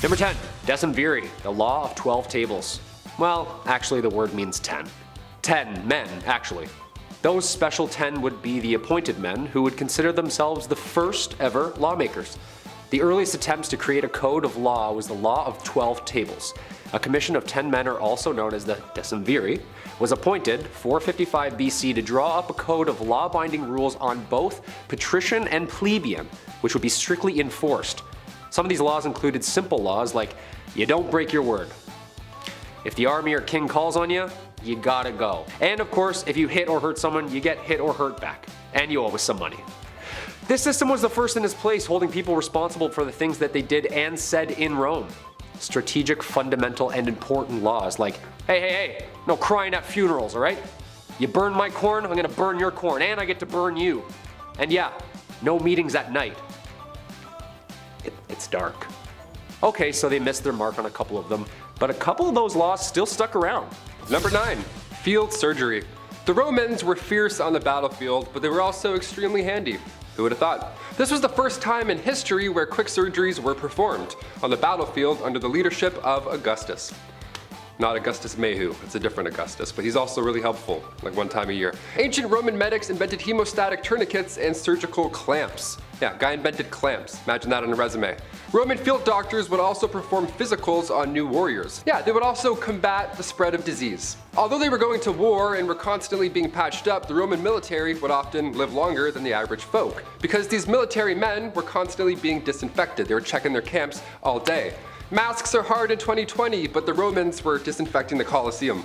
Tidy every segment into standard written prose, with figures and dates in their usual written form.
Number 10. Decemviri, the law of 12 tables. Well, actually the word means 10. 10 men, actually. Those special 10 would be the appointed men who would consider themselves the first ever lawmakers. The earliest attempts to create a code of law was the law of 12 tables. A commission of 10 men, or also known as the Decemviri, was appointed 455 BC to draw up a code of law-binding rules on both patrician and plebeian, which would be strictly enforced. Some of these laws included simple laws like, you don't break your word. If the army or king calls on you, you gotta go. And of course, if you hit or hurt someone, you get hit or hurt back. And you owe us some money. This system was the first in its place, holding people responsible for the things that they did and said in Rome. Strategic, fundamental, and important laws like, hey, no crying at funerals, alright? You burn my corn, I'm gonna burn your corn, and I get to burn you. And yeah, no meetings at night. It's dark. Okay, so they missed their mark on a couple of them, but a couple of those laws still stuck around. Number 9. Field surgery. The Romans were fierce on the battlefield, but they were also extremely handy. Who would have thought? This was the first time in history where quick surgeries were performed on the battlefield under the leadership of Augustus. Not Augustus Mayhew, it's a different Augustus, but he's also really helpful, like one time a year. Ancient Roman medics invented hemostatic tourniquets and surgical clamps. Yeah, guy invented clamps. Imagine that on a resume. Roman field doctors would also perform physicals on new warriors. Yeah, they would also combat the spread of disease. Although they were going to war and were constantly being patched up, the Roman military would often live longer than the average folk, because these military men were constantly being disinfected. They were checking their camps all day. Masks are hard in 2020, but the Romans were disinfecting the Colosseum.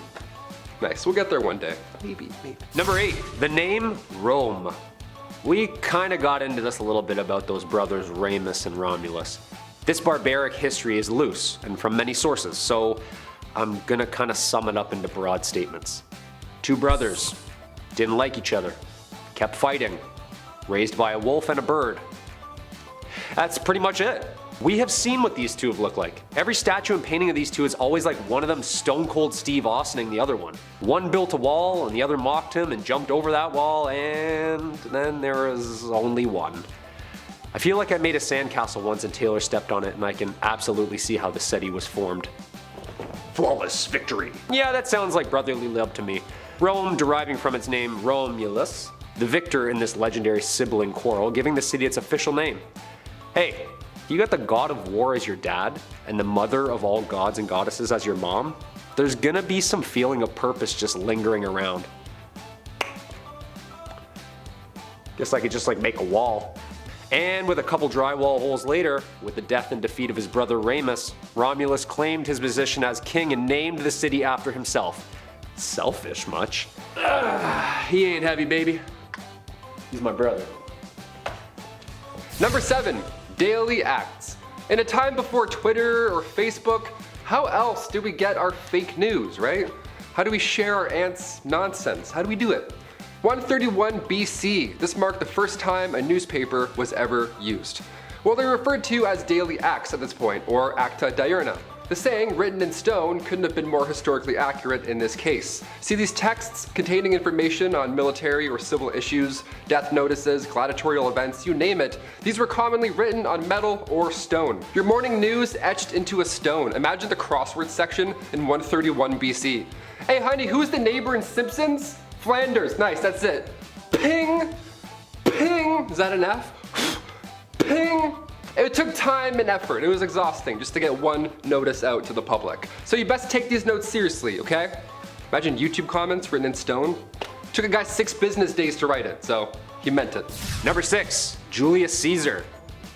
Nice, we'll get there one day. Maybe. Number 8. The name Rome. We kinda got into this a little bit about those brothers Remus and Romulus. This barbaric history is loose and from many sources, so I'm gonna kinda sum it up into broad statements. Two brothers, didn't like each other, kept fighting, raised by a wolf and a bird. That's pretty much it. We have seen what these two have looked like. Every statue and painting of these two is always like one of them stone cold Steve Austining the other one. One built a wall and the other mocked him and jumped over that wall, and then there was only one. I feel like I made a sandcastle once and Taylor stepped on it, and I can absolutely see how the city was formed. Flawless victory. Yeah, that sounds like brotherly love to me. Rome deriving from its name Romulus, the victor in this legendary sibling quarrel, giving the city its official name. Hey, you got the god of war as your dad, and the mother of all gods and goddesses as your mom? There's gonna be some feeling of purpose just lingering around. Guess I could just make a wall. And with a couple drywall holes later, with the death and defeat of his brother Remus, Romulus claimed his position as king and named the city after himself. Selfish much? He ain't heavy, baby. He's my brother. Number 7. Daily acts. In a time before Twitter or Facebook, how else do we get our fake news, right? How do we share our aunt's nonsense? How do we do it? 131 BC, this marked the first time a newspaper was ever used. Well, they're referred to as daily acts at this point, or acta diurna. The saying, written in stone, couldn't have been more historically accurate in this case. See, these texts containing information on military or civil issues, death notices, gladiatorial events, you name it, these were commonly written on metal or stone. Your morning news etched into a stone. Imagine the crossword section in 131 BC. Hey honey, who's the neighbor in Simpsons? Flanders, nice, that's it. Ping, ping, is that an F? Ping. It took time and effort. It was exhausting just to get one notice out to the public. So you best take these notes seriously, okay? Imagine YouTube comments written in stone. Took a guy 6 business days to write it, so he meant it. Number 6. Julius Caesar.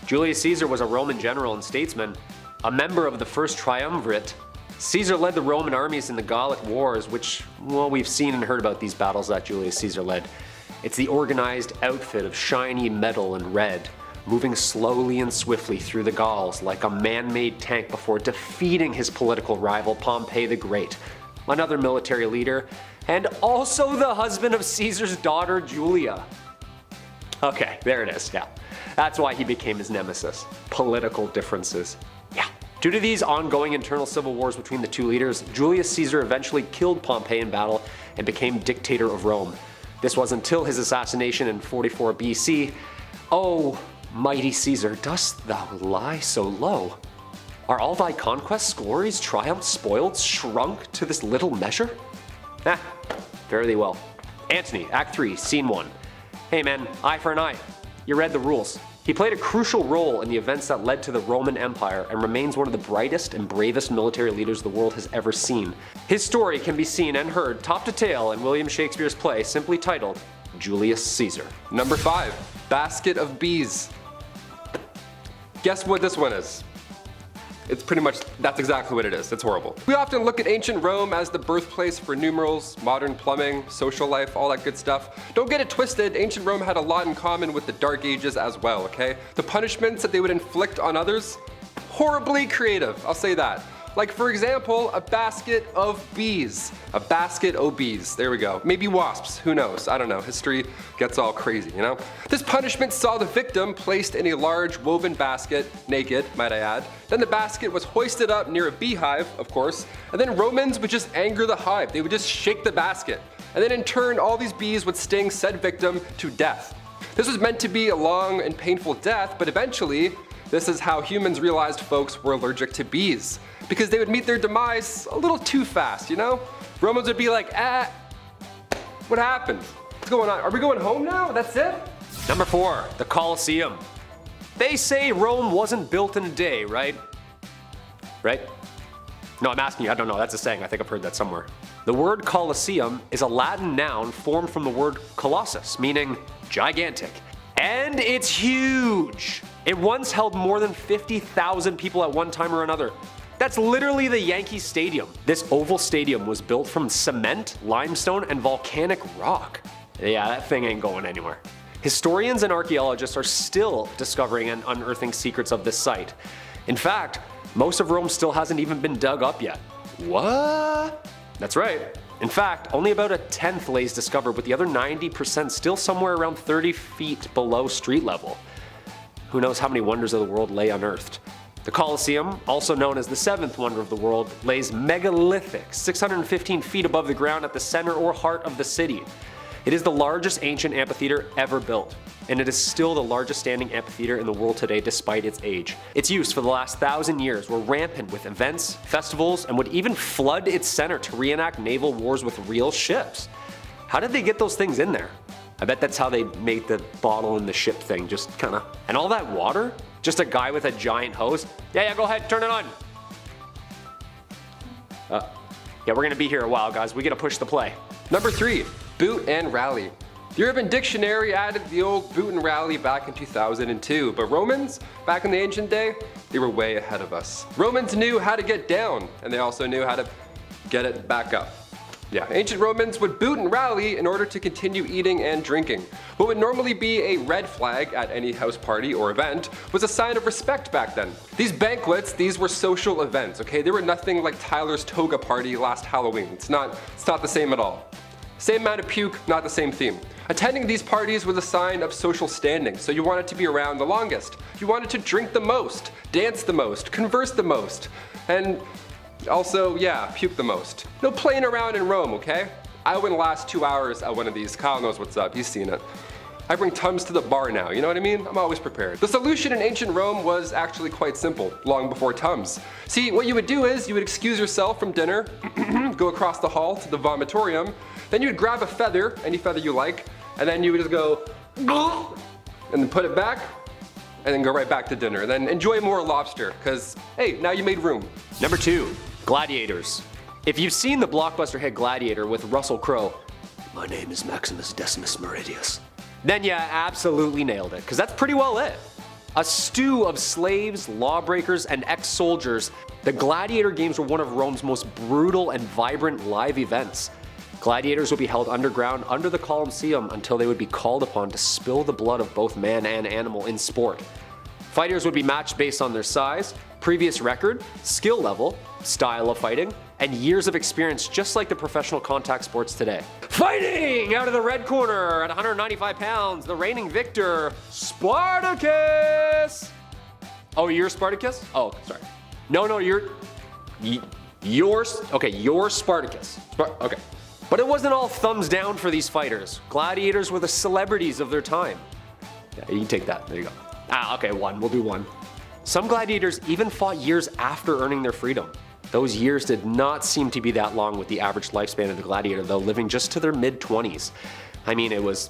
Julius Caesar was a Roman general and statesman, a member of the first triumvirate. Caesar led the Roman armies in the Gallic Wars, which, well, we've seen and heard about these battles that Julius Caesar led. It's the organized outfit of shiny metal and red, moving slowly and swiftly through the Gauls like a man-made tank before defeating his political rival Pompey the Great, another military leader, and also the husband of Caesar's daughter Julia. Okay, there it is, yeah. That's why he became his nemesis. Political differences. Yeah. Due to these ongoing internal civil wars between the two leaders, Julius Caesar eventually killed Pompey in battle and became dictator of Rome. This was until his assassination in 44 BC. Oh, mighty Caesar, dost thou lie so low? Are all thy conquests, glories, triumphs, spoiled, shrunk to this little measure? Ah, fairly well. Antony, Act 3, Scene 1. Hey man, eye for an eye. You read the rules. He played a crucial role in the events that led to the Roman Empire and remains one of the brightest and bravest military leaders the world has ever seen. His story can be seen and heard top to tail in William Shakespeare's play simply titled Julius Caesar. Number 5, basket of bees. Guess what this one is? It's pretty much, that's exactly what it is. It's horrible. We often look at ancient Rome as the birthplace for numerals, modern plumbing, social life, all that good stuff. Don't get it twisted, ancient Rome had a lot in common with the Dark Ages as well, okay? The punishments that they would inflict on others, horribly creative, I'll say that. Like for example, a basket of bees. A basket of bees, there we go. Maybe wasps, who knows, I don't know. History gets all crazy, you know? This punishment saw the victim placed in a large woven basket, naked, might I add. Then the basket was hoisted up near a beehive, of course, and then Romans would just anger the hive. They would just shake the basket. And then in turn, all these bees would sting said victim to death. This was meant to be a long and painful death, but eventually, this is how humans realized folks were allergic to bees, because they would meet their demise a little too fast, you know? Romans would be like, what happened? What's going on? Are we going home now? That's it? Number 4, the Colosseum. They say Rome wasn't built in a day, right? Right? No, I'm asking you, I don't know, that's a saying, I think I've heard that somewhere. The word Colosseum is a Latin noun formed from the word colossus, meaning gigantic. And it's huge! It once held more than 50,000 people at one time or another. That's literally the Yankee Stadium. This oval stadium was built from cement, limestone, and volcanic rock. Yeah, that thing ain't going anywhere. Historians and archaeologists are still discovering and unearthing secrets of this site. In fact, most of Rome still hasn't even been dug up yet. What? That's right. In fact, only about a tenth lays discovered, with the other 90% still somewhere around 30 feet below street level. Who knows how many wonders of the world lay unearthed. The Colosseum, also known as the seventh wonder of the world, lays megalithic, 615 feet above the ground at the center or heart of the city. It is the largest ancient amphitheater ever built, and it is still the largest standing amphitheater in the world today despite its age. Its use for the last 1,000 years were rampant with events, festivals, and would even flood its center to reenact naval wars with real ships. How did they get those things in there? I bet that's how they made the bottle and the ship thing, just kinda. And all that water? Just a guy with a giant hose? Yeah, go ahead, turn it on. Yeah, we're gonna be here a while, guys. We gotta push the play. Number 3, boot and rally. The Urban Dictionary added the old boot and rally back in 2002, but Romans, back in the ancient day, they were way ahead of us. Romans knew how to get down, and they also knew how to get it back up. Yeah, ancient Romans would boot and rally in order to continue eating and drinking. What would normally be a red flag at any house party or event was a sign of respect back then. These banquets, these were social events, okay? They were nothing like Tyler's toga party last Halloween. It's not the same at all. Same amount of puke, not the same theme. Attending these parties was a sign of social standing, so you wanted to be around the longest. You wanted to drink the most, dance the most, converse the most, and also, yeah, puke the most. No playing around in Rome, okay? I wouldn't last 2 hours at one of these. Kyle knows what's up, he's seen it. I bring Tums to the bar now, you know what I mean? I'm always prepared. The solution in ancient Rome was actually quite simple, long before Tums. See, what you would do is, you would excuse yourself from dinner, go across the hall to the vomitorium, then you would grab a feather, any feather you like, and then you would just go, and then put it back, and then go right back to dinner. And then enjoy more lobster, because, hey, now you made room. Number 2, gladiators. If you've seen the blockbuster hit Gladiator with Russell Crowe, my name is Maximus Decimus Meridius, then you absolutely nailed it, because that's pretty well it. A stew of slaves, lawbreakers, and ex-soldiers, the Gladiator games were one of Rome's most brutal and vibrant live events. Gladiators would be held underground under the Colosseum until they would be called upon to spill the blood of both man and animal in sport. Fighters would be matched based on their size, previous record, skill level, style of fighting, and years of experience, just like the professional contact sports today. Fighting out of the red corner at 195 pounds, the reigning victor, Spartacus! Oh, you're Spartacus? Oh, sorry. No, you're Spartacus. Okay. But it wasn't all thumbs down for these fighters. Gladiators were the celebrities of their time. Yeah, you can take that. There you go. Okay, one. We'll do one. Some gladiators even fought years after earning their freedom. Those years did not seem to be that long, with the average lifespan of the gladiator though living just to their mid-20s. I mean, it's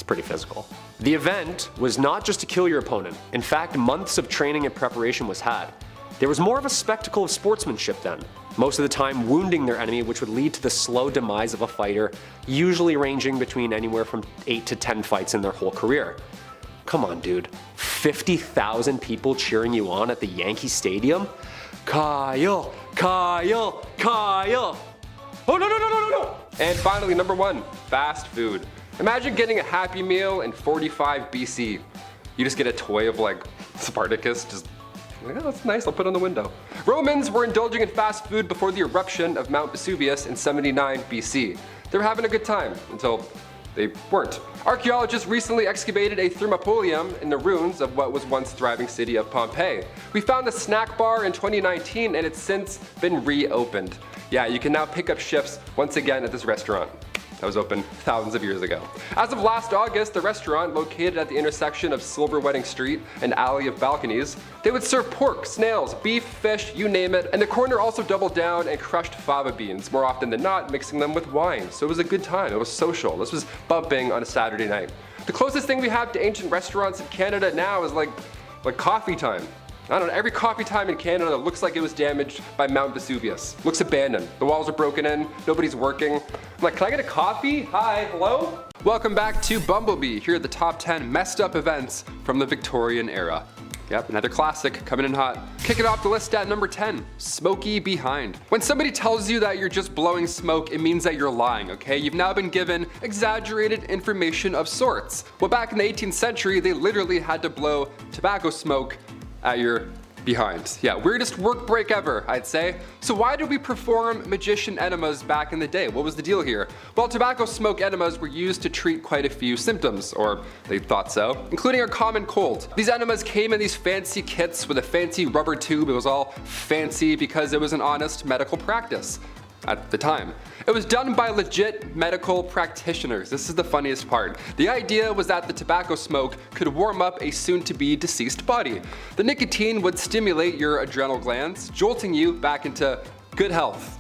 pretty physical. The event was not just to kill your opponent. In fact, months of training and preparation was had. There was more of a spectacle of sportsmanship then, most of the time wounding their enemy, which would lead to the slow demise of a fighter, usually ranging between anywhere from 8 to 10 fights in their whole career. Come on, dude. 50,000 people cheering you on at the Yankee Stadium? Kyle, Kyle, Kyle. Oh, no. And finally, number 1, fast food. Imagine getting a Happy Meal in 45 BC. You just get a toy of like Spartacus, just, oh, that's nice, I'll put it on the window. Romans were indulging in fast food before the eruption of Mount Vesuvius in 79 BC. They were having a good time until they weren't. Archaeologists recently excavated a thermopolium in the ruins of what was once thriving city of Pompeii. We found the snack bar in 2019 and it's since been reopened. Yeah, you can now pick up shifts once again at this restaurant that was open thousands of years ago. As of last August, the restaurant, located at the intersection of Silver Wedding Street and Alley of Balconies, they would serve pork, snails, beef, fish, you name it, and the corner also doubled down and crushed fava beans, more often than not mixing them with wine. So it was a good time, it was social. This was bumping on a Saturday night. The closest thing we have to ancient restaurants in Canada now is like coffee time. I don't know, every coffee time in Canada looks like it was damaged by Mount Vesuvius. Looks abandoned. The walls are broken in, nobody's working. I'm like, can I get a coffee? Hi, hello? Welcome back to Bumblebee. Here are the top 10 messed up events from the Victorian era. Yep, another classic coming in hot. Kicking off the list at number 10, smoky behind. When somebody tells you that you're just blowing smoke, it means that you're lying, okay? You've now been given exaggerated information of sorts. Well, back in the 18th century, they literally had to blow tobacco smoke at your behind. Yeah, weirdest work break ever, I'd say. So why did we perform magician enemas back in the day? What was the deal here? Well, tobacco smoke enemas were used to treat quite a few symptoms, or they thought so, including a common cold. These enemas came in these fancy kits with a fancy rubber tube. It was all fancy because it was an honest medical practice at the time. It was done by legit medical practitioners. This is the funniest part. The idea was that the tobacco smoke could warm up a soon-to-be deceased body. The nicotine would stimulate your adrenal glands, jolting you back into good health.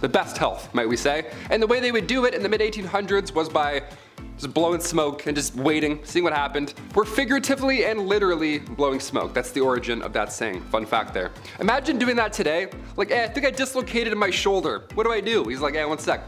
The best health, might we say. And the way they would do it in the mid-1800s was by just blowing smoke and just waiting, seeing what happened. We're figuratively and literally blowing smoke. That's the origin of that saying. Fun fact there. Imagine doing that today. Like, I think I dislocated my shoulder. What do I do? He's like, one sec.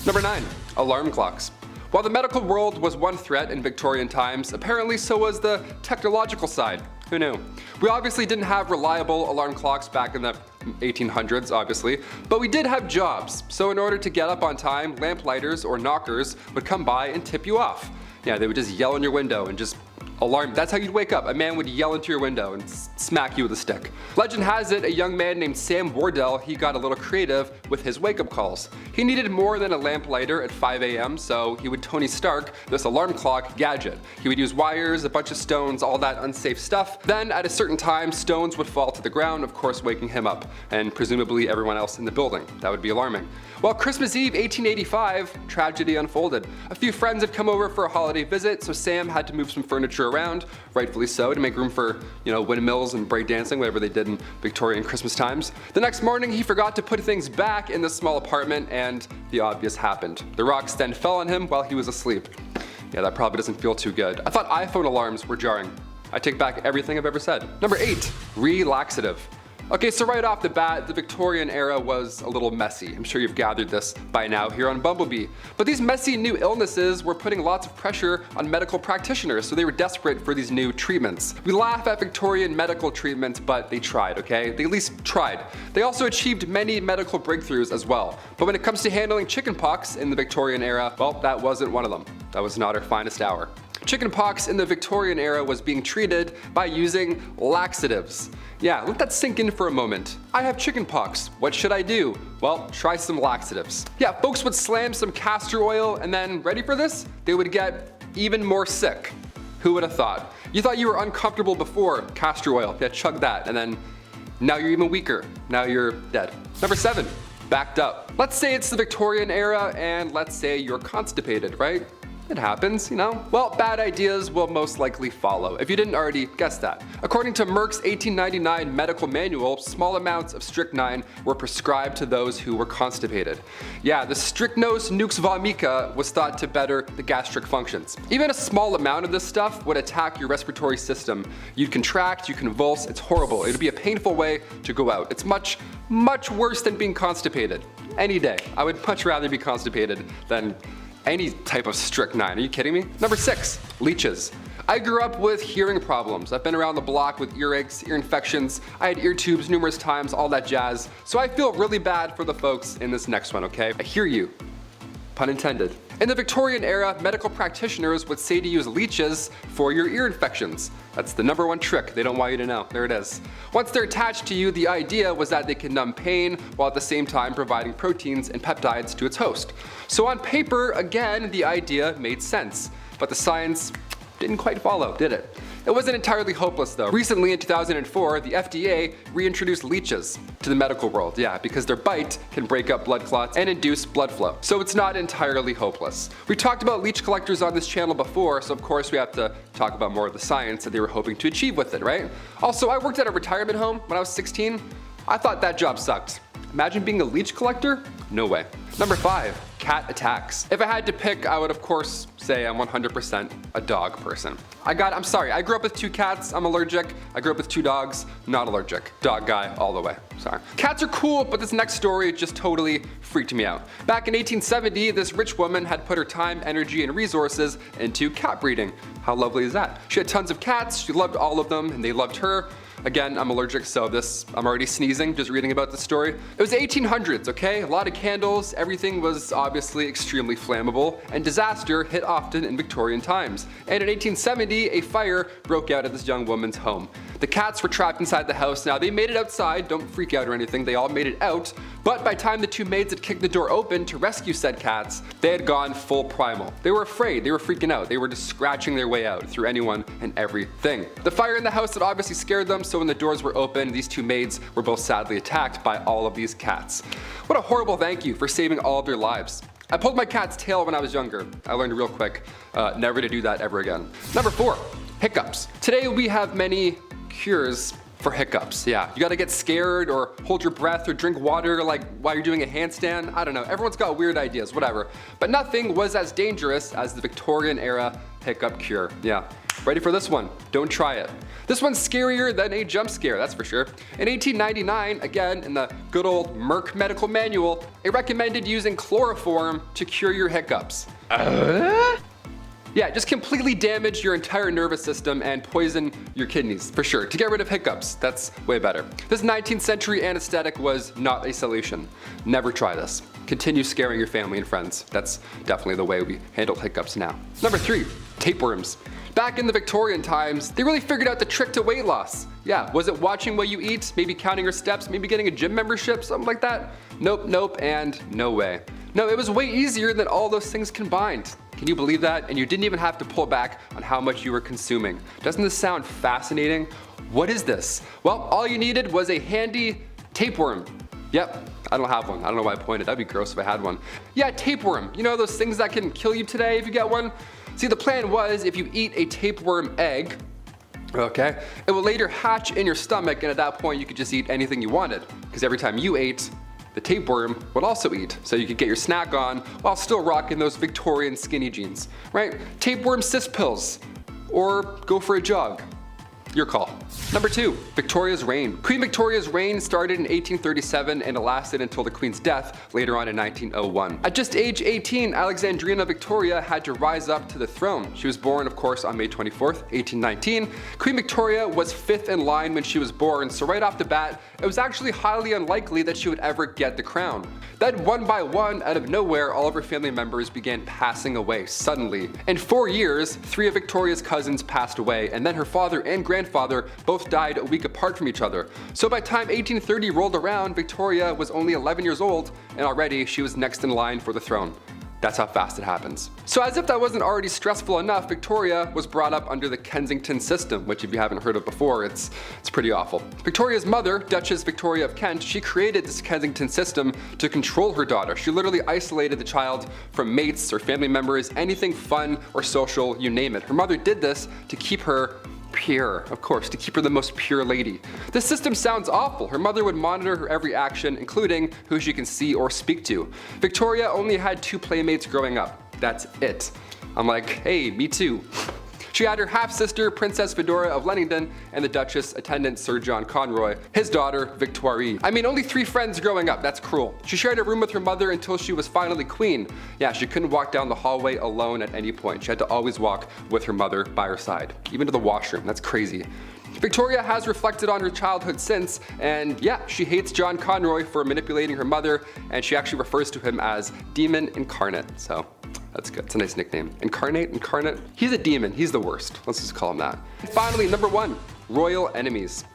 Number 9, alarm clocks. While the medical world was one threat in Victorian times, apparently so was the technological side. Who knew? We obviously didn't have reliable alarm clocks back in the 1800s, obviously, but we did have jobs. So in order to get up on time, lamplighters or knockers would come by and tip you off. Yeah, they would just yell in your window and just alarm. That's how you'd wake up. A man would yell into your window and smack you with a stick. Legend has it, a young man named Sam Wardell, he got a little creative with his wake-up calls. He needed more than a lamplighter at 5 a.m., so he would Tony Stark this alarm clock gadget. He would use wires, a bunch of stones, all that unsafe stuff. Then at a certain time, stones would fall to the ground, of course waking him up, and presumably everyone else in the building. That would be alarming. Well, Christmas Eve 1885, tragedy unfolded. A few friends had come over for a holiday visit, so Sam had to move some furniture around, rightfully so, to make room for, windmills and breakdancing, whatever they did in Victorian Christmas times. The next morning, he forgot to put things back in the small apartment, and the obvious happened. The rocks then fell on him while he was asleep. Yeah, that probably doesn't feel too good. I thought iPhone alarms were jarring. I take back everything I've ever said. Number 8, relaxative. Okay, so right off the bat, the Victorian era was a little messy. I'm sure you've gathered this by now here on Bumblebee. But these messy new illnesses were putting lots of pressure on medical practitioners, so they were desperate for these new treatments. We laugh at Victorian medical treatments, but they tried, okay? They at least tried. They also achieved many medical breakthroughs as well. But when it comes to handling chickenpox in the Victorian era, well, that wasn't one of them. That was not our finest hour. Chickenpox in the Victorian era was being treated by using laxatives. Yeah, let that sink in for a moment. I have chickenpox. What should I do? Well, try some laxatives. Yeah, folks would slam some castor oil and then, ready for this? They would get even more sick. Who would have thought? You thought you were uncomfortable before, castor oil. Yeah, chug that, and then now you're even weaker. Now you're dead. Number 7, backed up. Let's say it's the Victorian era and let's say you're constipated, right? It happens, you know? Well, bad ideas will most likely follow, if you didn't already guess that. According to Merck's 1899 medical manual, small amounts of strychnine were prescribed to those who were constipated. Yeah, the strychnos nux vomica was thought to better the gastric functions. Even a small amount of this stuff would attack your respiratory system. You'd contract, you convulse, it's horrible. It'd be a painful way to go out. It's much, much worse than being constipated. Any day. I would much rather be constipated than any type of strychnine. Are you kidding me? Number 6, leeches. I grew up with hearing problems. I've been around the block with earaches, ear infections. I had ear tubes numerous times, all that jazz. So I feel really bad for the folks in this next one, okay? I hear you. Pun intended. In the Victorian era, medical practitioners would say to use leeches for your ear infections. That's the number one trick they don't want you to know. There it is. Once they're attached to you, the idea was that they can numb pain while at the same time providing proteins and peptides to its host. So on paper, again, the idea made sense, but the science didn't quite follow, did it? It wasn't entirely hopeless though. Recently in 2004, the FDA reintroduced leeches to the medical world, yeah, because their bite can break up blood clots and induce blood flow. So it's not entirely hopeless. We talked about leech collectors on this channel before, so of course we have to talk about more of the science that they were hoping to achieve with it, right? Also, I worked at a retirement home when I was 16. I thought that job sucked. Imagine being a leech collector? No way. Number 5, cat attacks. If I had to pick, I would of course say I'm 100% a dog person. I grew up with 2 cats, I'm allergic. I grew up with 2 dogs, not allergic. Dog guy all the way, sorry. Cats are cool, but this next story just totally freaked me out. Back in 1870, this rich woman had put her time, energy, and resources into cat breeding. How lovely is that? She had tons of cats, she loved all of them, and they loved her. Again, I'm allergic, so I'm already sneezing just reading about the story. It was the 1800s, okay? A lot of candles, everything was obviously extremely flammable, and disaster hit often in Victorian times. And in 1870, a fire broke out at this young woman's home. The cats were trapped inside the house. Now, they made it outside, don't freak out or anything, they all made it out, but by the time the 2 maids had kicked the door open to rescue said cats, they had gone full primal. They were afraid, they were freaking out, they were just scratching their way out through anyone and everything. The fire in the house had obviously scared them, so when the doors were open, these 2 maids were both sadly attacked by all of these cats. What a horrible thank you for saving all of their lives. I pulled my cat's tail when I was younger. I learned real quick, never to do that ever again. Number 4, hiccups. Today we have many cures for hiccups. Yeah, you gotta get scared or hold your breath or drink water like while you're doing a handstand. I don't know, everyone's got weird ideas, whatever. But nothing was as dangerous as the Victorian era hiccup cure. Yeah, ready for this one? Don't try it. This one's scarier than a jump scare, that's for sure. In 1899, again, in the good old Merck medical manual, it recommended using chloroform to cure your hiccups. Yeah, just completely damage your entire nervous system and poison your kidneys, for sure. To get rid of hiccups, that's way better. This 19th century anesthetic was not a solution. Never try this. Continue scaring your family and friends. That's definitely the way we handle hiccups now. Number 3, tapeworms. Back in the Victorian times, they really figured out the trick to weight loss. Yeah, was it watching what you eat, maybe counting your steps, maybe getting a gym membership, something like that? Nope, and no way. No, it was way easier than all those things combined. Can you believe that? And you didn't even have to pull back on how much you were consuming. Doesn't this sound fascinating? What is this? Well, all you needed was a handy tapeworm. Yep, I don't have one. I don't know why I pointed. That'd be gross if I had one. Yeah, tapeworm. You know those things that can kill you today if you get one? See, the plan was if you eat a tapeworm egg, okay, it will later hatch in your stomach, and at that point you could just eat anything you wanted. Because every time you ate, the tapeworm would also eat, so you could get your snack on while still rocking those Victorian skinny jeans, right? Tapeworm cyst pills, or go for a jog. Your call. Number 2, Victoria's reign. Queen Victoria's reign started in 1837 and it lasted until the Queen's death later on in 1901. At just age 18, Alexandrina Victoria had to rise up to the throne. She was born, of course, on May 24th, 1819. Queen Victoria was 5th in line when she was born, so right off the bat, it was actually highly unlikely that she would ever get the crown. Then one by one, out of nowhere, all of her family members began passing away suddenly. In 4 years, 3 of Victoria's cousins passed away, and then her father and grandfather both died a week apart from each other. So by the time 1830 rolled around, Victoria was only 11 years old, and already she was next in line for the throne. That's how fast it happens. So as if that wasn't already stressful enough, Victoria was brought up under the Kensington system, which if you haven't heard of before, it's pretty awful. Victoria's mother, Duchess Victoria of Kent, she created this Kensington system to control her daughter. She literally isolated the child from mates or family members, anything fun or social, you name it. Her mother did this to keep her pure, of course, to keep her the most pure lady. This system sounds awful. Her mother would monitor her every action, including who she can see or speak to. Victoria only had 2 playmates growing up. That's it. I'm like, hey, me too. She had her half-sister, Princess Fedora of Leamington, and the Duchess attendant Sir John Conroy, his daughter, Victoire. I mean, only 3 friends growing up, that's cruel. She shared a room with her mother until she was finally queen. Yeah, she couldn't walk down the hallway alone at any point. She had to always walk with her mother by her side, even to the washroom. That's crazy. Victoria has reflected on her childhood since, and yeah, she hates John Conroy for manipulating her mother, and she actually refers to him as Demon Incarnate, so that's good. It's a nice nickname. Incarnate? He's a demon. He's the worst. Let's just call him that. And finally, number 1, royal enemies.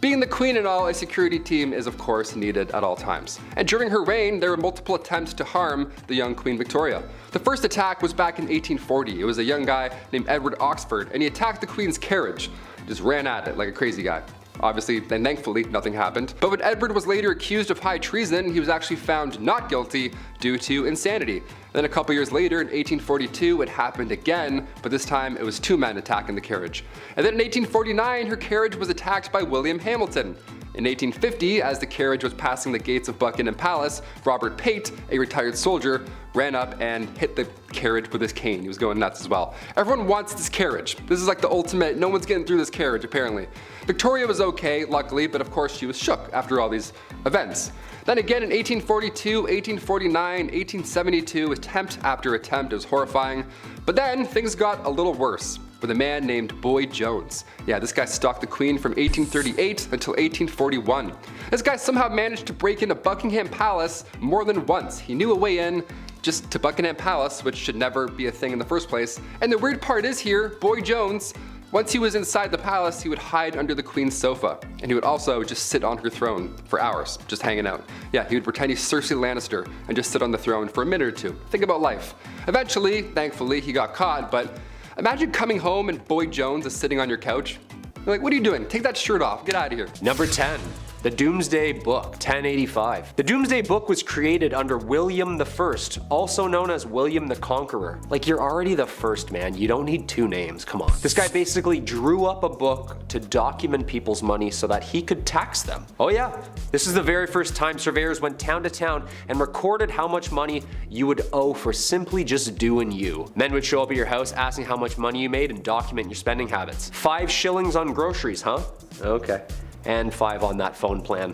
Being the queen and all, a security team is of course needed at all times. And during her reign, there were multiple attempts to harm the young Queen Victoria. The first attack was back in 1840. It was a young guy named Edward Oxford, and he attacked the Queen's carriage. Just ran at it like a crazy guy. Obviously, and thankfully, nothing happened. But when Edward was later accused of high treason, he was actually found not guilty due to insanity. Then a couple years later, in 1842, it happened again, but this time it was 2 men attacking the carriage. And then in 1849, her carriage was attacked by William Hamilton. In 1850, as the carriage was passing the gates of Buckingham Palace, Robert Pate, a retired soldier, ran up and hit the carriage with his cane. He was going nuts as well. Everyone wants this carriage. This is like the ultimate, no one's getting through this carriage apparently. Victoria was okay, luckily, but of course she was shook after all these events. Then again in 1842, 1849, 1872, attempt after attempt, it was horrifying. But then things got a little worse with a man named Boyd Jones. Yeah, this guy stalked the Queen from 1838 until 1841. This guy somehow managed to break into Buckingham Palace more than once. He knew a way in just to Buckingham Palace, which should never be a thing in the first place. And the weird part is here, Boyd Jones, once he was inside the palace, he would hide under the Queen's sofa, and he would also just sit on her throne for hours, just hanging out. Yeah, he would pretend he's Cersei Lannister and just sit on the throne for a minute or 2. Think about life. Eventually, thankfully, he got caught, but imagine coming home and Boyd Jones is sitting on your couch. You're like, what are you doing? Take that shirt off, get out of here. Number 10. The Doomsday Book, 1085. The Doomsday Book was created under William I, also known as William the Conqueror. Like, you're already the first, man. You don't need 2 names, come on. This guy basically drew up a book to document people's money so that he could tax them. Oh yeah, this is the very first time surveyors went town to town and recorded how much money you would owe for simply just doing you. Men would show up at your house asking how much money you made and document your spending habits. 5 shillings on groceries, huh? Okay. And 5 on that phone plan.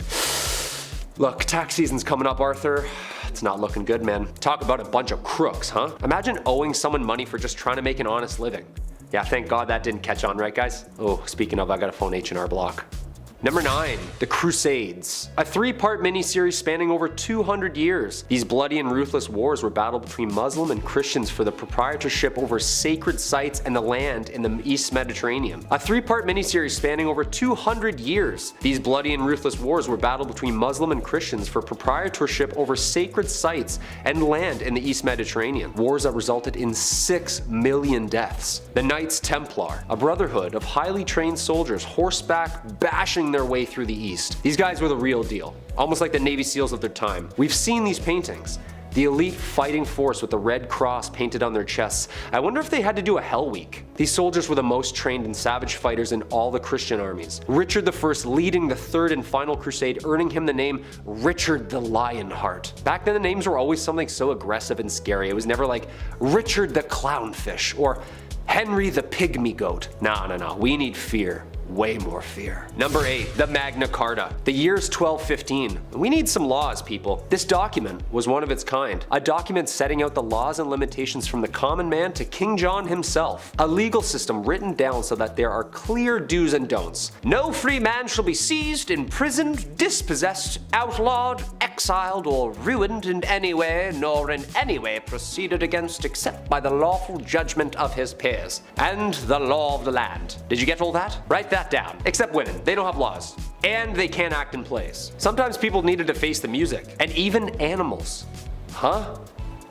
Look, tax season's coming up, Arthur. It's not looking good, man. Talk about a bunch of crooks, huh? Imagine owing someone money for just trying to make an honest living. Yeah, thank God that didn't catch on, right guys? Oh, speaking of, I gotta phone H&R Block. Number 9. The Crusades. A 3-part miniseries spanning over 200 years. These bloody and ruthless wars were battled between Muslim and Christians for the proprietorship over sacred sites and the land in the East Mediterranean. A 3-part miniseries spanning over 200 years. These bloody and ruthless wars were battled between Muslim and Christians for proprietorship over sacred sites and land in the East Mediterranean. Wars that resulted in 6 million deaths. The Knights Templar, a brotherhood of highly trained soldiers horseback bashing their way through the East. These guys were the real deal, almost like the Navy SEALs of their time. We've seen these paintings. The elite fighting force with the red cross painted on their chests. I wonder if they had to do a Hell Week. These soldiers were the most trained and savage fighters in all the Christian armies. Richard I leading the 3rd and final crusade, earning him the name Richard the Lionheart. Back then the names were always something so aggressive and scary. It was never like Richard the Clownfish or Henry the Pygmy Goat. No, we need fear. Way more fear. Number 8. The Magna Carta. The year's 1215. We need some laws, people. This document was one of its kind. A document setting out the laws and limitations from the common man to King John himself. A legal system written down so that there are clear do's and don'ts. No free man shall be seized, imprisoned, dispossessed, outlawed, exiled, or ruined in any way, nor in any way proceeded against except by the lawful judgment of his peers, and the law of the land. Did you get all that? Write that down. Except women. They don't have laws. And they can't act in plays. Sometimes people needed to face the music. And even animals. Huh?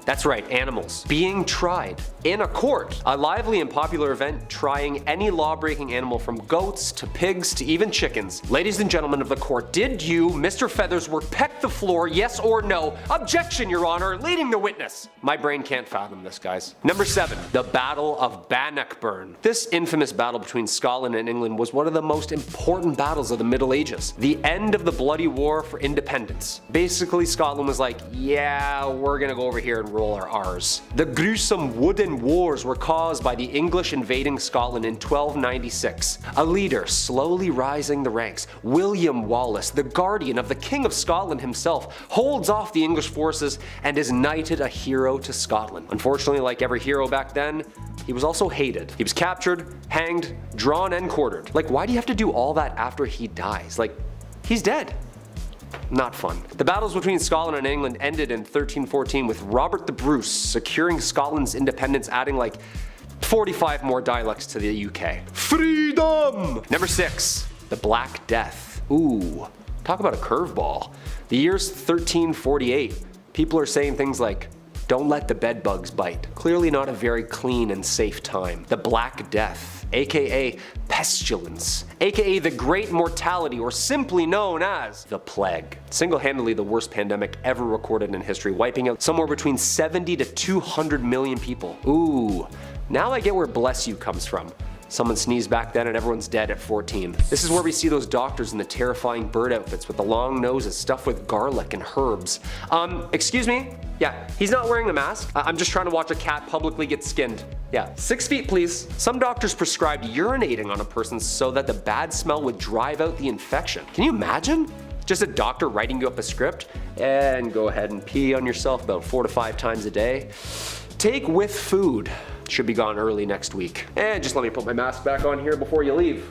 That's right, animals. Being tried in a court. A lively and popular event trying any law-breaking animal from goats to pigs to even chickens. Ladies and gentlemen of the court, did you, Mr. Feathersworth, peck the floor, yes or no? Objection, Your Honor, leading the witness. My brain can't fathom this, guys. Number 7, the Battle of Bannockburn. This infamous battle between Scotland and England was one of the most important battles of the Middle Ages. The end of the bloody war for independence. Basically, Scotland was like, yeah, we're gonna go over here and roll our R's. The gruesome wooden wars were caused by the English invading Scotland in 1296. A leader slowly rising the ranks, William Wallace, the guardian of the King of Scotland himself, holds off the English forces and is knighted a hero to Scotland. Unfortunately, like every hero back then, he was also hated. He was captured, hanged, drawn, and quartered. Like, why do you have to do all that after he dies? Like, he's dead. Not fun. The battles between Scotland and England ended in 1314 with Robert the Bruce securing Scotland's independence, adding like 45 more dialects to the UK. Freedom! Number 6, the Black Death. Ooh, talk about a curveball. The year's 1348. People are saying things like, don't let the bed bugs bite. Clearly not a very clean and safe time. The Black Death, aka pestilence, aka the Great Mortality, or simply known as the Plague. Single-handedly the worst pandemic ever recorded in history, wiping out somewhere between 70 to 200 million people. Ooh, now I get where bless you comes from. Someone sneezed back then and everyone's dead at 14. This is where we see those doctors in the terrifying bird outfits with the long noses stuffed with garlic and herbs. Excuse me? Yeah, he's not wearing a mask. I'm just trying to watch a cat publicly get skinned. Yeah, 6 feet please. Some doctors prescribed urinating on a person so that the bad smell would drive out the infection. Can you imagine? Just a doctor writing you up a script and go ahead and pee on yourself about 4 to 5 times a day. Take with food. Should be gone early next week. And just let me put my mask back on here before you leave.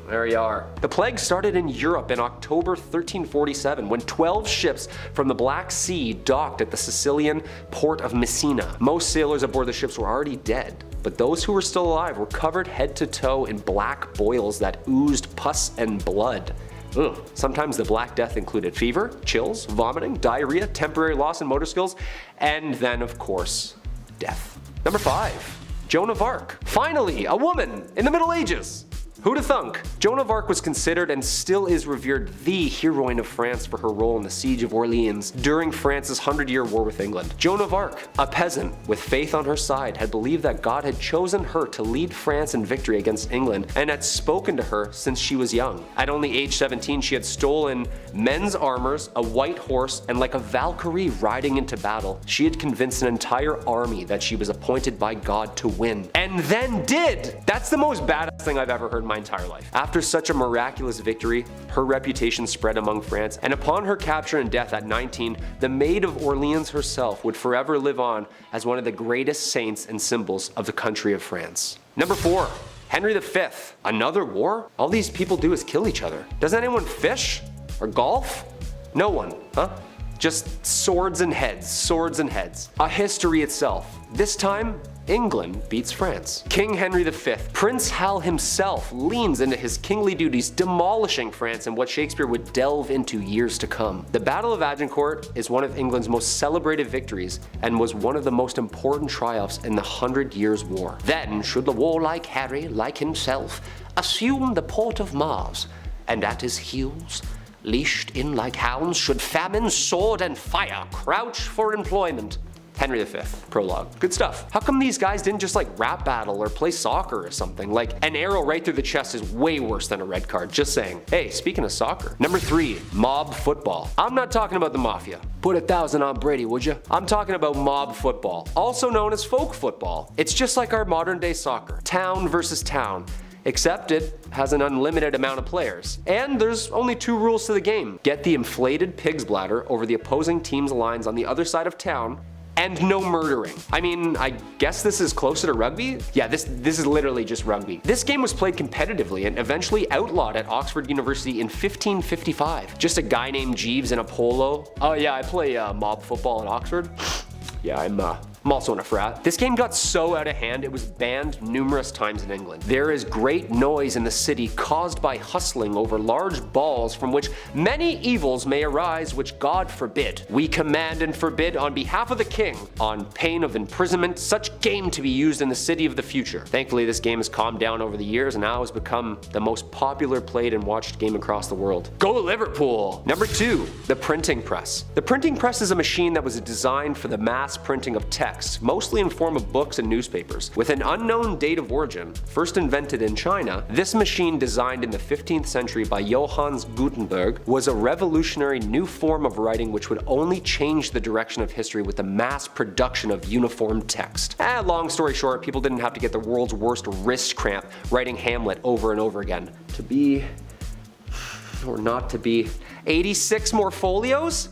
There you are. The plague started in Europe in October 1347 when 12 ships from the Black Sea docked at the Sicilian port of Messina. Most sailors aboard the ships were already dead, but those who were still alive were covered head to toe in black boils that oozed pus and blood. Ugh. Sometimes the Black Death included fever, chills, vomiting, diarrhea, temporary loss in motor skills, and then, of course, death. Number 5, Joan of Arc. Finally, a woman in the Middle Ages. Who'da thunk? Joan of Arc was considered and still is revered the heroine of France for her role in the Siege of Orleans during France's 100-year war with England. Joan of Arc, a peasant with faith on her side, had believed that God had chosen her to lead France in victory against England and had spoken to her since she was young. At only age 17, she had stolen men's armors, a white horse, and like a Valkyrie riding into battle, she had convinced an entire army that she was appointed by God to win. And then did! That's the most badass thing I've ever heard my entire life. After such a miraculous victory, her reputation spread among France, and upon her capture and death at 19, the Maid of Orleans herself would forever live on as one of the greatest saints and symbols of the country of France. Number 4, Henry V. Another war? All these people do is kill each other. Does anyone fish? Or golf? No one, huh? Just swords and heads, swords and heads. A history itself. This time, England beats France. King Henry V, Prince Hal himself, leans into his kingly duties, demolishing France in what Shakespeare would delve into years to come. The Battle of Agincourt is one of England's most celebrated victories and was one of the most important triumphs in the 100 Years' War. Then should the warlike Harry, like himself, assume the port of Mars, and at his heels, leashed in like hounds, should famine, sword, and fire crouch for employment. Henry V, prologue. Good stuff. How come these guys didn't just like rap battle or play soccer or something? Like, an arrow right through the chest is way worse than a red card, just saying. Hey, speaking of soccer. Number 3, mob football. I'm not talking about the mafia. Put 1,000 on Brady, would you? I'm talking about mob football, also known as folk football. It's just like our modern day soccer. Town versus town. Except it has an unlimited amount of players. And there's only 2 rules to the game. Get the inflated pig's bladder over the opposing team's lines on the other side of town, and no murdering. I mean, I guess this is closer to rugby? Yeah, this is literally just rugby. This game was played competitively and eventually outlawed at Oxford University in 1555. Just a guy named Jeeves in a polo. Oh yeah, I play mob football at Oxford. Yeah, I'm I'm also in a frat. This game got so out of hand it was banned numerous times in England. There is great noise in the city caused by hustling over large balls from which many evils may arise, which God forbid. We command and forbid on behalf of the king, on pain of imprisonment, such game to be used in the city of the future. Thankfully, this game has calmed down over the years and now has become the most popular played and watched game across the world. Go Liverpool! Number 2, the printing press. The printing press is a machine that was designed for the mass printing of text, mostly in form of books and newspapers. With an unknown date of origin, first invented in China, this machine, designed in the 15th century by Johannes Gutenberg, was a revolutionary new form of writing which would only change the direction of history with the mass production of uniform text. Long story short, people didn't have to get the world's worst wrist cramp writing Hamlet over and over again. To be, or not to be, 86 more folios?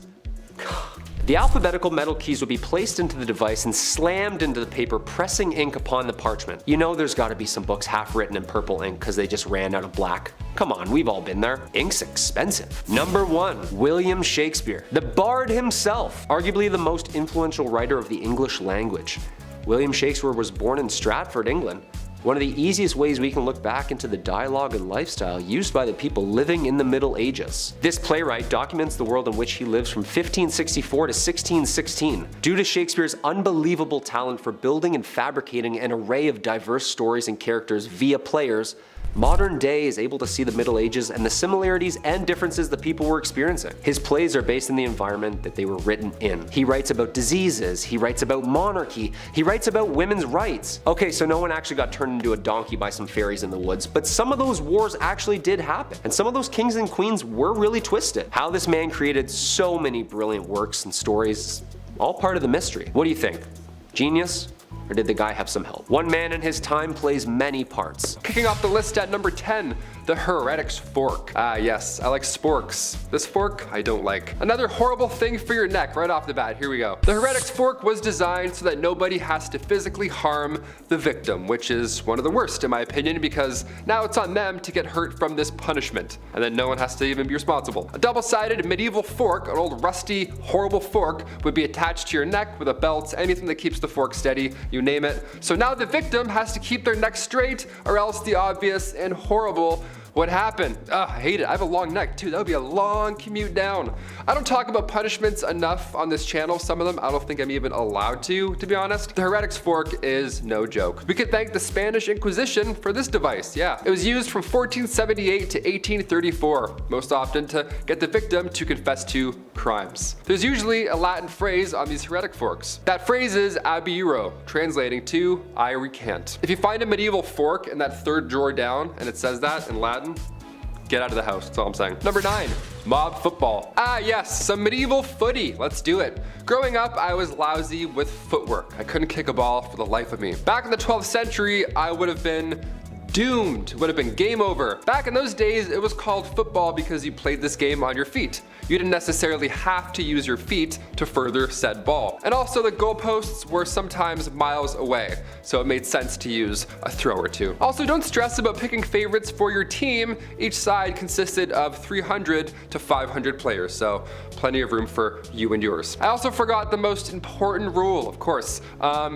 The alphabetical metal keys would be placed into the device and slammed into the paper, pressing ink upon the parchment. You know there's gotta be some books half written in purple ink because they just ran out of black. Come on, we've all been there. Ink's expensive. Number 1, William Shakespeare. The Bard himself, arguably the most influential writer of the English language. William Shakespeare was born in Stratford, England. One of the easiest ways we can look back into the dialogue and lifestyle used by the people living in the Middle Ages. This playwright documents the world in which he lives from 1564 to 1616. Due to Shakespeare's unbelievable talent for building and fabricating an array of diverse stories and characters via players, modern day is able to see the Middle Ages and the similarities and differences the people were experiencing. His plays are based in the environment that they were written in. He writes about diseases, he writes about monarchy, he writes about women's rights. Okay, so no one actually got turned into a donkey by some fairies in the woods, but some of those wars actually did happen, and some of those kings and queens were really twisted. How this man created so many brilliant works and stories, all part of the mystery. What do you think? Genius? Or did the guy have some help? One man in his time plays many parts. Kicking off the list at number 10, the Heretic's Fork. Yes, I like sporks. This fork, I don't like. Another horrible thing for your neck right off the bat, here we go. The Heretic's Fork was designed so that nobody has to physically harm the victim, which is one of the worst in my opinion, because now it's on them to get hurt from this punishment, and then no one has to even be responsible. A double-sided medieval fork, an old rusty, horrible fork, would be attached to your neck with a belt, anything that keeps the fork steady, you name it. So now the victim has to keep their neck straight, or else the obvious and horrible would happen. Ugh, I hate it. I have a long neck too. That would be a long commute down. I don't talk about punishments enough on this channel. Some of them I don't think I'm even allowed to be honest. The Heretic's Fork is no joke. We could thank the Spanish Inquisition for this device, yeah. It was used from 1478 to 1834, most often to get the victim to confess to crimes. There's usually a Latin phrase on these heretic forks. That phrase is ab iro, translating to I recant. If you find a medieval fork in that third drawer down and it says that in Latin, get out of the house, that's all I'm saying. Number 9, mob football. Yes, some medieval footy, let's do it. Growing up, I was lousy with footwork. I couldn't kick a ball for the life of me. Back in the 12th century, I would have been doomed, would have been game over. Back in those days, it was called football because you played this game on your feet. You didn't necessarily have to use your feet to further said ball. And also the goalposts were sometimes miles away, so it made sense to use a throw or two. Also, don't stress about picking favorites for your team. Each side consisted of 300 to 500 players, so plenty of room for you and yours. I also forgot the most important rule, of course.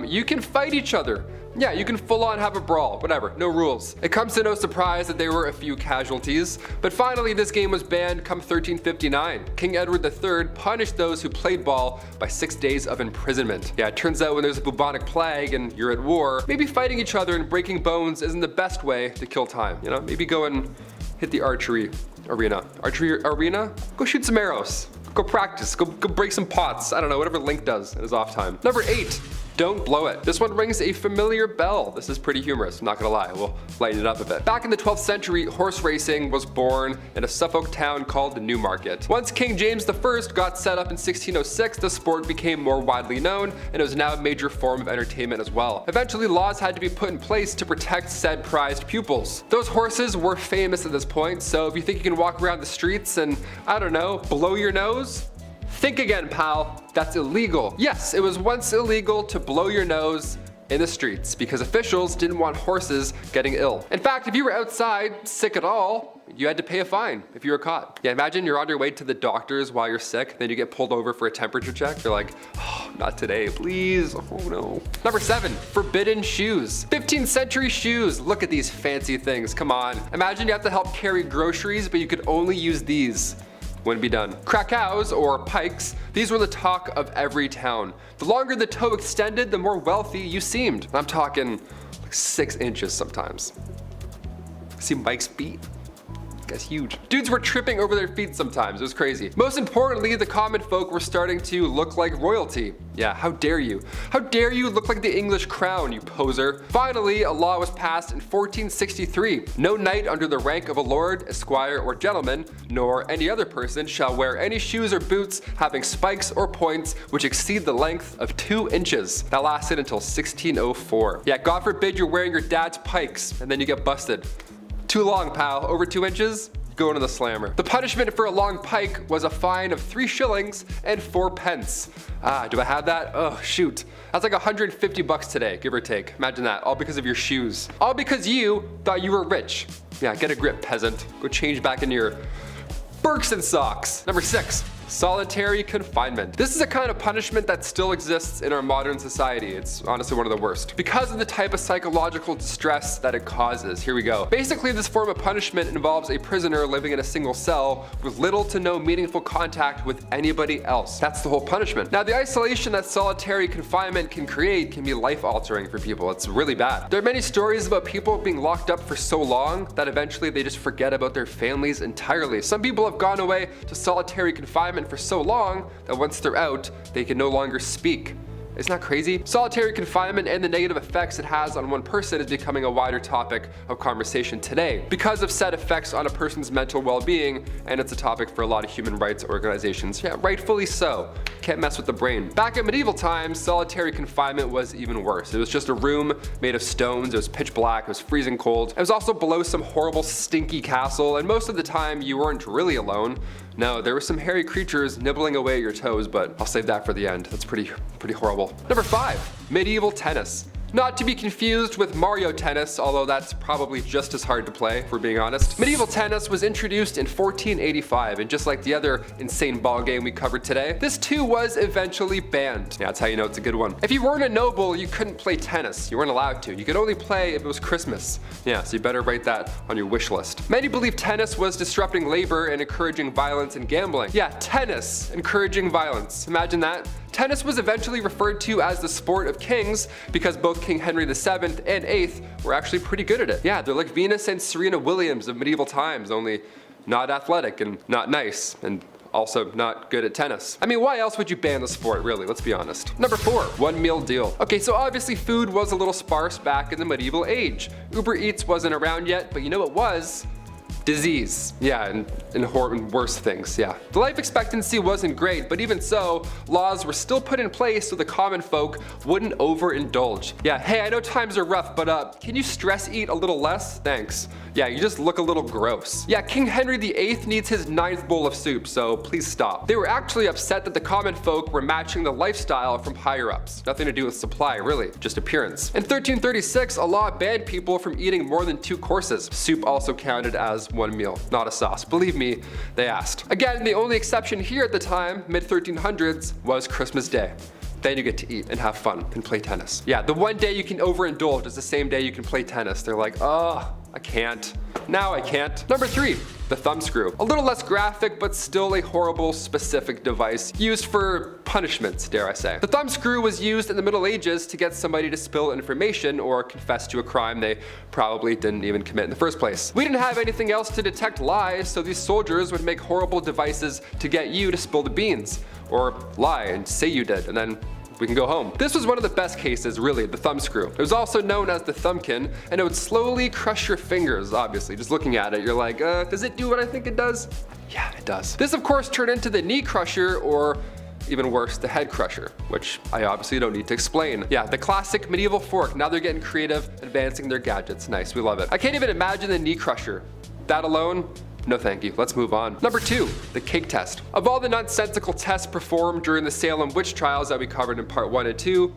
You can fight each other. Yeah, you can full on have a brawl, whatever, no rules. It comes to no surprise that there were a few casualties, but finally this game was banned come 1359. King Edward III punished those who played ball by 6 days of imprisonment. Yeah, it turns out when there's a bubonic plague and you're at war, maybe fighting each other and breaking bones isn't the best way to kill time, you know? Maybe go and hit the archery arena. Archery arena? Go shoot some arrows. Go practice, go break some pots. I don't know, whatever Link does in his off time. Number 8. Don't blow it. This one rings a familiar bell. This is pretty humorous, I'm not gonna lie. We'll lighten it up a bit. Back in the 12th century, horse racing was born in a Suffolk town called Newmarket. Once King James I got set up in 1606, the sport became more widely known, and it was now a major form of entertainment as well. Eventually, laws had to be put in place to protect said prized pupils. Those horses were famous at this point, so if you think you can walk around the streets and, I don't know, blow your nose, think again, pal. That's illegal. Yes, it was once illegal to blow your nose in the streets because officials didn't want horses getting ill. In fact, if you were outside sick at all, you had to pay a fine if you were caught. Yeah, imagine you're on your way to the doctors while you're sick, then you get pulled over for a temperature check. You're like, oh, not today, please. Oh no. Number 7, forbidden shoes. 15th century shoes. Look at these fancy things, come on. Imagine you have to help carry groceries, but you could only use these. Wouldn't be done. Krakows, or pikes, these were the talk of every town. The longer the toe extended, the more wealthy you seemed. I'm talking like 6 inches sometimes. See Mike's feet? That's huge. Dudes were tripping over their feet sometimes, it was crazy. Most importantly, the common folk were starting to look like royalty. Yeah, how dare you? How dare you look like the English crown, you poser? Finally, a law was passed in 1463. No knight under the rank of a lord, esquire, or gentleman, nor any other person shall wear any shoes or boots having spikes or points which exceed the length of 2 inches. That lasted until 1604. Yeah, God forbid you're wearing your dad's pikes and then you get busted. Too long, pal. Over 2 inches? Go to the slammer. The punishment for a long pike was a fine of 3 shillings and 4 pence. Do I have that? Oh, shoot. That's like 150 bucks today, give or take. Imagine that, all because of your shoes. All because you thought you were rich. Yeah, get a grip, peasant. Go change back into your Birks and socks. Number 6. Solitary confinement. This is a kind of punishment that still exists in our modern society. It's honestly one of the worst because of the type of psychological distress that it causes. Here we go. Basically, this form of punishment involves a prisoner living in a single cell with little to no meaningful contact with anybody else. That's the whole punishment. Now, the isolation that solitary confinement can create can be life-altering for people. It's really bad. There are many stories about people being locked up for so long that eventually they just forget about their families entirely. Some people have gone away to solitary confinement for so long that once they're out, they can no longer speak. Isn't that crazy? Solitary confinement and the negative effects it has on one person is becoming a wider topic of conversation today because of said effects on a person's mental well-being, and it's a topic for a lot of human rights organizations. Yeah, rightfully so. Can't mess with the brain. Back in medieval times, solitary confinement was even worse. It was just a room made of stones, it was pitch black, it was freezing cold. It was also below some horrible stinky castle, and most of the time you weren't really alone. No, there were some hairy creatures nibbling away at your toes, but I'll save that for the end. That's pretty horrible. Number 5, medieval tennis. Not to be confused with Mario Tennis, although that's probably just as hard to play, if we're being honest. Medieval tennis was introduced in 1485, and just like the other insane ball game we covered today, this too was eventually banned. Yeah, that's how you know it's a good one. If you weren't a noble, you couldn't play tennis. You weren't allowed to. You could only play if it was Christmas. Yeah, so you better write that on your wish list. Many believe tennis was disrupting labor and encouraging violence and gambling. Yeah, tennis encouraging violence. Imagine that. Tennis was eventually referred to as the sport of kings because both King Henry VII and VIII were actually pretty good at it. Yeah, they're like Venus and Serena Williams of medieval times, only not athletic and not nice and also not good at tennis. I mean, why else would you ban the sport, really? Let's be honest. Number 4, one meal deal. Okay, so obviously food was a little sparse back in the medieval age. Uber Eats wasn't around yet, but you know what was? Disease. Yeah, and worse things, yeah. The life expectancy wasn't great, but even so, laws were still put in place so the common folk wouldn't overindulge. Yeah, hey, I know times are rough, but can you stress eat a little less? Thanks. Yeah, you just look a little gross. Yeah, King Henry VIII needs his 9th bowl of soup, so please stop. They were actually upset that the common folk were matching the lifestyle from higher ups. Nothing to do with supply, really, just appearance. In 1336, a law banned people from eating more than 2 courses. Soup also counted as one meal, not a sauce. Believe me, they asked. Again, the only exception here at the time, mid-1300s, was Christmas Day. Then you get to eat and have fun and play tennis. Yeah, the one day you can overindulge is the same day you can play tennis. They're like, oh, I can't. Now I can't. Number 3, the thumbscrew. A little less graphic, but still a horrible specific device used for punishments, dare I say. The thumbscrew was used in the Middle Ages to get somebody to spill information or confess to a crime they probably didn't even commit in the first place. We didn't have anything else to detect lies, so these soldiers would make horrible devices to get you to spill the beans, or lie and say you did, and then we can go home. This was one of the best cases, really, the thumbscrew. It was also known as the thumbkin, and it would slowly crush your fingers, obviously. Just looking at it, you're like, does it do what I think it does? Yeah, it does. This, of course, turned into the knee crusher, or even worse, the head crusher, which I obviously don't need to explain. Yeah, the classic medieval fork. Now they're getting creative, advancing their gadgets. Nice, we love it. I can't even imagine the knee crusher. That alone, no thank you, let's move on. Number 2, the cake test. Of all the nonsensical tests performed during the Salem witch trials that we covered in part 1 and 2,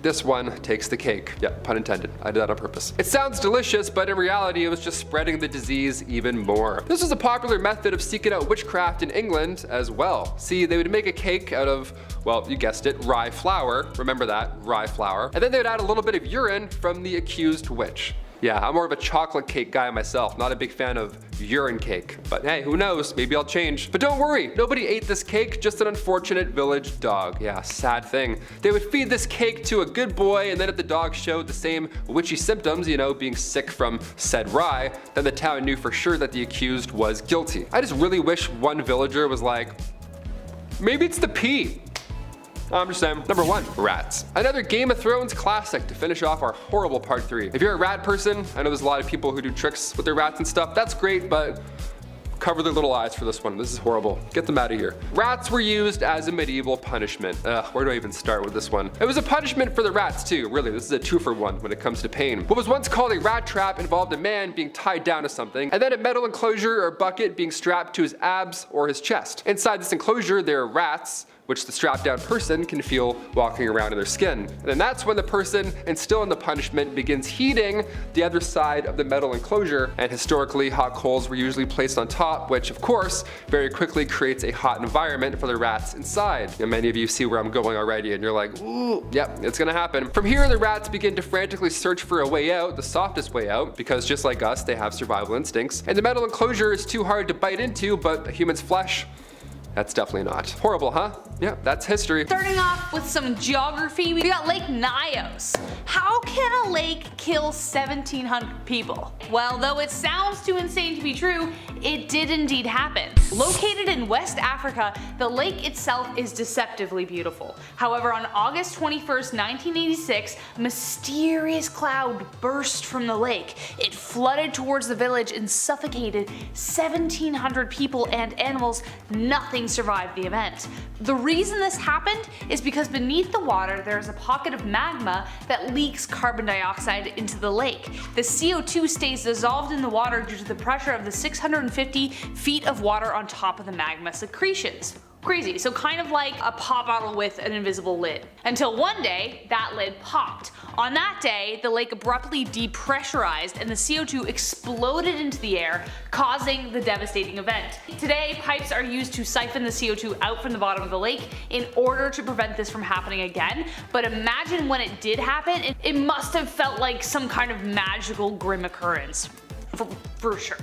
this one takes the cake. Yeah, pun intended. I did that on purpose. It sounds delicious, but in reality it was just spreading the disease even more. This was a popular method of seeking out witchcraft in England as well. See, they would make a cake out of, well, you guessed it, rye flour. Remember that, rye flour. And then they would add a little bit of urine from the accused witch. Yeah, I'm more of a chocolate cake guy myself, not a big fan of urine cake. But hey, who knows, maybe I'll change. But don't worry, nobody ate this cake, just an unfortunate village dog. Yeah, sad thing. They would feed this cake to a good boy, and then if the dog showed the same witchy symptoms, you know, being sick from said rye, then the town knew for sure that the accused was guilty. I just really wish one villager was like, maybe it's the pea. I'm just saying. Number 1, rats. Another Game of Thrones classic to finish off our horrible part 3. If you're a rat person, I know there's a lot of people who do tricks with their rats and stuff. That's great, but cover their little eyes for this one. This is horrible. Get them out of here. Rats were used as a medieval punishment. Where do I even start with this one? It was a punishment for the rats too, really. This is a 2-for-1 when it comes to pain. What was once called a rat trap involved a man being tied down to something, and then a metal enclosure or bucket being strapped to his abs or his chest. Inside this enclosure, there are rats, which the strapped down person can feel walking around in their skin. And then that's when the person, and still in the punishment, begins heating the other side of the metal enclosure, and historically hot coals were usually placed on top, which of course very quickly creates a hot environment for the rats inside. And many of you see where I'm going already, and you're like, ooh, yep, it's gonna happen. From here, the rats begin to frantically search for a way out, the softest way out, because just like us, they have survival instincts. And the metal enclosure is too hard to bite into, but a human's flesh, that's definitely not. Horrible, huh? Yeah, that's history. Starting off with some geography, we got Lake Nyos. How can a lake kill 1,700 people? Well, though it sounds too insane to be true, it did indeed happen. Located in West Africa, the lake itself is deceptively beautiful. However, on August 21st, 1986, a mysterious cloud burst from the lake. It flooded towards the village and suffocated 1,700 people and animals. Nothing survived the event. The reason this happened is because beneath the water there is a pocket of magma that leaks carbon dioxide into the lake. The CO2 stays dissolved in the water due to the pressure of the 650 feet of water on top of the magma secretions. Crazy, so kind of like a pop bottle with an invisible lid. Until one day, that lid popped. On that day, the lake abruptly depressurized and the CO2 exploded into the air, causing the devastating event. Today, pipes are used to siphon the CO2 out from the bottom of the lake in order to prevent this from happening again, but imagine when it did happen, it must have felt like some kind of magical grim occurrence. For sure.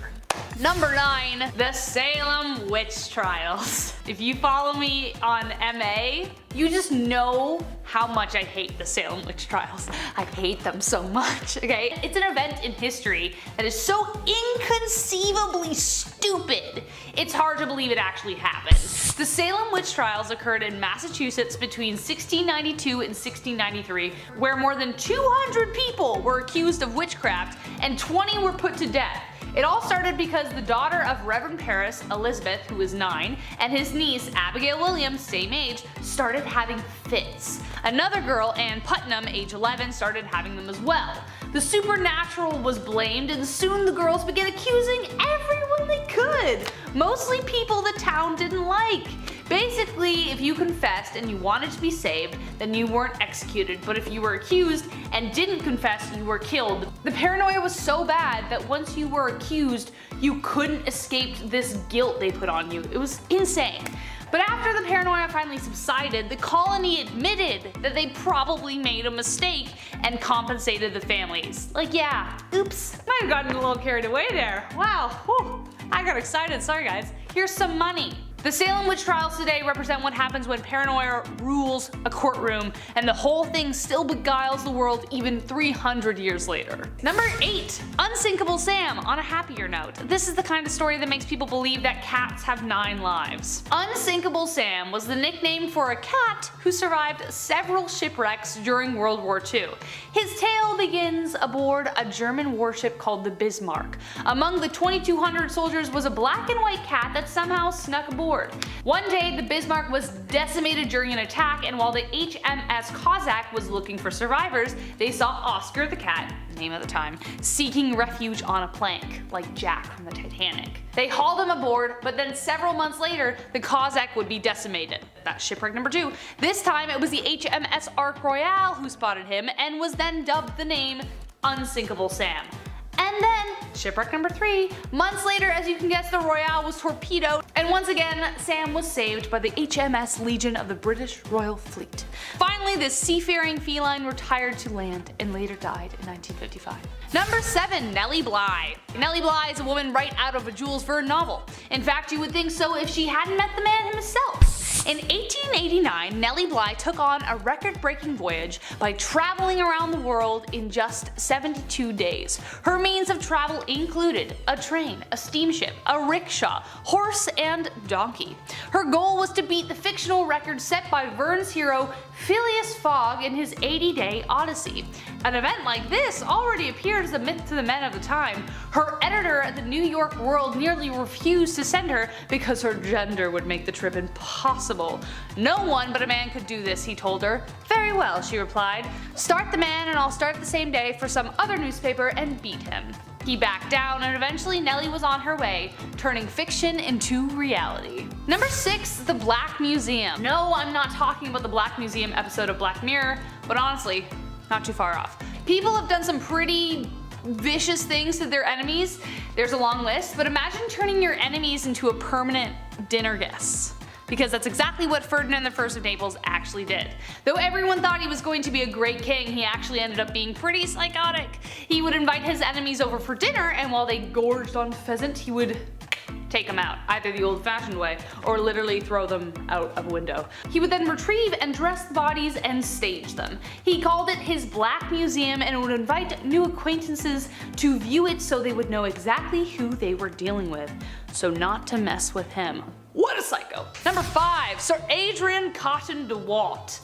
Number 9, the Salem Witch Trials. If you follow me on MA, you just know how much I hate the Salem Witch Trials. I hate them so much, okay? It's an event in history that is so inconceivably stupid, it's hard to believe it actually happened. The Salem Witch Trials occurred in Massachusetts between 1692 and 1693, where more than 200 people were accused of witchcraft and 20 were put to death. It all started because the daughter of Reverend Paris, Elizabeth, who was 9, and his niece, Abigail Williams, same age, started having fits. Another girl, Ann Putnam, age 11, started having them as well. The supernatural was blamed, and soon the girls began accusing everyone they could, mostly people the town didn't like. Basically, if you confessed and you wanted to be saved, then you weren't executed, but if you were accused and didn't confess, you were killed. The paranoia was so bad that once you were accused, you couldn't escape this guilt they put on you. It was insane. But after the paranoia finally subsided, the colony admitted that they probably made a mistake and compensated the families. Like, yeah, oops, might have gotten a little carried away there. Wow, whew, I got excited, sorry guys. Here's some money. The Salem Witch Trials today represent what happens when paranoia rules a courtroom and the whole thing still beguiles the world even 300 years later. Number 8. Unsinkable Sam. On a happier note, this is the kind of story that makes people believe that cats have 9 lives. Unsinkable Sam was the nickname for a cat who survived several shipwrecks during World War II. His tale begins aboard a German warship called the Bismarck. Among the 2,200 soldiers was a black and white cat that somehow snuck aboard board. One day, the Bismarck was decimated during an attack, and while the HMS Cossack was looking for survivors, they saw Oscar the cat, name at the time, seeking refuge on a plank, like Jack from the Titanic. They hauled him aboard, but then several months later, the Cossack would be decimated. That's shipwreck number 2. This time it was the HMS Ark Royale who spotted him and was then dubbed the name Unsinkable Sam. And then, shipwreck number 3, months later, as you can guess, the Royale was torpedoed, and once again, Sam was saved by the HMS Legion of the British Royal Fleet. Finally, this seafaring feline retired to land and later died in 1955. Number 7, Nellie Bly. Nellie Bly is a woman right out of a Jules Verne novel. In fact, you would think so if she hadn't met the man himself. In 1889, Nellie Bly took on a record-breaking voyage by traveling around the world in just 72 days. Her means of travel included a train, a steamship, a rickshaw, horse, and donkey. Her goal was to beat the fictional record set by Verne's hero Phileas Fogg in his 80-day Odyssey. An event like this already appeared as a myth to the men of the time. Her editor at the New York World nearly refused to send her because her gender would make the trip impossible. No one but a man could do this, he told her. Very well, she replied. Start the man and I'll start the same day for some other newspaper and beat him. He backed down, and eventually Nellie was on her way, turning fiction into reality. Number 6, the Black Museum. No, I'm not talking about the Black Museum episode of Black Mirror, but honestly, not too far off. People have done some pretty vicious things to their enemies. There's a long list, but imagine turning your enemies into a permanent dinner guest. Because that's exactly what Ferdinand I of Naples actually did. Though everyone thought he was going to be a great king, he actually ended up being pretty psychotic. He would invite his enemies over for dinner, and while they gorged on pheasant, he would take them out, either the old-fashioned way, or literally throw them out of a window. He would then retrieve and dress the bodies and stage them. He called it his Black Museum and would invite new acquaintances to view it so they would know exactly who they were dealing with, so not to mess with him. What a psycho! Number 5, Sir Adrian Cotton de Walt.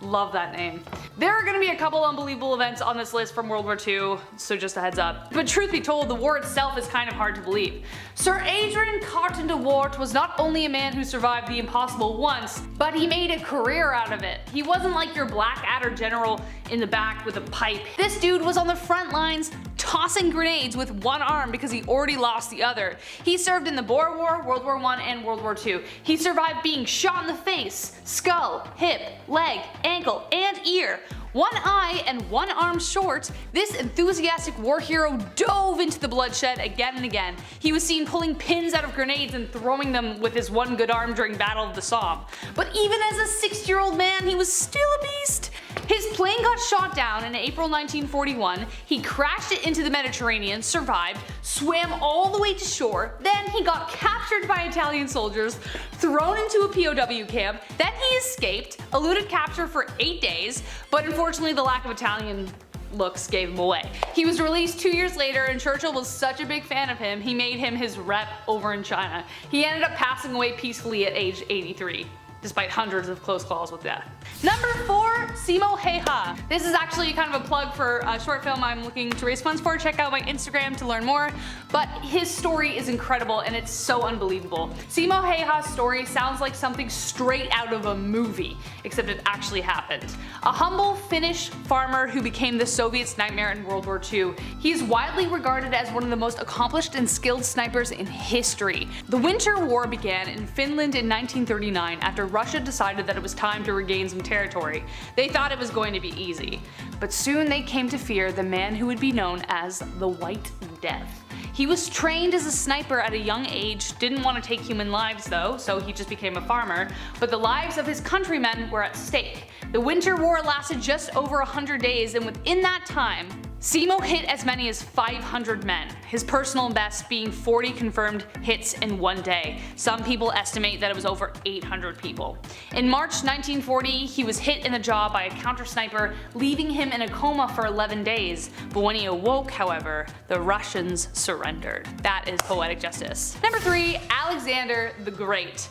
Love that name. There are going to be a couple unbelievable events on this list from World War II, so just a heads up. But truth be told, the war itself is kind of hard to believe. Sir Adrian Cotton de Wart was not only a man who survived the impossible once, but he made a career out of it. He wasn't like your Blackadder general in the back with a pipe. This dude was on the front lines tossing grenades with one arm because he already lost the other. He served in the Boer War, World War I, and World War II. He survived being shot in the face, skull, hip, leg, ankle, and ear. One eye and one arm short, this enthusiastic war hero dove into the bloodshed again and again. He was seen pulling pins out of grenades and throwing them with his one good arm during Battle of the Somme. But even as a 60-year-old man, he was still a beast. His plane got shot down in April 1941, he crashed it into the Mediterranean, survived, swam all the way to shore, then he got captured by Italian soldiers, thrown into a POW camp, then he escaped, eluded capture for 8 days, but unfortunately the lack of Italian looks gave him away. He was released 2 years later, and Churchill was such a big fan of him, he made him his rep over in China. He ended up passing away peacefully at age 83. Despite hundreds of close calls with death. Number 4, Simo Häyhä. This is actually kind of a plug for a short film I'm looking to raise funds for. Check out my Instagram to learn more. But his story is incredible and it's so unbelievable. Simo Häyhä's story sounds like something straight out of a movie, except it actually happened. A humble Finnish farmer who became the Soviets' nightmare in World War II. He is widely regarded as one of the most accomplished and skilled snipers in history. The Winter War began in Finland in 1939 after Russia decided that it was time to regain some territory. They thought it was going to be easy. But soon they came to fear the man who would be known as the White Death. He was trained as a sniper at a young age, didn't want to take human lives though, so he just became a farmer, but the lives of his countrymen were at stake. The Winter War lasted just over 100 days, and within that time, Simo hit as many as 500 men, his personal best being 40 confirmed hits in one day. Some people estimate that it was over 800 people. In March 1940, he was hit in the jaw by a counter sniper, leaving him in a coma for 11 days. But when he awoke, however, the Russians surrendered. That is poetic justice. Number 3, Alexander the Great.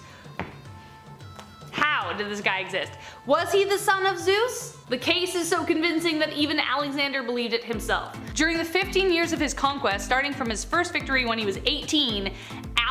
How did this guy exist? Was he the son of Zeus? The case is so convincing that even Alexander believed it himself. During the 15 years of his conquest, starting from his first victory when he was 18,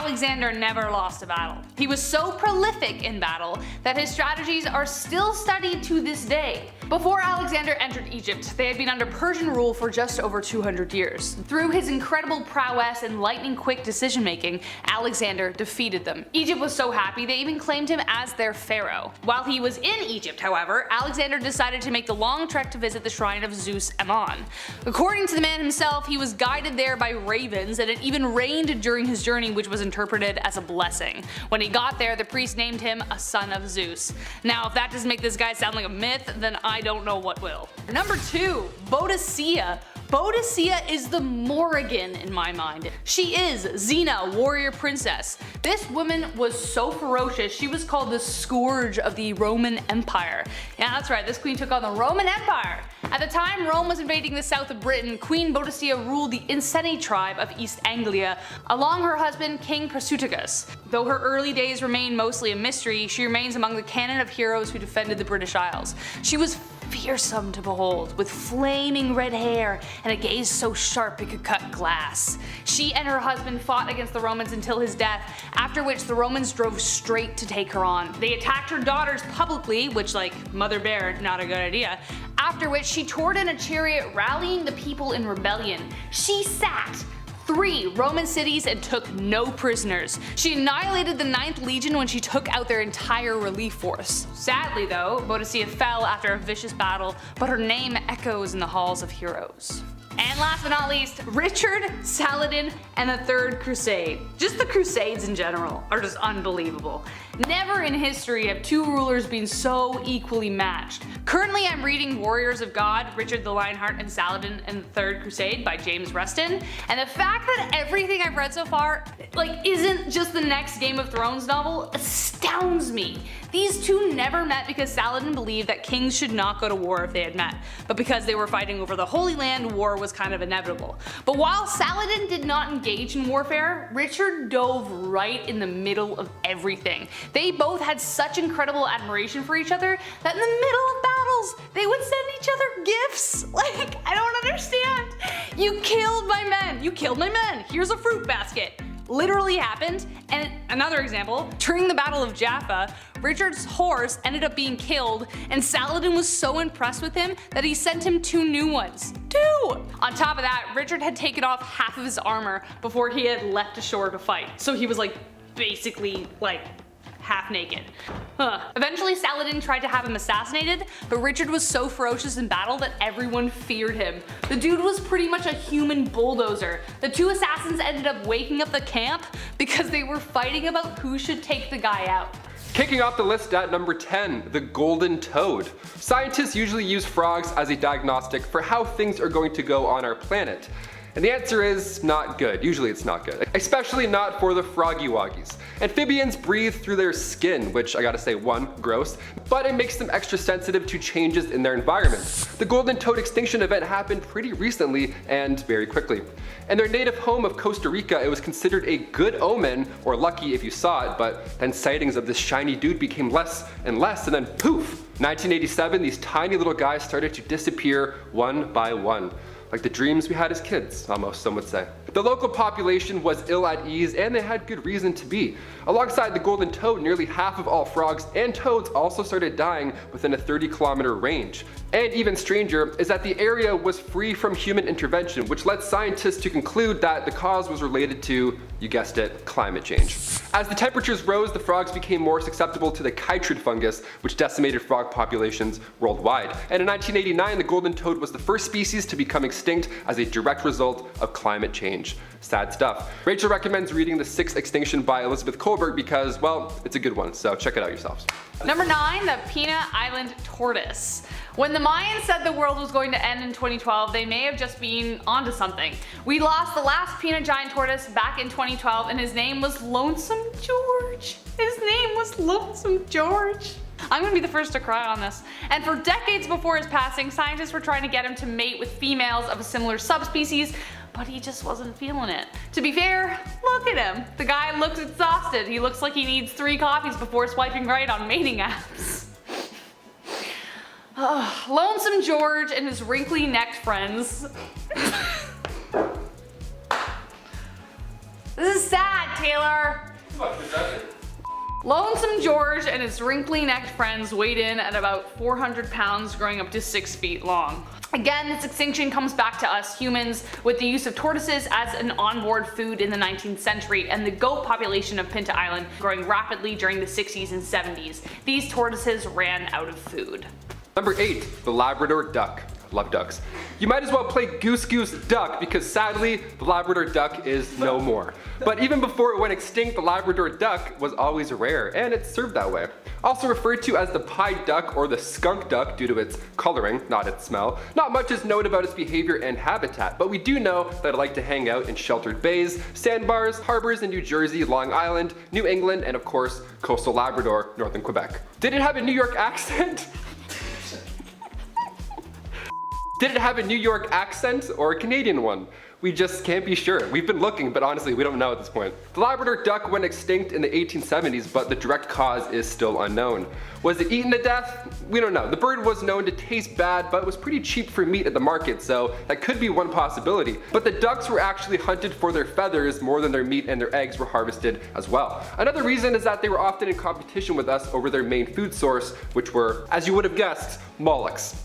Alexander never lost a battle. He was so prolific in battle that his strategies are still studied to this day. Before Alexander entered Egypt, they had been under Persian rule for just over 200 years. Through his incredible prowess and lightning-quick decision-making, Alexander defeated them. Egypt was so happy they even claimed him as their pharaoh. While he was in Egypt, however, Alexander decided to make the long trek to visit the shrine of Zeus Ammon. According to the man himself, he was guided there by ravens, and it even rained during his journey, which was interpreted as a blessing. When he got there, the priest named him a son of Zeus. Now, if that doesn't make this guy sound like a myth, then I don't know what will. Number 2, Boadicea. Boadicea is the Morrigan in my mind. She is Xena, warrior princess. This woman was so ferocious, she was called the scourge of the Roman Empire. Yeah, that's right, this queen took on the Roman Empire. At the time Rome was invading the south of Britain, Queen Boadicea ruled the Iceni tribe of East Anglia, along her husband King Prasutagus. Though her early days remain mostly a mystery, she remains among the canon of heroes who defended the British Isles. She was fearsome to behold, with flaming red hair and a gaze so sharp it could cut glass. She and her husband fought against the Romans until his death, after which the Romans drove straight to take her on. They attacked her daughters publicly, which, like Mother Bear, not a good idea, after which she toured in a chariot rallying the people in rebellion. She sacked 3 Roman cities and took no prisoners. She annihilated the 9th Legion when she took out their entire relief force. Sadly though, Boadicea fell after a vicious battle, but her name echoes in the halls of heroes. And last but not least, Richard, Saladin, and the Third Crusade. Just the Crusades in general are just unbelievable. Never in history have 2 rulers been so equally matched. Currently I'm reading Warriors of God, Richard the Lionheart and Saladin and the Third Crusade by James Rustin, and the fact that everything I've read so far isn't just the next Game of Thrones novel astounds me. These 2 never met because Saladin believed that kings should not go to war if they had met, but because they were fighting over the Holy Land, war was kind of inevitable. But while Saladin did not engage in warfare, Richard dove right in the middle of everything. They both had such incredible admiration for each other that in the middle of battles, they would send each other gifts. Like, I don't understand. You killed my men. You killed my men. Here's a fruit basket. Literally happened. And another example, during the Battle of Jaffa, Richard's horse ended up being killed, and Saladin was so impressed with him that he sent him 2 new ones. 2! On top of that, Richard had taken off half of his armor before he had left ashore to fight. So he was basically half naked. Eventually Saladin tried to have him assassinated, but Richard was so ferocious in battle that everyone feared him. The dude was pretty much a human bulldozer. The 2 assassins ended up waking up the camp because they were fighting about who should take the guy out. Kicking off the list at number 10, the golden toad. Scientists usually use frogs as a diagnostic for how things are going to go on our planet. And the answer is not good. Usually it's not good. Especially not for the froggy woggies. Amphibians breathe through their skin, which I gotta say, 1, gross, but it makes them extra sensitive to changes in their environment. The golden toad extinction event happened pretty recently and very quickly. In their native home of Costa Rica, it was considered a good omen, or lucky if you saw it, but then sightings of this shiny dude became less and less, and then poof! 1987, these tiny little guys started to disappear one by one. Like the dreams we had as kids, almost, some would say. The local population was ill at ease, and they had good reason to be. Alongside the golden toad, nearly half of all frogs and toads also started dying within a 30-kilometer range. And even stranger is that the area was free from human intervention, which led scientists to conclude that the cause was related to, you guessed it, climate change. As the temperatures rose, the frogs became more susceptible to the chytrid fungus, which decimated frog populations worldwide. And in 1989, the golden toad was the first species to become extinct as a direct result of climate change. Sad stuff. Rachel recommends reading The Sixth Extinction by Elizabeth Kolberg because, well, it's a good one, so check it out yourselves. Number 9, the Peanut Island tortoise. When the Mayans said the world was going to end in 2012, they may have just been onto something. We lost the last peanut giant tortoise back in 2012, and his name was Lonesome George. His name was Lonesome George. I'm gonna be the first to cry on this. And for decades before his passing, scientists were trying to get him to mate with females of a similar subspecies, but he just wasn't feeling it. To be fair, look at him. The guy looks exhausted. He looks like he needs 3 coffees before swiping right on mating apps. Lonesome George and his wrinkly necked friends. This is sad, Taylor. Lonesome George and his wrinkly-necked friends weighed in at about 400 pounds, growing up to 6 feet long. Again, this extinction comes back to us humans with the use of tortoises as an onboard food in the 19th century and the goat population of Pinta Island growing rapidly during the 60s and 70s. These tortoises ran out of food. Number 8, the Labrador duck. Love ducks. You might as well play Goose Goose Duck because sadly, the Labrador duck is no more. But even before it went extinct, the Labrador duck was always rare, and it's served that way. Also referred to as the pied duck or the skunk duck due to its coloring, not its smell. Not much is known about its behavior and habitat, but we do know that it liked to hang out in sheltered bays, sandbars, harbors in New Jersey, Long Island, New England, and of course, coastal Labrador, northern Quebec. Did it have a New York accent? Did it have a New York accent or a Canadian one? We just can't be sure. We've been looking, but honestly, we don't know at this point. The Labrador duck went extinct in the 1870s, but the direct cause is still unknown. Was it eaten to death? We don't know. The bird was known to taste bad, but was pretty cheap for meat at the market, so that could be one possibility. But the ducks were actually hunted for their feathers more than their meat, and their eggs were harvested as well. Another reason is that they were often in competition with us over their main food source, which were, as you would have guessed, mollusks.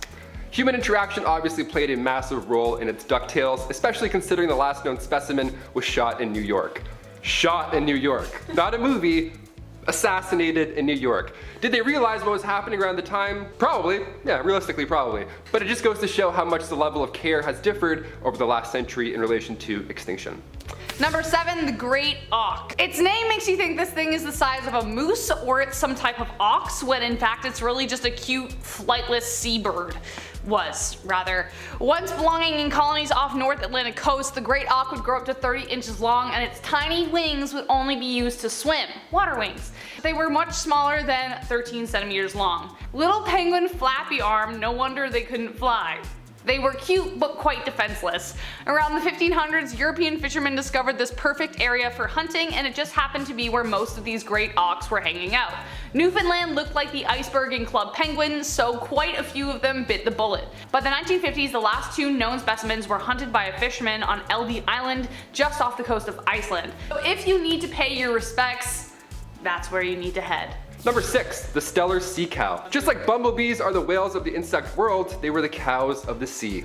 Human interaction obviously played a massive role in its ducktails, especially considering the last known specimen was shot in New York. Shot in New York. Not a movie, assassinated in New York. Did they realize what was happening around the time? Probably. Yeah, realistically probably. But it just goes to show how much the level of care has differed over the last century in relation to extinction. Number 7, the great auk. Its name makes you think this thing is the size of a moose or it's some type of ox, when in fact it's really just a cute, flightless seabird. Once belonging in colonies off North Atlantic coast, the great auk would grow up to 30 inches long and its tiny wings would only be used to swim. Water wings. They were much smaller than 13 centimeters long. Little penguin flappy arm, no wonder they couldn't fly. They were cute but quite defenseless. Around the 1500s, European fishermen discovered this perfect area for hunting, and it just happened to be where most of these great auks were hanging out. Newfoundland looked like the iceberg in Club Penguin, so quite a few of them bit the bullet. By the 1950s, the last 2 known specimens were hunted by a fisherman on Eldey Island, just off the coast of Iceland. So if you need to pay your respects, that's where you need to head. Number 6, the stellar sea cow. Just like bumblebees are the whales of the insect world, they were the cows of the sea.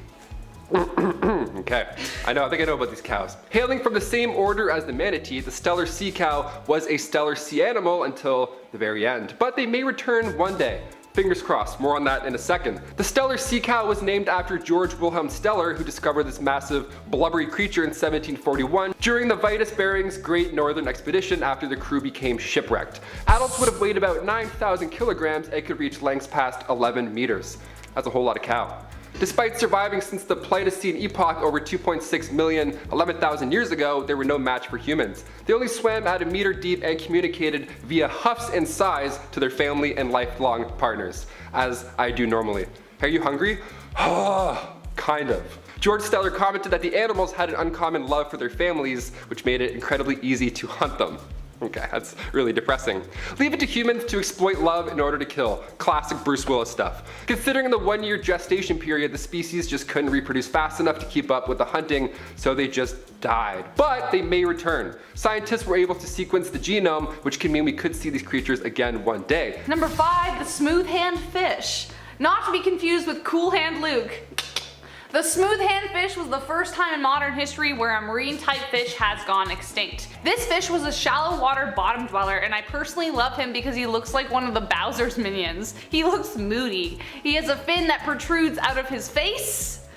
Okay, I think I know about these cows. Hailing from the same order as the manatee, the stellar sea cow was a stellar sea animal until the very end. But they may return one day. Fingers crossed, more on that in a second. The stellar sea cow was named after George Wilhelm Steller, who discovered this massive blubbery creature in 1741 during the Vitus Bering's Great Northern Expedition after the crew became shipwrecked. Adults would have weighed about 9,000 kilograms and could reach lengths past 11 meters. That's a whole lot of cow. Despite surviving since the Pleistocene epoch over 2.6 million, 11,000 years ago, they were no match for humans. They only swam at a meter deep and communicated via huffs and sighs to their family and lifelong partners, as I do normally. Are you hungry? Kind of. George Steller commented that the animals had an uncommon love for their families, which made it incredibly easy to hunt them. Okay, that's really depressing. Leave it to humans to exploit love in order to kill. Classic Bruce Willis stuff. Considering the 1-year gestation period, the species just couldn't reproduce fast enough to keep up with the hunting, so they just died. But they may return. Scientists were able to sequence the genome, which can mean we could see these creatures again one day. Number 5, the smooth-hand fish. Not to be confused with Cool Hand Luke. The smooth-hand fish was the first time in modern history where a marine-type fish has gone extinct. This fish was a shallow water bottom dweller, and I personally love him because he looks like one of the Bowser's minions. He looks moody. He has a fin that protrudes out of his face.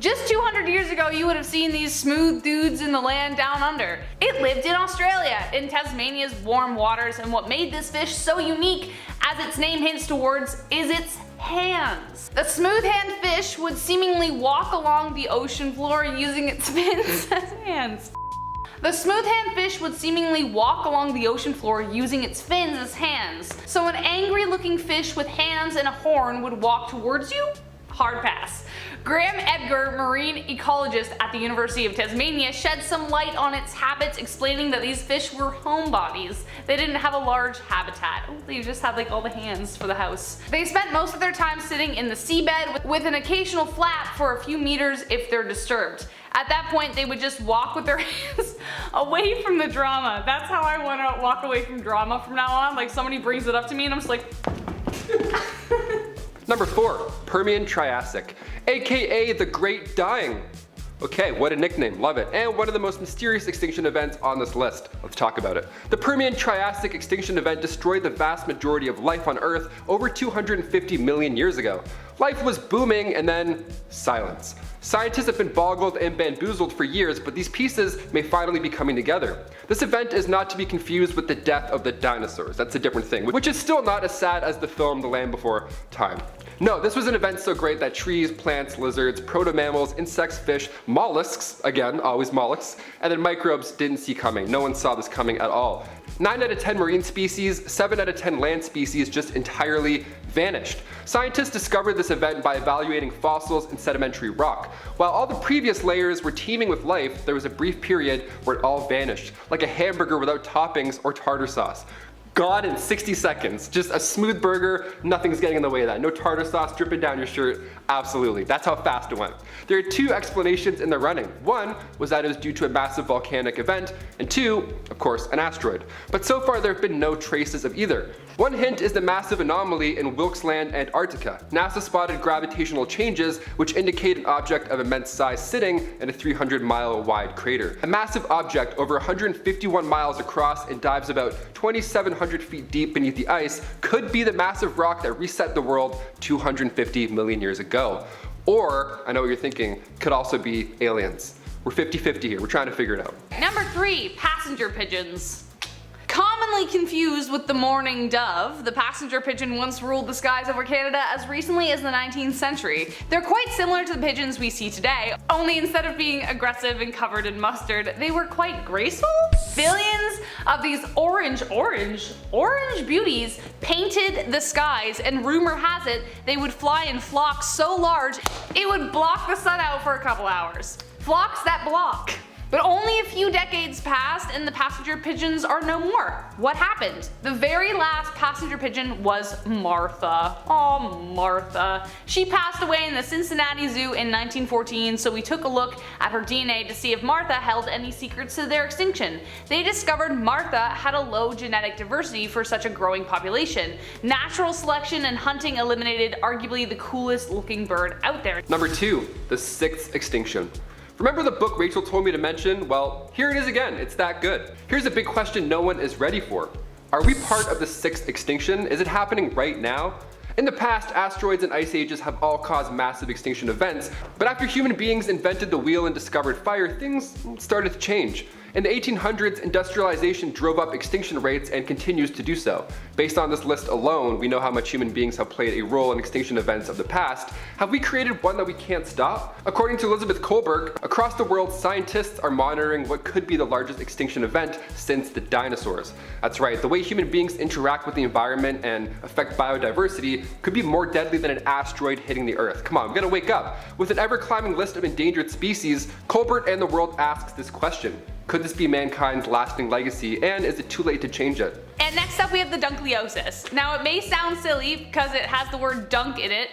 Just 200 years ago, you would have seen these smooth dudes in the land down under. It lived in Australia, in Tasmania's warm waters, and what made this fish so unique, as its name hints towards, is its hands. The smooth-hand fish would seemingly walk along the ocean floor using its fins as hands. The smooth-hand fish would seemingly walk along the ocean floor using its fins as hands. So an angry-looking fish with hands and a horn would walk towards you? Hard pass. Graham Edgar, marine ecologist at the University of Tasmania, shed some light on its habits, explaining that these fish were homebodies. They didn't have a large habitat. They just had like all the hands for the house. They spent most of their time sitting in the seabed with an occasional flap for a few meters if they're disturbed. At that point, they would just walk with their hands away from the drama. That's how I want to walk away from drama from now on. Like somebody brings it up to me and I'm just like. Number 4, Permian Triassic, aka the Great Dying. Okay, what a nickname, love it. And one of the most mysterious extinction events on this list. Let's talk about it. The Permian Triassic extinction event destroyed the vast majority of life on Earth over 250 million years ago. Life was booming and then silence. Scientists have been boggled and bamboozled for years, but these pieces may finally be coming together. This event is not to be confused with the death of the dinosaurs. That's a different thing, which is still not as sad as the film The Land Before Time. No, this was an event so great that trees, plants, lizards, proto-mammals, insects, fish, mollusks, again, always mollusks, and then microbes didn't see coming. No one saw this coming at all. 9 out of 10 marine species, 7 out of 10 land species just entirely vanished. Scientists discovered this event by evaluating fossils and sedimentary rock. While all the previous layers were teeming with life, there was a brief period where it all vanished, like a hamburger without toppings or tartar sauce. Gone in 60 seconds. Just a smooth burger, nothing's getting in the way of that. No tartar sauce dripping down your shirt. Absolutely. That's how fast it went. There are 2 explanations in the running. One was that it was due to a massive volcanic event, and 2, of course, an asteroid. But so far there have been no traces of either. One hint is the massive anomaly in Wilkes Land, Antarctica. NASA spotted gravitational changes which indicate an object of immense size sitting in a 300-mile wide crater. A massive object over 151 miles across and dives about 2,700 feet deep beneath the ice could be the massive rock that reset the world 250 million years ago. Or, I know what you're thinking, could also be aliens. We're 50-50 here, we're trying to figure it out. Number 3, passenger pigeons. Commonly confused with the mourning dove, the passenger pigeon once ruled the skies over Canada as recently as the 19th century. They're quite similar to the pigeons we see today, only instead of being aggressive and covered in mustard, they were quite graceful. Billions of these orange beauties painted the skies, and rumor has it they would fly in flocks so large it would block the sun out for a couple hours. Flocks that block. But only a few decades passed and the passenger pigeons are no more. What happened? The very last passenger pigeon was Martha. Oh, Martha. She passed away in the Cincinnati Zoo in 1914, so we took a look at her DNA to see if Martha held any secrets to their extinction. They discovered Martha had a low genetic diversity for such a growing population. Natural selection and hunting eliminated arguably the coolest looking bird out there. Number 2, the 6th extinction. Remember the book Rachel told me to mention? Well, here it is again, it's that good. Here's a big question no one is ready for. Are we part of the 6th extinction? Is it happening right now? In the past, asteroids and ice ages have all caused massive extinction events, but after human beings invented the wheel and discovered fire, things started to change. In the 1800s, industrialization drove up extinction rates and continues to do so. Based on this list alone, we know how much human beings have played a role in extinction events of the past. Have we created one that we can't stop? According to Elizabeth Kohlberg, across the world, scientists are monitoring what could be the largest extinction event since the dinosaurs. That's right, the way human beings interact with the environment and affect biodiversity could be more deadly than an asteroid hitting the Earth. Come on, we gotta wake up. With an ever-climbing list of endangered species, Kohlberg and the world asks this question. Could this be mankind's lasting legacy, and is it too late to change it? And next up we have the Dunkliosis. Now it may sound silly because it has the word dunk in it,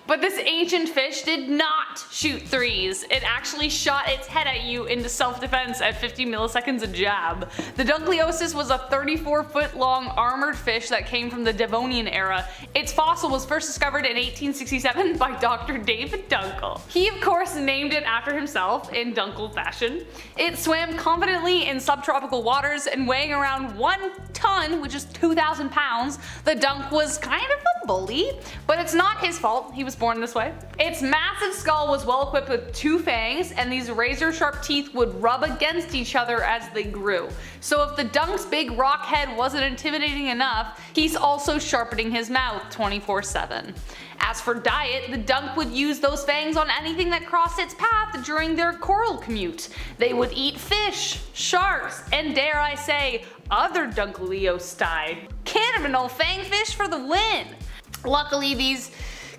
but this ancient fish did not shoot threes. It actually shot its head at you into self-defense at 50 milliseconds a jab. The Dunkliosis was a 34-foot long armored fish that came from the Devonian era. Its fossil was first discovered in 1867 by Dr. David Dunkel. He of course named it after himself in Dunkel fashion. It swam confidently in subtropical waters and weighing around 1 ton, which is 2,000 pounds, the dunk was kind of a bully, but it's not his fault. He was born this way. Its massive skull was well equipped with 2 fangs, and these razor sharp teeth would rub against each other as they grew. So if the dunk's big rock head wasn't intimidating enough, he's also sharpening his mouth 24/7. As for diet, the dunk would use those fangs on anything that crossed its path during their coral commute. They would eat fish, sharks, and dare I say, other Dunkeliosti. Cannibal fangfish for the win! Luckily these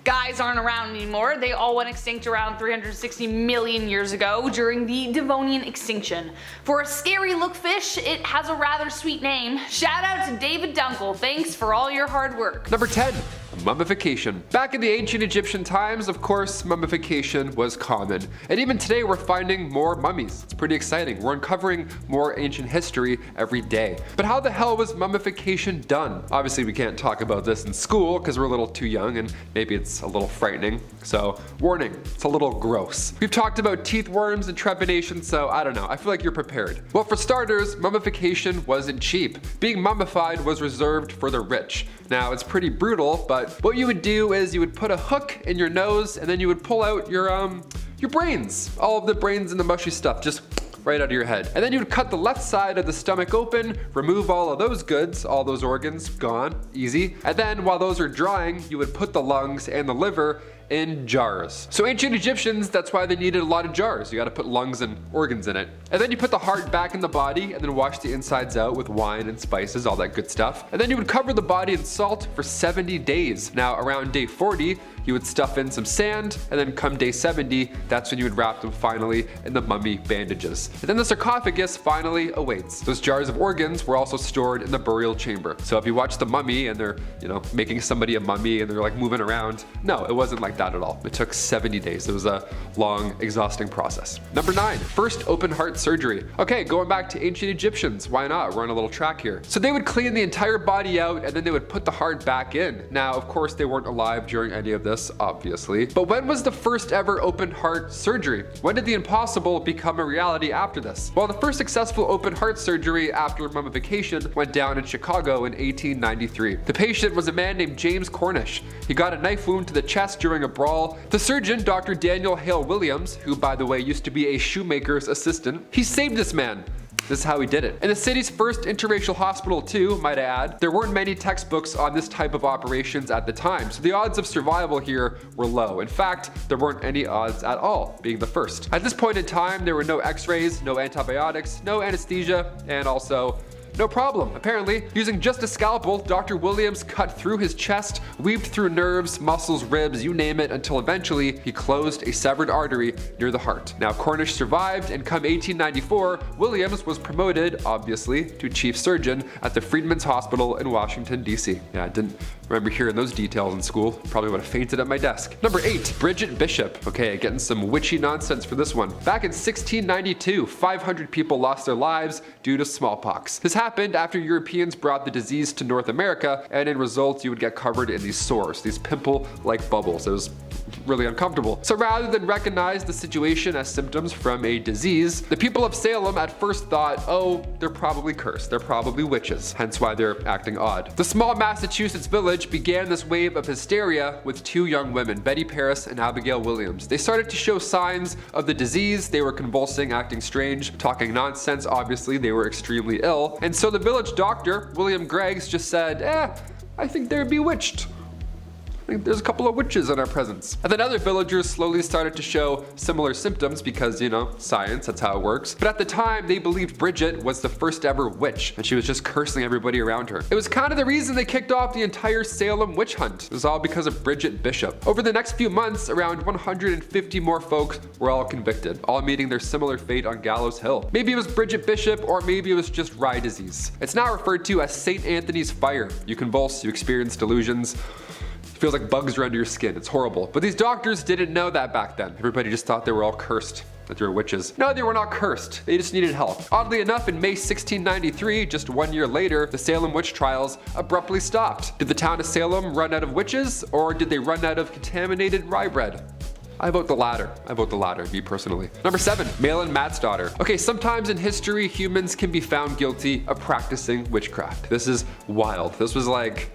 guys aren't around anymore. They all went extinct around 360 million years ago during the Devonian extinction. For a scary look fish, it has a rather sweet name. Shout out to David Dunkel, thanks for all your hard work. Number 10, mummification. Back in the ancient Egyptian times, of course, mummification was common. And even today we're finding more mummies. It's pretty exciting. We're uncovering more ancient history every day. But how the hell was mummification done? Obviously we can't talk about this in school because we're a little too young and maybe it's a little frightening. So warning, it's a little gross. We've talked about teeth worms and trepanation, so I don't know. I feel like you're prepared. Well, for starters, mummification wasn't cheap. Being mummified was reserved for the rich. Now, it's pretty brutal, but what you would do is you would put a hook in your nose and then you would pull out your brains. All of the brains and the mushy stuff, just right out of your head. And then you would cut the left side of the stomach open, remove all of those goods, all those organs, gone, easy. And then while those are drying, you would put the lungs and the liver in jars. So ancient Egyptians, that's why they needed a lot of jars. You gotta put lungs and organs in it. And then you put the heart back in the body and then wash the insides out with wine and spices, all that good stuff. And then you would cover the body in salt for 70 days. Now around day 40, you would stuff in some sand, and then come day 70, that's when you would wrap them finally in the mummy bandages. And then the sarcophagus finally awaits. Those jars of organs were also stored in the burial chamber. So if you watch The Mummy and they're, making somebody a mummy and they're like moving around, no, it wasn't like that at all. It took 70 days. It was a long, exhausting process. Number 9, first open heart surgery. Okay, going back to ancient Egyptians, why not? We're on a little track here. So they would clean the entire body out and then they would put the heart back in. Now, of course, they weren't alive during any of this, obviously. But when was the first ever open heart surgery? When did the impossible become a reality after this? Well, the first successful open heart surgery after mummification went down in Chicago in 1893. The patient was a man named James Cornish. He got a knife wound to the chest during a brawl. The surgeon, Dr. Daniel Hale Williams, who by the way used to be a shoemaker's assistant, he saved this man. This is how he did it. In the city's first interracial hospital too, might I add, there weren't many textbooks on this type of operations at the time, so the odds of survival here were low. In fact, there weren't any odds at all, being the first. At this point in time, there were no x-rays, no antibiotics, no anesthesia, and also no problem. Apparently, using just a scalpel, Dr. Williams cut through his chest, weaved through nerves, muscles, ribs, you name it, until eventually he closed a severed artery near the heart. Now, Cornish survived, and come 1894, Williams was promoted, obviously, to chief surgeon at the Freedmen's Hospital in Washington, D.C. Yeah, I didn't remember hearing those details in school. Probably would have fainted at my desk. Number 8, Bridget Bishop. Okay, getting some witchy nonsense for this one. Back in 1692, 500 people lost their lives due to smallpox. This happened after Europeans brought the disease to North America, and in result, you would get covered in these sores, these pimple-like bubbles. It was really uncomfortable. So rather than recognize the situation as symptoms from a disease, the people of Salem at first thought, oh, they're probably cursed, they're probably witches, hence why they're acting odd. The small Massachusetts village began this wave of hysteria with 2 young women, Betty Paris and Abigail Williams. They started to show signs of the disease. They were convulsing, acting strange, talking nonsense. Obviously, they were extremely ill. And so the village doctor, William Greggs, just said, I think they're bewitched. I think there's a couple of witches in our presence. And then other villagers slowly started to show similar symptoms because, science, that's how it works. But at the time, they believed Bridget was the first ever witch, and she was just cursing everybody around her. It was kind of the reason they kicked off the entire Salem witch hunt. It was all because of Bridget Bishop. Over the next few months, around 150 more folks were all convicted, all meeting their similar fate on Gallows Hill. Maybe it was Bridget Bishop, or maybe it was just rye disease. It's now referred to as St. Anthony's fire. You convulse, you experience delusions. It feels like bugs are under your skin. It's horrible. But these doctors didn't know that back then. Everybody just thought they were all cursed, that they were witches. No, they were not cursed. They just needed help. Oddly enough, in May 1693, just 1 year later, the Salem witch trials abruptly stopped. Did the town of Salem run out of witches, or did they run out of contaminated rye bread? I vote the latter. I vote the latter, me personally. Number 7, Malin Matt's daughter. Okay, sometimes in history, humans can be found guilty of practicing witchcraft. This is wild. This was like,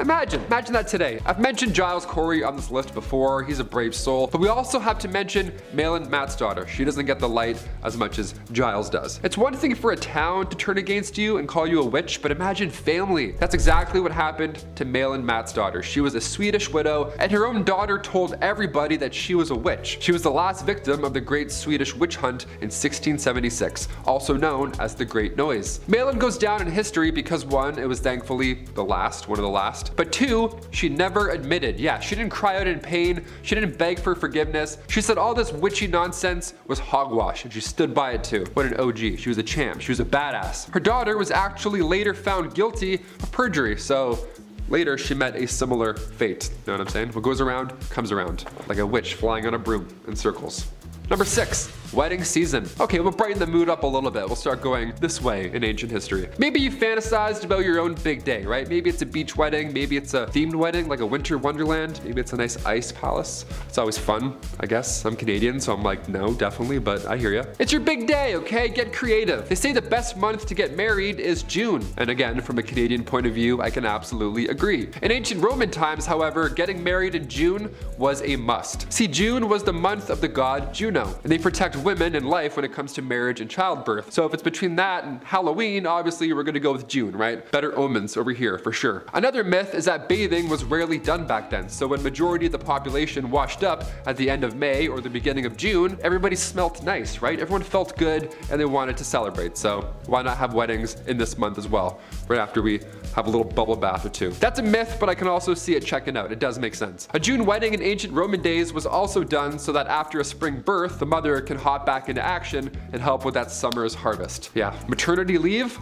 Imagine that today. I've mentioned Giles Corey on this list before. He's a brave soul, but we also have to mention Malin Matt's daughter. She doesn't get the light as much as Giles does. It's one thing for a town to turn against you and call you a witch, but imagine family. That's exactly what happened to Malin Matt's daughter. She was a Swedish widow, and her own daughter told everybody that she was a witch. She was the last victim of the Great Swedish Witch Hunt in 1676, also known as the Great Noise. Malin goes down in history because 1, it was thankfully one of the last. But 2, she never admitted. Yeah, she didn't cry out in pain. She didn't beg for forgiveness. She said all this witchy nonsense was hogwash, and she stood by it too. What an OG. She was a champ. She was a badass. Her daughter was actually later found guilty of perjury, so later she met a similar fate. Know what I'm saying? What goes around, comes around. Like a witch flying on a broom in circles. Number 6, wedding season. Okay, we'll brighten the mood up a little bit. We'll start going this way in ancient history. Maybe you fantasized about your own big day, right? Maybe it's a beach wedding, maybe it's a themed wedding, like a winter wonderland, maybe it's a nice ice palace. It's always fun, I guess. I'm Canadian, so I'm like, no, definitely, but I hear ya. It's your big day, okay? Get creative. They say the best month to get married is June. And again, from a Canadian point of view, I can absolutely agree. In ancient Roman times, however, getting married in June was a must. See, June was the month of the god Juno, and they protect women and life when it comes to marriage and childbirth. So if it's between that and Halloween, obviously we're gonna go with June, right? Better omens over here for sure. Another myth is that bathing was rarely done back then. So when majority of the population washed up at the end of May or the beginning of June, everybody smelt nice, right? Everyone felt good and they wanted to celebrate. So why not have weddings in this month as well, right after we have a little bubble bath or two. That's a myth, but I can also see it checking out. It does make sense. A June wedding in ancient Roman days was also done so that after a spring birth, the mother can hop back into action and help with that summer's harvest. Yeah, maternity leave?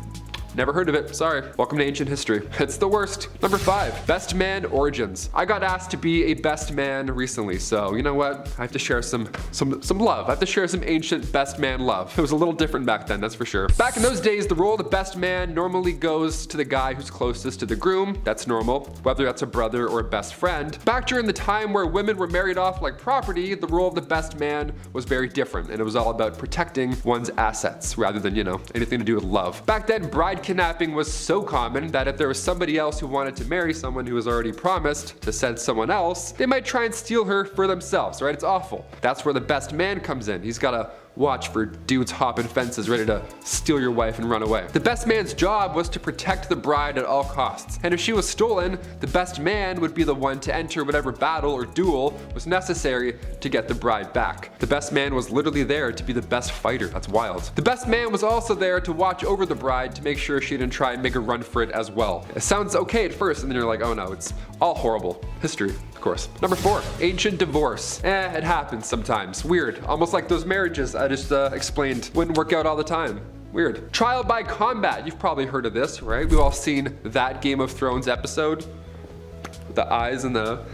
Never heard of it, sorry. Welcome to ancient history. It's the worst. Number 5, best man origins. I got asked to be a best man recently, so you know what? I have to share some love. I have to share some ancient best man love. It was a little different back then, that's for sure. Back in those days, the role of the best man normally goes to the guy who's closest to the groom. That's normal, whether that's a brother or a best friend. Back during the time where women were married off like property, the role of the best man was very different, and it was all about protecting one's assets rather than, you know, anything to do with love. Back then, bride kidnapping was so common that if there was somebody else who wanted to marry someone who was already promised to send someone else, they might try and steal her for themselves, right? It's awful. That's where the best man comes in. He's gotta watch for dudes hopping fences ready to steal your wife and run away. The best man's job was to protect the bride at all costs. And if she was stolen, the best man would be the one to enter whatever battle or duel was necessary to get the bride back. The best man was literally there to be the best fighter. That's wild. The best man was also there to watch over the bride to make sure she didn't try and make a run for it as well. It sounds okay at first, and then you're like, oh no, it's all horrible. History, of course. Number 4, ancient divorce. It happens sometimes. Weird. Almost like those marriages I just explained wouldn't work out all the time. Weird. Trial by combat. You've probably heard of this, right? We've all seen that Game of Thrones episode. The eyes and the...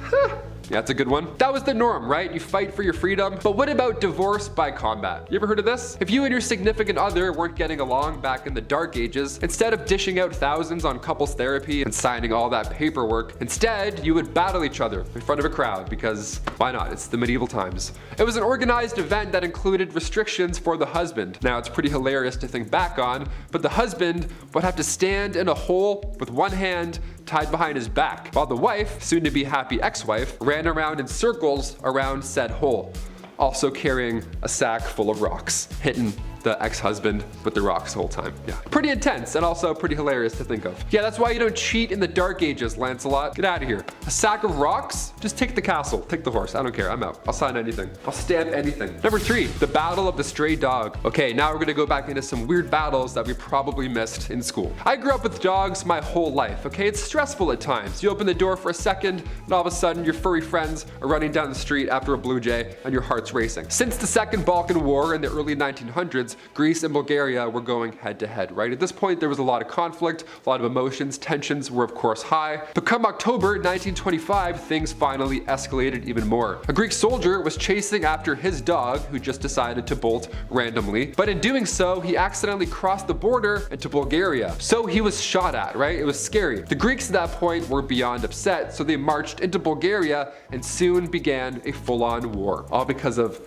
Yeah, that's a good one. That was the norm, right? You fight for your freedom. But what about divorce by combat? You ever heard of this? If you and your significant other weren't getting along back in the dark ages, instead of dishing out thousands on couples therapy and signing all that paperwork, instead you would battle each other in front of a crowd because why not? It's the medieval times. It was an organized event that included restrictions for the husband. Now it's pretty hilarious to think back on, but the husband would have to stand in a hole with one hand tied behind his back, while the wife, soon to be happy ex-wife, ran around in circles around said hole, also carrying a sack full of rocks, hitting the ex-husband with the rocks the whole time. Yeah. Pretty intense and also pretty hilarious to think of. Yeah, that's why you don't cheat in the dark ages, Lancelot. Get out of here. A sack of rocks? Just take the castle, take the horse. I don't care, I'm out. I'll sign anything. I'll stamp anything. Number 3, the Battle of the Stray Dog. Okay, now we're gonna go back into some weird battles that we probably missed in school. I grew up with dogs my whole life, okay? It's stressful at times. You open the door for a second and all of a sudden your furry friends are running down the street after a blue jay and your heart's racing. Since the Second Balkan War in the early 1900s, Greece and Bulgaria were going head to head, right? At this point, there was a lot of conflict, a lot of emotions, tensions were of course high. But come October 1925, things finally escalated even more. A Greek soldier was chasing after his dog, who just decided to bolt randomly. But in doing so, he accidentally crossed the border into Bulgaria. So he was shot at, right? It was scary. The Greeks at that point were beyond upset, so they marched into Bulgaria and soon began a full-on war. All because of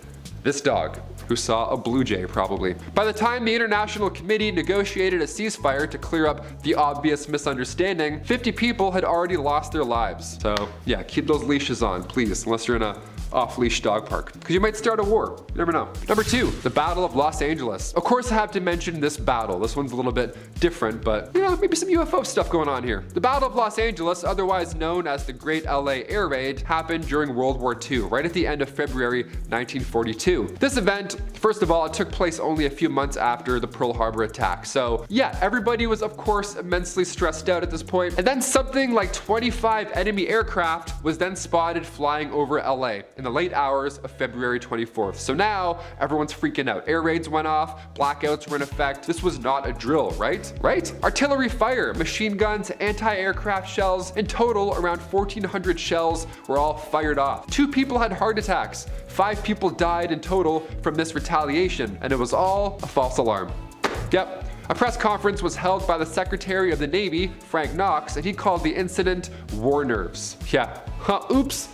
this dog, who saw a blue jay probably. By the time the International Committee negotiated a ceasefire to clear up the obvious misunderstanding, 50 people had already lost their lives. So yeah, keep those leashes on, please, unless you're in a off-leash dog park, because you might start a war. You never know. Number 2, the Battle of Los Angeles. Of course, I have to mention this battle. This one's a little bit different, but you know, maybe some UFO stuff going on here. The Battle of Los Angeles, otherwise known as the Great LA Air Raid, happened during World War II, right at the end of February 1942. This event, first of all, it took place only a few months after the Pearl Harbor attack. So yeah, everybody was of course immensely stressed out at this point. And then something like 25 enemy aircraft was then spotted flying over LA. in the late hours of February 24th. So now everyone's freaking out. Air raids went off, blackouts were in effect. This was not a drill, right? Artillery fire, machine guns, anti-aircraft shells. In total, around 1,400 shells were all fired off. 2 people had heart attacks. 5 people died in total from this retaliation, and it was all a false alarm. Yep. A press conference was held by the Secretary of the Navy, Frank Knox, and he called the incident war nerves. Yeah. Oops.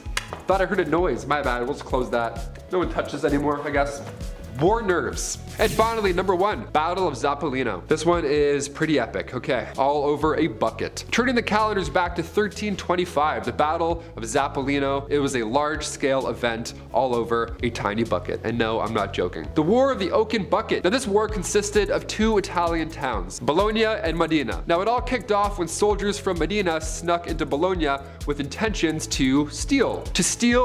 Thought I heard a noise. My bad. We'll just close that. No one touches anymore, I guess. War nerves. And finally, number 1, Battle of Zappolino. This one is pretty epic, okay? All over a bucket. Turning the calendars back to 1325, the Battle of Zappolino, it was a large-scale event all over a tiny bucket. And no, I'm not joking. The War of the Oaken Bucket. Now this war consisted of 2 Italian towns, Bologna and Modena. Now it all kicked off when soldiers from Modena snuck into Bologna with intentions to steal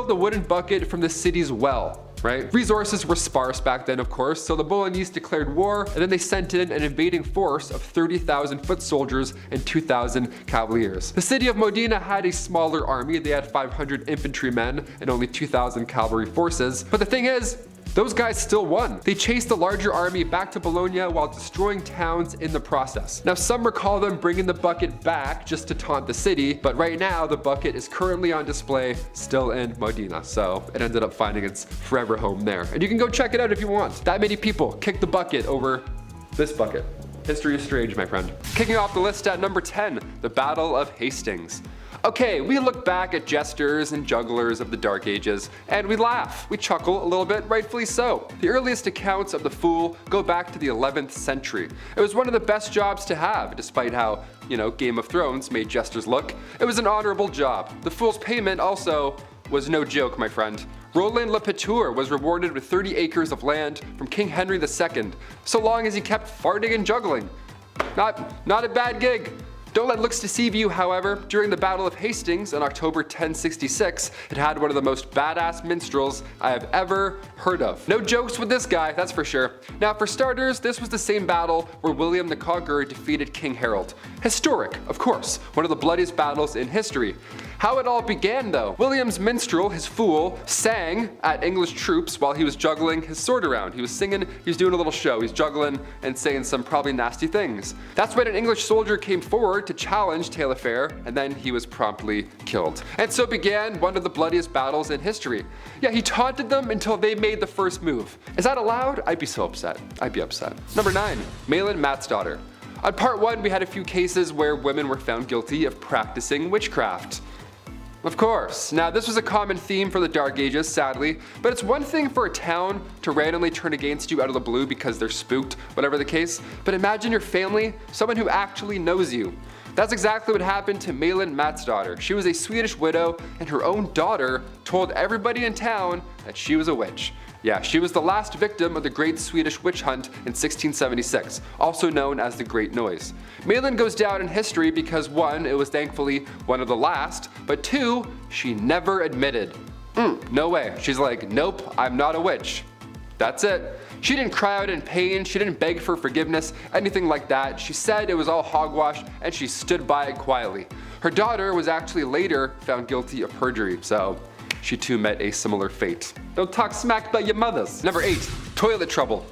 the wooden bucket from the city's well. Right? Resources were sparse back then, of course, so the Bolognese declared war, and then they sent in an invading force of 30,000 foot soldiers and 2,000 cavaliers. The city of Modena had a smaller army. They had 500 infantrymen and only 2,000 cavalry forces. But the thing is, those guys still won. They chased the larger army back to Bologna while destroying towns in the process. Now some recall them bringing the bucket back just to taunt the city, but right now the bucket is currently on display still in Modena, so it ended up finding its forever home there. And you can go check it out if you want. That many people kicked the bucket over this bucket. History is strange, my friend. Kicking off the list at number 10, the Battle of Hastings. Okay, we look back at jesters and jugglers of the Dark Ages, and we laugh. We chuckle a little bit, rightfully so. The earliest accounts of the fool go back to the 11th century. It was one of the best jobs to have, despite how, Game of Thrones made jesters look. It was an honorable job. The fool's payment also was no joke, my friend. Roland Le Petour was rewarded with 30 acres of land from King Henry II, so long as he kept farting and juggling. Not a bad gig. Don't let looks deceive you, however. During the Battle of Hastings in October 1066, it had one of the most badass minstrels I have ever heard of. No jokes with this guy, that's for sure. Now for starters, this was the same battle where William the Conqueror defeated King Harold. Historic, of course, one of the bloodiest battles in history. How it all began though. William's minstrel, his fool, sang at English troops while he was juggling his sword around. He was singing, he was doing a little show, he's juggling and saying some probably nasty things. That's when an English soldier came forward to challenge Taillefer, and then he was promptly killed. And so began one of the bloodiest battles in history. Yeah, he taunted them until they made the first move. Is that allowed? I'd be so upset. I'd be upset. Number 9, Malin Matsdottir. On part 1, we had a few cases where women were found guilty of practicing witchcraft. Of course. Now this was a common theme for the Dark Ages, sadly, but it's one thing for a town to randomly turn against you out of the blue because they're spooked, whatever the case, but imagine your family, someone who actually knows you. That's exactly what happened to Malin Matsdottir. She was a Swedish widow, and her own daughter told everybody in town that she was a witch. Yeah, she was the last victim of the Great Swedish Witch Hunt in 1676, also known as the Great Noise. Malin goes down in history because 1, it was thankfully one of the last, but 2, she never admitted. No way. She's like, nope, I'm not a witch. That's it. She didn't cry out in pain, she didn't beg for forgiveness, anything like that. She said it was all hogwash and she stood by it quietly. Her daughter was actually later found guilty of perjury, so she too met a similar fate. Don't talk smack about your mothers. Number 8, toilet trouble.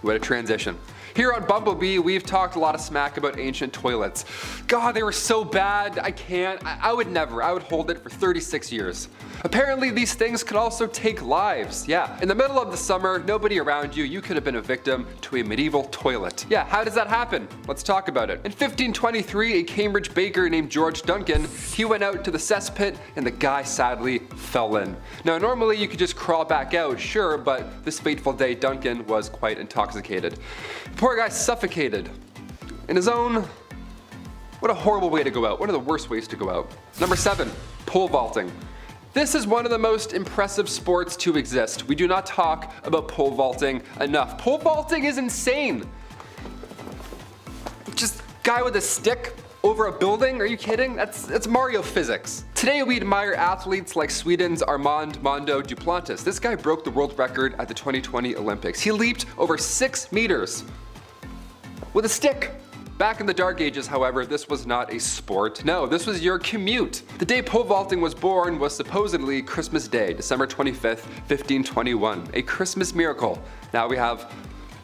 What a transition. Here on Bumblebee, we've talked a lot of smack about ancient toilets. God, they were so bad, I can't. I would never. I would hold it for 36 years. Apparently, these things could also take lives. Yeah, in the middle of the summer, nobody around you, you could have been a victim to a medieval toilet. Yeah, how does that happen? Let's talk about it. In 1523, a Cambridge baker named George Duncan, he went out to the cesspit and the guy sadly fell in. Now, normally you could just crawl back out, sure, but this fateful day, Duncan was quite intoxicated. The poor guy suffocated in his own. What a horrible way to go out. One of the worst ways to go out. Number 7, pole vaulting. This is one of the most impressive sports to exist. We do not talk about pole vaulting enough. Pole vaulting is insane. Just guy with a stick over a building? Are you kidding? That's Mario physics. Today we admire athletes like Sweden's Armand Mondo Duplantis. This guy broke the world record at the 2020 Olympics. He leaped over 6 meters with a stick. Back in the Dark Ages, however, this was not a sport. No, this was your commute. The day pole vaulting was born was supposedly Christmas Day, December 25th, 1521. A Christmas miracle. Now we have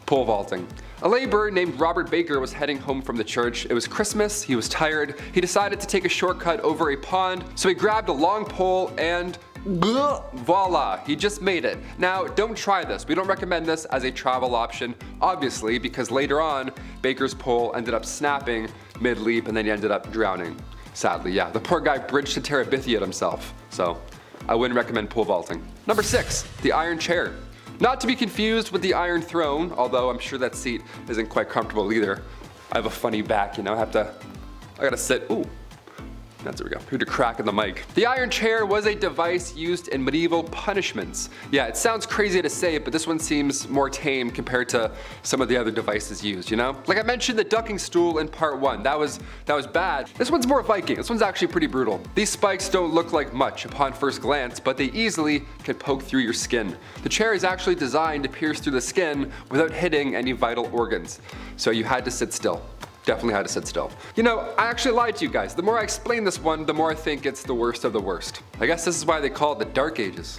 pole vaulting. A laborer named Robert Baker was heading home from the church. It was Christmas, he was tired, he decided to take a shortcut over a pond, so he grabbed a long pole and voila, he just made it. Now, don't try this. We don't recommend this as a travel option, obviously, because later on, Baker's pole ended up snapping mid-leap and then he ended up drowning. Sadly, yeah, the poor guy bridged to Terabithia himself, so I wouldn't recommend pole vaulting. Number 6, the iron chair. Not to be confused with the Iron Throne, although I'm sure that seat isn't quite comfortable either. I have a funny back, you know, I gotta sit, ooh. There we go. Heard a crack in the mic. The iron chair was a device used in medieval punishments. Yeah, it sounds crazy to say, but this one seems more tame compared to some of the other devices used, you know? Like I mentioned the ducking stool in part 1. That was bad. This one's more Viking. This one's actually pretty brutal. These spikes don't look like much upon first glance, but they easily can poke through your skin. The chair is actually designed to pierce through the skin without hitting any vital organs. So you had to sit still. Definitely had to sit still. You know, I actually lied to you guys. The more I explain this one, the more I think it's the worst of the worst. I guess this is why they call it the Dark Ages.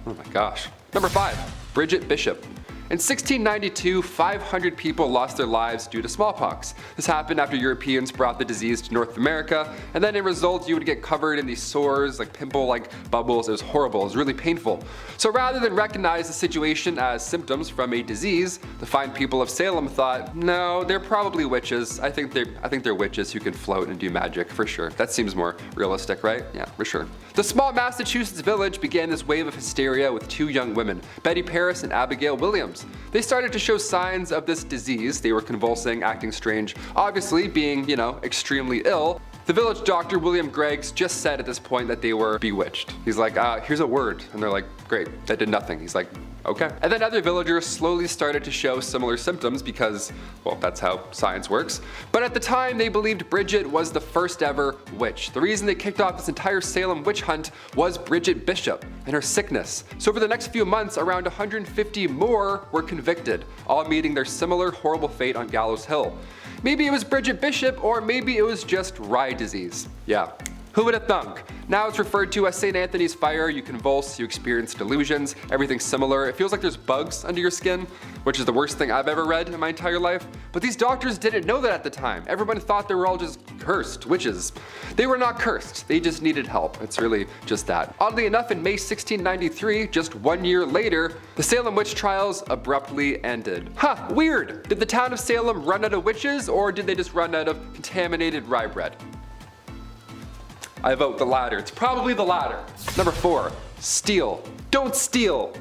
Oh my gosh. Number 5, Bridget Bishop. In 1692, 500 people lost their lives due to smallpox. This happened after Europeans brought the disease to North America, and then in result you would get covered in these sores, like pimple-like bubbles. It was horrible, it was really painful. So rather than recognize the situation as symptoms from a disease, the fine people of Salem thought, no, they're probably witches. I think they're witches who can float and do magic, for sure. That seems more realistic, right? Yeah, for sure. The small Massachusetts village began this wave of hysteria with 2 young women, Betty Paris and Abigail Williams. They started to show signs of this disease. They were convulsing, acting strange, obviously being, you know, extremely ill. The village doctor, William Greggs, just said at this point that they were bewitched. He's like, here's a word. And they're like, great, that did nothing. He's like, okay. And then other villagers slowly started to show similar symptoms because, well, that's how science works. But at the time, they believed Bridget was the first ever witch. The reason they kicked off this entire Salem witch hunt was Bridget Bishop and her sickness. So over the next few months, around 150 more were convicted, all meeting their similar horrible fate on Gallows Hill. Maybe it was Bridget Bishop, or maybe it was just rye disease. Yeah. Who would have thunk? Now it's referred to as St. Anthony's fire. You convulse, you experience delusions, everything's similar. It feels like there's bugs under your skin, which is the worst thing I've ever read in my entire life. But these doctors didn't know that at the time. Everyone thought they were all just cursed witches. They were not cursed, they just needed help. It's really just that. Oddly enough, in May 1693, just 1 year later, the Salem witch trials abruptly ended. Huh, weird. Did the town of Salem run out of witches, or did they just run out of contaminated rye bread? I vote the latter. It's probably the latter. Number 4, steal. Don't steal.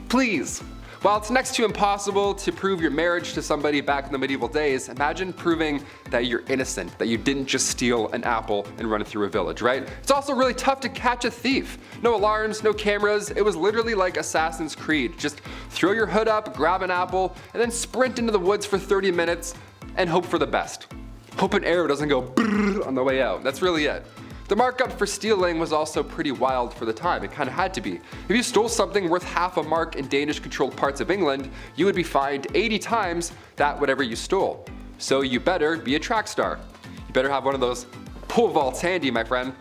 Please. While it's next to impossible to prove your marriage to somebody back in the medieval days, imagine proving that you're innocent, that you didn't just steal an apple and run it through a village, right? It's also really tough to catch a thief. No alarms, no cameras. It was literally like Assassin's Creed. Just throw your hood up, grab an apple, and then sprint into the woods for 30 minutes and hope for the best. Hope an arrow doesn't go brrr on the way out. That's really it. The markup for stealing was also pretty wild for the time. It kind of had to be. If you stole something worth half a mark in Danish-controlled parts of England, you would be fined 80 times that whatever you stole. So you better be a track star. You better have one of those pole vaults handy, my friend.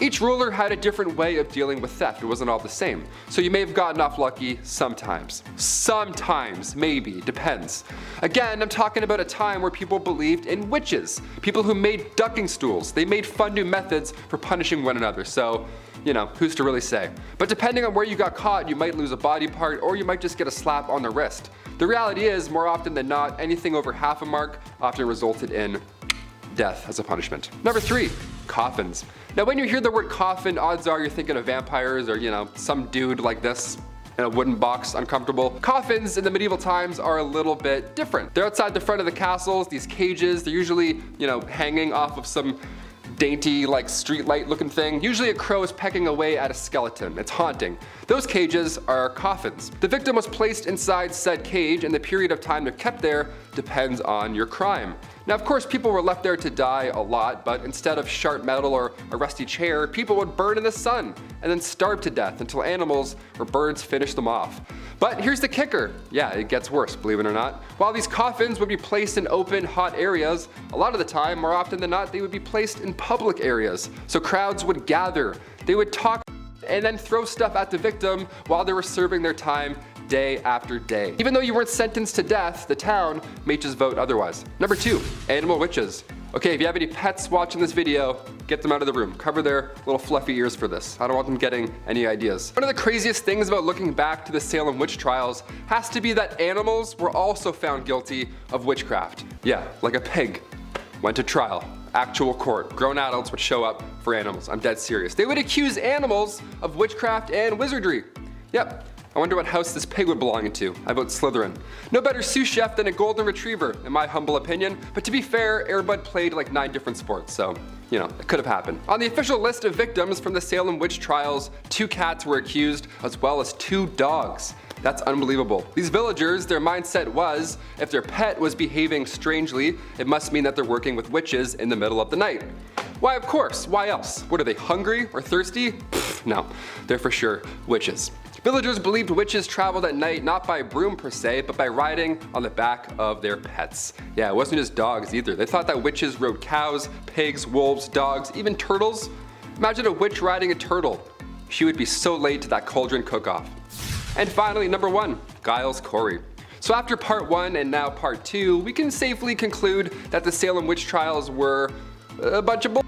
Each ruler had a different way of dealing with theft. It wasn't all the same. So you may have gotten off lucky sometimes. Sometimes, maybe, depends. Again, I'm talking about a time where people believed in witches. People who made ducking stools. They made fun new methods for punishing one another. So, you know, who's to really say? But depending on where you got caught, you might lose a body part or you might just get a slap on the wrist. The reality is, more often than not, anything over half a mark often resulted in death as a punishment. Number 3, coffins. Now when you hear the word coffin, odds are you're thinking of vampires or, you know, some dude like this in a wooden box, uncomfortable. Coffins in the medieval times are a little bit different. They're outside the front of the castles, these cages, they're usually, you know, hanging off of some dainty, like street light looking thing. Usually a crow is pecking away at a skeleton. It's haunting. Those cages are coffins. The victim was placed inside said cage and the period of time they're kept there depends on your crime. Now, of course, people were left there to die a lot, but instead of sharp metal or a rusty chair, people would burn in the sun and then starve to death until animals or birds finished them off. But here's the kicker. Yeah, it gets worse, believe it or not. While these coffins would be placed in open, hot areas, a lot of the time, more often than not, they would be placed in public areas. So crowds would gather, they would talk and then throw stuff at the victim while they were serving their time day after day. Even though you weren't sentenced to death, the town may just vote otherwise. Number 2, animal witches. Okay, if you have any pets watching this video, get them out of the room. Cover their little fluffy ears for this. I don't want them getting any ideas. One of the craziest things about looking back to the Salem witch trials has to be that animals were also found guilty of witchcraft. Yeah, like a pig went to trial. Actual court. Grown adults would show up for animals. I'm dead serious. They would accuse animals of witchcraft and wizardry. Yep. I wonder what house this pig would belong into. I vote Slytherin. No better sous chef than a golden retriever, in my humble opinion. But to be fair, Air Bud played like 9 different sports, so, you know, it could have happened. On the official list of victims from the Salem witch trials, 2 cats were accused, as well as 2 dogs. That's unbelievable. These villagers, their mindset was, if their pet was behaving strangely, it must mean that they're working with witches in the middle of the night. Why, of course, why else? What, are they hungry or thirsty? Pfft, no, they're for sure witches. Villagers believed witches traveled at night not by broom per se, but by riding on the back of their pets. Yeah, it wasn't just dogs either. They thought that witches rode cows, pigs, wolves, dogs, even turtles. Imagine a witch riding a turtle. She would be so late to that cauldron cook-off. And finally, number 1, Giles Corey. So after part 1 and now part 2, we can safely conclude that the Salem witch trials were a bunch of bull.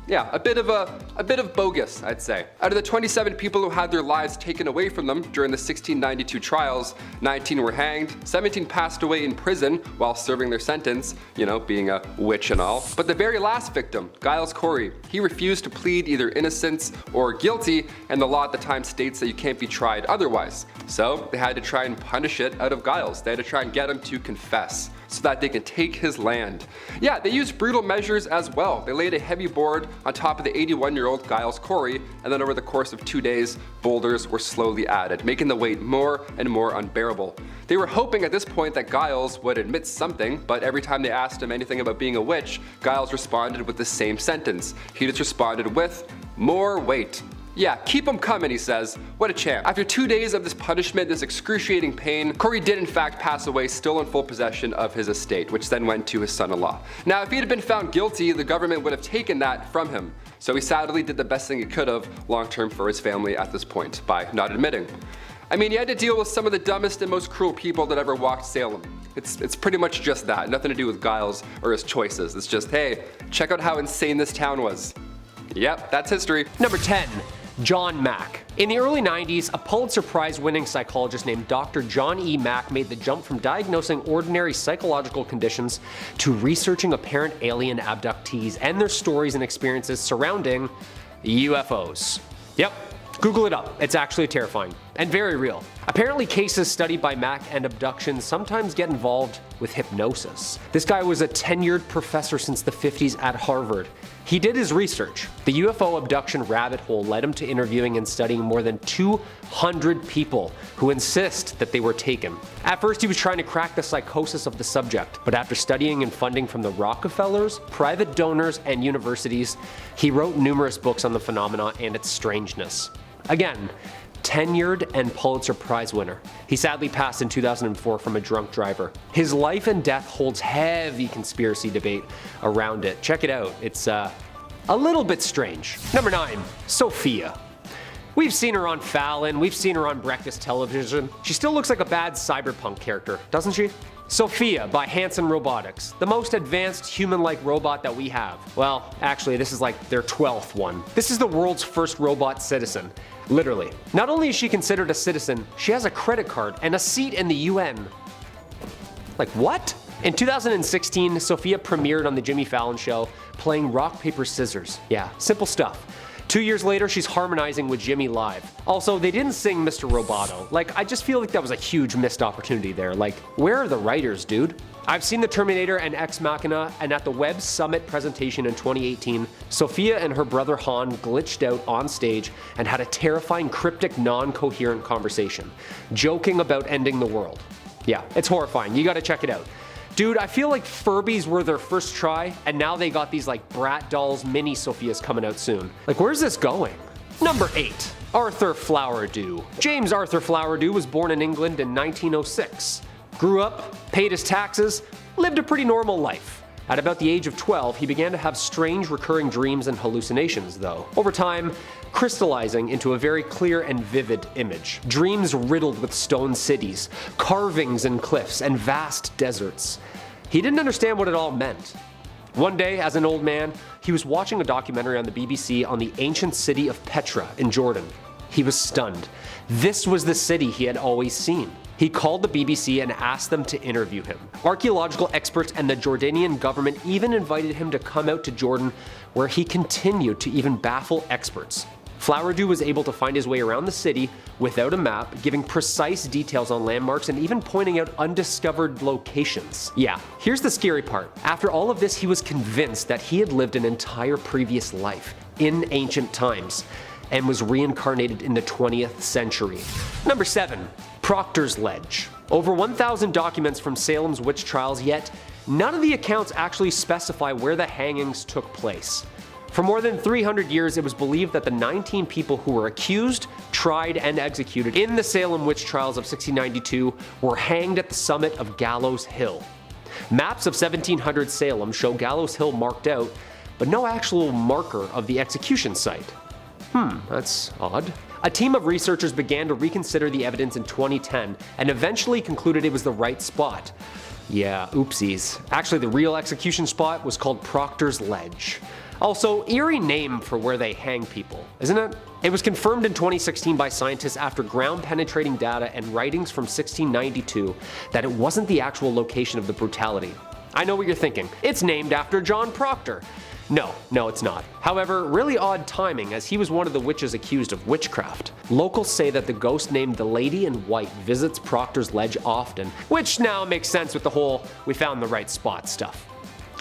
Yeah, a bit of bogus, I'd say. Out of the 27 people who had their lives taken away from them during the 1692 trials, 19 were hanged, 17 passed away in prison while serving their sentence, you know, being a witch and all. But the very last victim, Giles Corey, he refused to plead either innocence or guilty, and the law at the time states that you can't be tried otherwise. So they had to try and punish it out of Giles. They had to try and get him to confess, so that they can take his land. Yeah, they used brutal measures as well. They laid a heavy board on top of the 81-year-old Giles Corey, and then over the course of 2 days, boulders were slowly added, making the weight more and more unbearable. They were hoping at this point that Giles would admit something, but every time they asked him anything about being a witch, Giles responded with the same sentence. He just responded with, "More weight." Yeah, keep them coming, he says. What a champ. After 2 days of this punishment, this excruciating pain, Corey did in fact pass away still in full possession of his estate, which then went to his son-in-law. Now, if he had been found guilty, the government would have taken that from him. So he sadly did the best thing he could have long-term for his family at this point, by not admitting. I mean, he had to deal with some of the dumbest and most cruel people that ever walked Salem. It's pretty much just that, nothing to do with Giles or his choices. It's just, hey, check out how insane this town was. Yep, that's history. Number 10. John Mack. In the early 90s, a Pulitzer Prize winning psychologist named Dr. John E. Mack made the jump from diagnosing ordinary psychological conditions to researching apparent alien abductees and their stories and experiences surrounding UFOs. Yep, Google it up. It's actually terrifying and very real. Apparently, cases studied by Mack and abductions sometimes get involved with hypnosis. This guy was a tenured professor since the 50s at Harvard. He did his research. The UFO abduction rabbit hole led him to interviewing and studying more than 200 people who insist that they were taken. At first, he was trying to crack the psychosis of the subject, but after studying and funding from the Rockefellers, private donors, and universities, he wrote numerous books on the phenomena and its strangeness. Again, tenured and Pulitzer Prize winner. He sadly passed in 2004 from a drunk driver. His life and death holds heavy conspiracy debate around it. Check it out. It's a little bit strange. Number 9, Sophia. We've seen her on Fallon, we've seen her on breakfast television. She still looks like a bad cyberpunk character, doesn't she? Sophia by Hanson Robotics, the most advanced human-like robot that we have. Well, actually, this is like their 12th one. This is the world's first robot citizen. Literally. Not only is she considered a citizen, she has a credit card and a seat in the UN. Like what? In 2016, Sophia premiered on the Jimmy Fallon Show playing rock, paper, scissors. Yeah, simple stuff. 2 years later, she's harmonizing with Jimmy live. Also, they didn't sing Mr. Roboto. Like, I just feel like that was a huge missed opportunity there. Like, where are the writers, dude? I've seen the Terminator and Ex Machina, and at the Web Summit presentation in 2018, Sophia and her brother Han glitched out on stage and had a terrifying, cryptic, non-coherent conversation, joking about ending the world. Yeah, it's horrifying. You gotta check it out. Dude, I feel like Furbies were their first try, and now they got these like Brat Dolls mini Sophias coming out soon. Like, where's this going? Number 8. Arthur Flowerdew. James Arthur Flowerdew was born in England in 1906. Grew up, paid his taxes, lived a pretty normal life. At about the age of 12, he began to have strange recurring dreams and hallucinations, though, over time crystallizing into a very clear and vivid image. Dreams riddled with stone cities, carvings in cliffs, and vast deserts. He didn't understand what it all meant. One day, as an old man, he was watching a documentary on the BBC on the ancient city of Petra in Jordan. He was stunned. This was the city he had always seen. He called the BBC and asked them to interview him. Archaeological experts and the Jordanian government even invited him to come out to Jordan, where he continued to even baffle experts. Flowerdew was able to find his way around the city without a map, giving precise details on landmarks and even pointing out undiscovered locations. Yeah, here's the scary part. After all of this, he was convinced that he had lived an entire previous life in ancient times and was reincarnated in the 20th century. Number 7. Proctor's Ledge. Over 1,000 documents from Salem's witch trials, yet none of the accounts actually specify where the hangings took place. For more than 300 years, it was believed that the 19 people who were accused, tried, and executed in the Salem witch trials of 1692 were hanged at the summit of Gallows Hill. Maps of 1700 Salem show Gallows Hill marked out, but no actual marker of the execution site. That's odd. A team of researchers began to reconsider the evidence in 2010 and eventually concluded it was the right spot. Yeah, oopsies. Actually, the real execution spot was called Proctor's Ledge. Also, eerie name for where they hang people, isn't it? It was confirmed in 2016 by scientists after ground-penetrating data and writings from 1692 that it wasn't the actual location of the brutality. I know what you're thinking. It's named after John Proctor. No, it's not. However, really odd timing, as he was one of the witches accused of witchcraft. Locals say that the ghost named the Lady in White visits Proctor's Ledge often, which now makes sense with the whole "we found the right spot" stuff.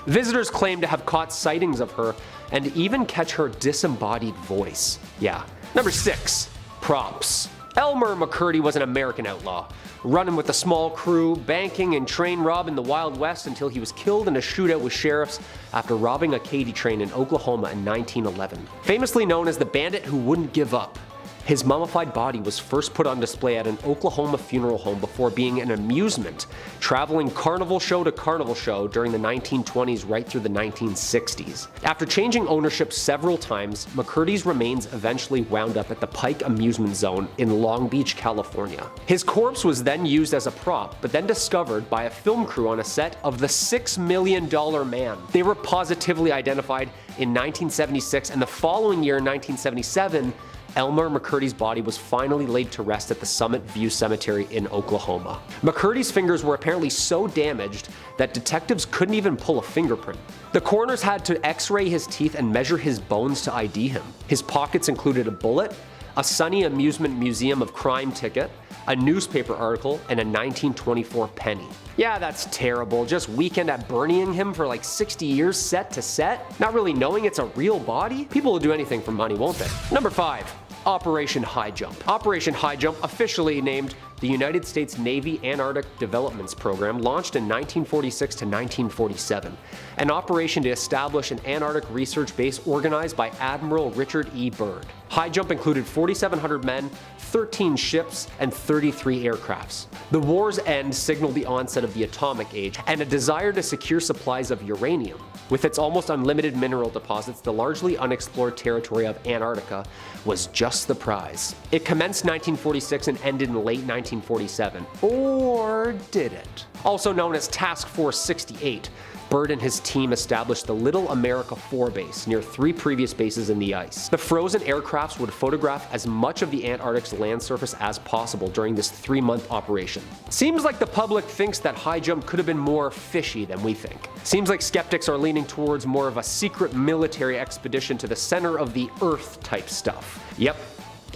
Visitors claim to have caught sightings of her and even catch her disembodied voice. Yeah. Number 6. Props. Elmer McCurdy was an American outlaw, running with a small crew, banking and train robbing the Wild West until he was killed in a shootout with sheriffs after robbing a Katy train in Oklahoma in 1911. Famously known as the bandit who wouldn't give up, his mummified body was first put on display at an Oklahoma funeral home before being an amusement, traveling carnival show to carnival show during the 1920s right through the 1960s. After changing ownership several times, McCurdy's remains eventually wound up at the Pike Amusement Zone in Long Beach, California. His corpse was then used as a prop, but then discovered by a film crew on a set of The $6 Million Man. They were positively identified in 1976, and the following year in 1977, Elmer McCurdy's body was finally laid to rest at the Summit View Cemetery in Oklahoma. McCurdy's fingers were apparently so damaged that detectives couldn't even pull a fingerprint. The coroners had to x-ray his teeth and measure his bones to ID him. His pockets included a bullet, a Sunny Amusement Museum of Crime ticket, a newspaper article, and a 1924 penny. Yeah, that's terrible. Just weekend at Bernieing him for like 60 years set to set, not really knowing it's a real body? People will do anything for money, won't they? Number 5. Operation High Jump. Operation High Jump, officially named the United States Navy Antarctic Developments Program, launched in 1946 to 1947, an operation to establish an Antarctic research base organized by Admiral Richard E. Byrd. High Jump included 4,700 men, 13 ships, and 33 aircrafts. The war's end signaled the onset of the atomic age and a desire to secure supplies of uranium. With its almost unlimited mineral deposits, the largely unexplored territory of Antarctica was just the prize. It commenced 1946 and ended in late 1947. Or did it? Also known as Task Force 68, Byrd and his team established the Little America 4 base near 3 previous bases in the ice. The frozen aircrafts would photograph as much of the Antarctic's land surface as possible during this 3-month operation. Seems like the public thinks that High Jump could have been more fishy than we think. Seems like skeptics are leaning towards more of a secret military expedition to the center of the Earth type stuff. Yep.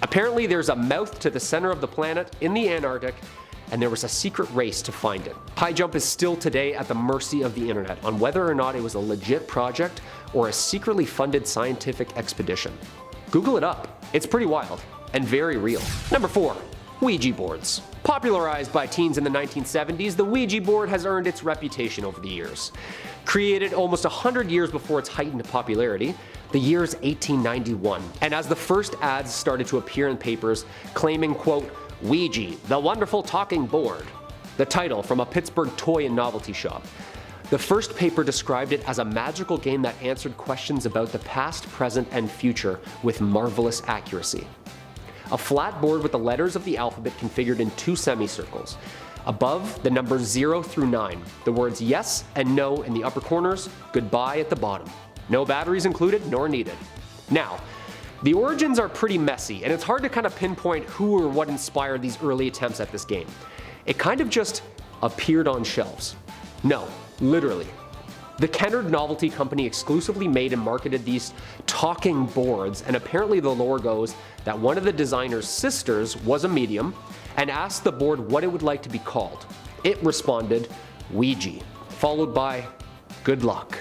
Apparently there's a mouth to the center of the planet in the Antarctic, and there was a secret race to find it. High Jump is still today at the mercy of the internet on whether or not it was a legit project or a secretly funded scientific expedition. Google it up. It's pretty wild and very real. Number 4. Ouija boards. Popularized by teens in the 1970s, the Ouija board has earned its reputation over the years. Created almost 100 years before its heightened popularity, the year is 1891, and as the first ads started to appear in papers claiming, quote, Ouija, the wonderful talking board, the title from a Pittsburgh toy and novelty shop. The first paper described it as a magical game that answered questions about the past, present, and future with marvelous accuracy. A flat board with the letters of the alphabet configured in 2 semicircles. Above, the numbers 0 through 9, the words yes and no in the upper corners, goodbye at the bottom. No batteries included nor needed. Now, the origins are pretty messy, and it's hard to kind of pinpoint who or what inspired these early attempts at this game. It kind of just appeared on shelves. No, literally. The Kennard Novelty Company exclusively made and marketed these talking boards, and apparently the lore goes that one of the designer's sisters was a medium and asked the board what it would like to be called. It responded, Ouija, followed by, good luck.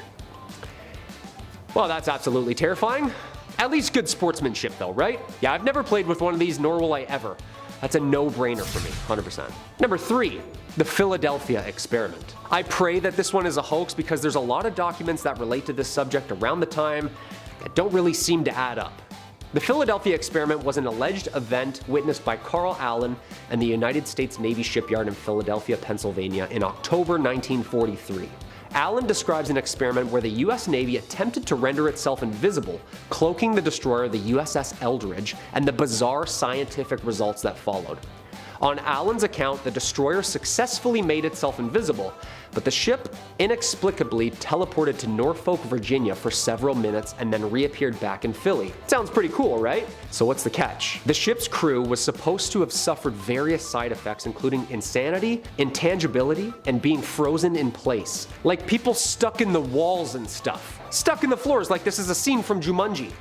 Well, that's absolutely terrifying. At least good sportsmanship though, right? Yeah, I've never played with one of these, nor will I ever. That's a no-brainer for me, 100%. Number 3, the Philadelphia experiment. I pray that this one is a hoax because there's a lot of documents that relate to this subject around the time that don't really seem to add up. The Philadelphia experiment was an alleged event witnessed by Carl Allen and the United States Navy shipyard in Philadelphia, Pennsylvania in October 1943. Allen describes an experiment where the US Navy attempted to render itself invisible, cloaking the destroyer the USS Eldridge, and the bizarre scientific results that followed. On Allen's account, the destroyer successfully made itself invisible, but the ship inexplicably teleported to Norfolk, Virginia for several minutes and then reappeared back in Philly. Sounds pretty cool, right? So what's the catch? The ship's crew was supposed to have suffered various side effects, including insanity, intangibility, and being frozen in place. Like people stuck in the walls and stuff. Stuck in the floors like this is a scene from Jumanji.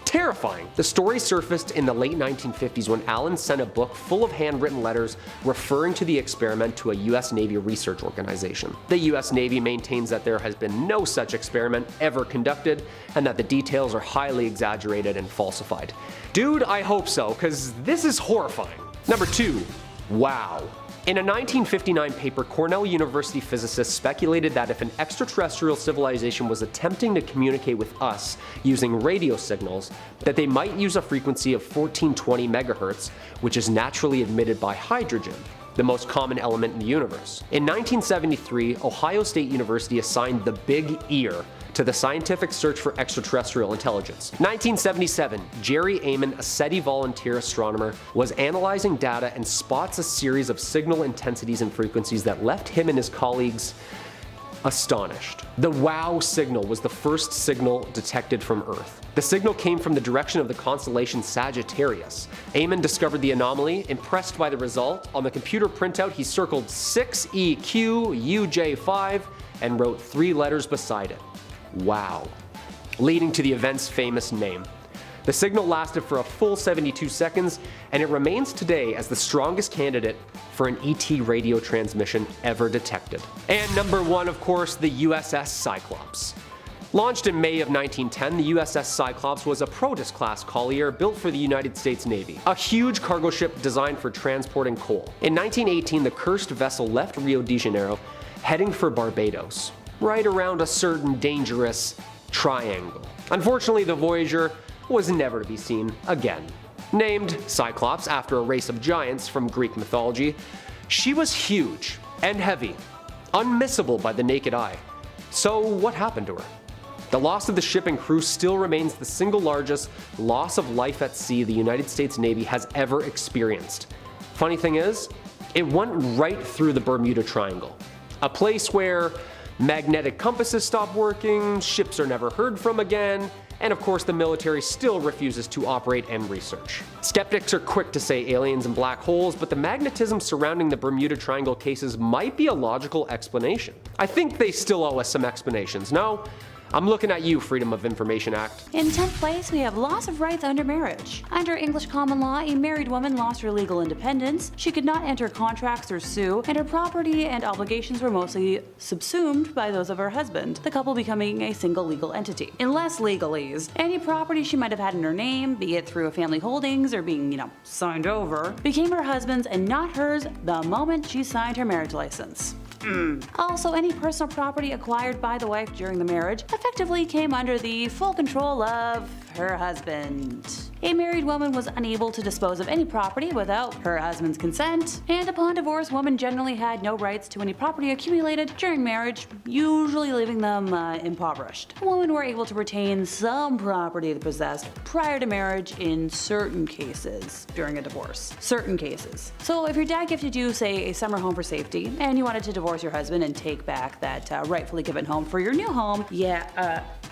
Terrifying. The story surfaced in the late 1950s when Allen sent a book full of handwritten letters referring to the experiment to a US Navy research organization. The US Navy maintains that there has been no such experiment ever conducted and that the details are highly exaggerated and falsified. Dude, I hope so, because this is horrifying. Number 2, wow. In a 1959 paper, Cornell University physicists speculated that if an extraterrestrial civilization was attempting to communicate with us using radio signals, that they might use a frequency of 1420 megahertz, which is naturally emitted by hydrogen, the most common element in the universe. In 1973, Ohio State University assigned the Big Ear to the scientific search for extraterrestrial intelligence. 1977, Jerry Amon, a SETI volunteer astronomer, was analyzing data and spots a series of signal intensities and frequencies that left him and his colleagues astonished. The WOW signal was the first signal detected from Earth. The signal came from the direction of the constellation Sagittarius. Amon discovered the anomaly. Impressed by the result, on the computer printout he circled 6EQUJ5 and wrote 3 letters beside it. Wow. Leading to the event's famous name. The signal lasted for a full 72 seconds, and it remains today as the strongest candidate for an ET radio transmission ever detected. And number 1, of course, the USS Cyclops. Launched in May of 1910, the USS Cyclops was a Protus-class collier built for the United States Navy, a huge cargo ship designed for transporting coal. In 1918, the cursed vessel left Rio de Janeiro, heading for Barbados, right around a certain dangerous triangle. Unfortunately, the Voyager was never to be seen again. Named Cyclops after a race of giants from Greek mythology, she was huge and heavy, unmissable by the naked eye. So what happened to her? The loss of the ship and crew still remains the single largest loss of life at sea the United States Navy has ever experienced. Funny thing is, it went right through the Bermuda Triangle, a place where magnetic compasses stop working, ships are never heard from again, and of course the military still refuses to operate and research. Skeptics are quick to say aliens and black holes, but the magnetism surrounding the Bermuda Triangle cases might be a logical explanation. I think they still owe us some explanations, no? I'm looking at you, Freedom of Information Act. In 10th place, we have loss of rights under marriage. Under English common law, a married woman lost her legal independence. She could not enter contracts or sue, and her property and obligations were mostly subsumed by those of her husband, the couple becoming a single legal entity. In less legalese, any property she might have had in her name, be it through a family holdings or being, signed over, became her husband's and not hers the moment she signed her marriage license. Also, any personal property acquired by the wife during the marriage effectively came under the full control of her husband. A married woman was unable to dispose of any property without her husband's consent, and upon divorce, women generally had no rights to any property accumulated during marriage, usually leaving them impoverished. Women were able to retain some property they possessed prior to marriage in certain cases during a divorce. Certain cases. So if your dad gifted you, say, a summer home for safety, and you wanted to divorce your husband and take back that rightfully given home for your new home,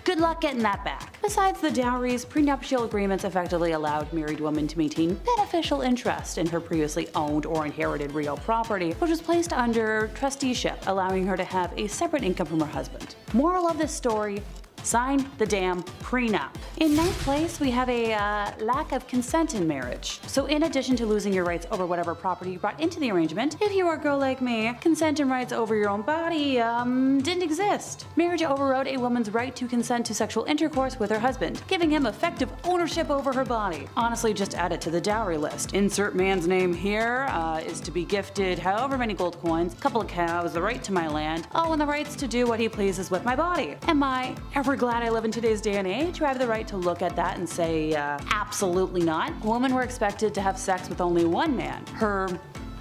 good luck getting that back. Besides the dowries, prenuptial agreements effectively allowed married women to maintain beneficial interest in her previously owned or inherited real property, which was placed under trusteeship, allowing her to have a separate income from her husband. Moral of this story: sign the damn prenup. In 9th place, we have a lack of consent in marriage. So in addition to losing your rights over whatever property you brought into the arrangement, if you are a girl like me, consent and rights over your own body didn't exist. Marriage overrode a woman's right to consent to sexual intercourse with her husband, giving him effective ownership over her body. Honestly, just add it to the dowry list. Insert man's name here is to be gifted however many gold coins, couple of cows, the right to my land, and the rights to do what he pleases with my body. Am I ever glad I live in today's day and age? Do I have the right to look at that and say, absolutely not? Women were expected to have sex with only one man, her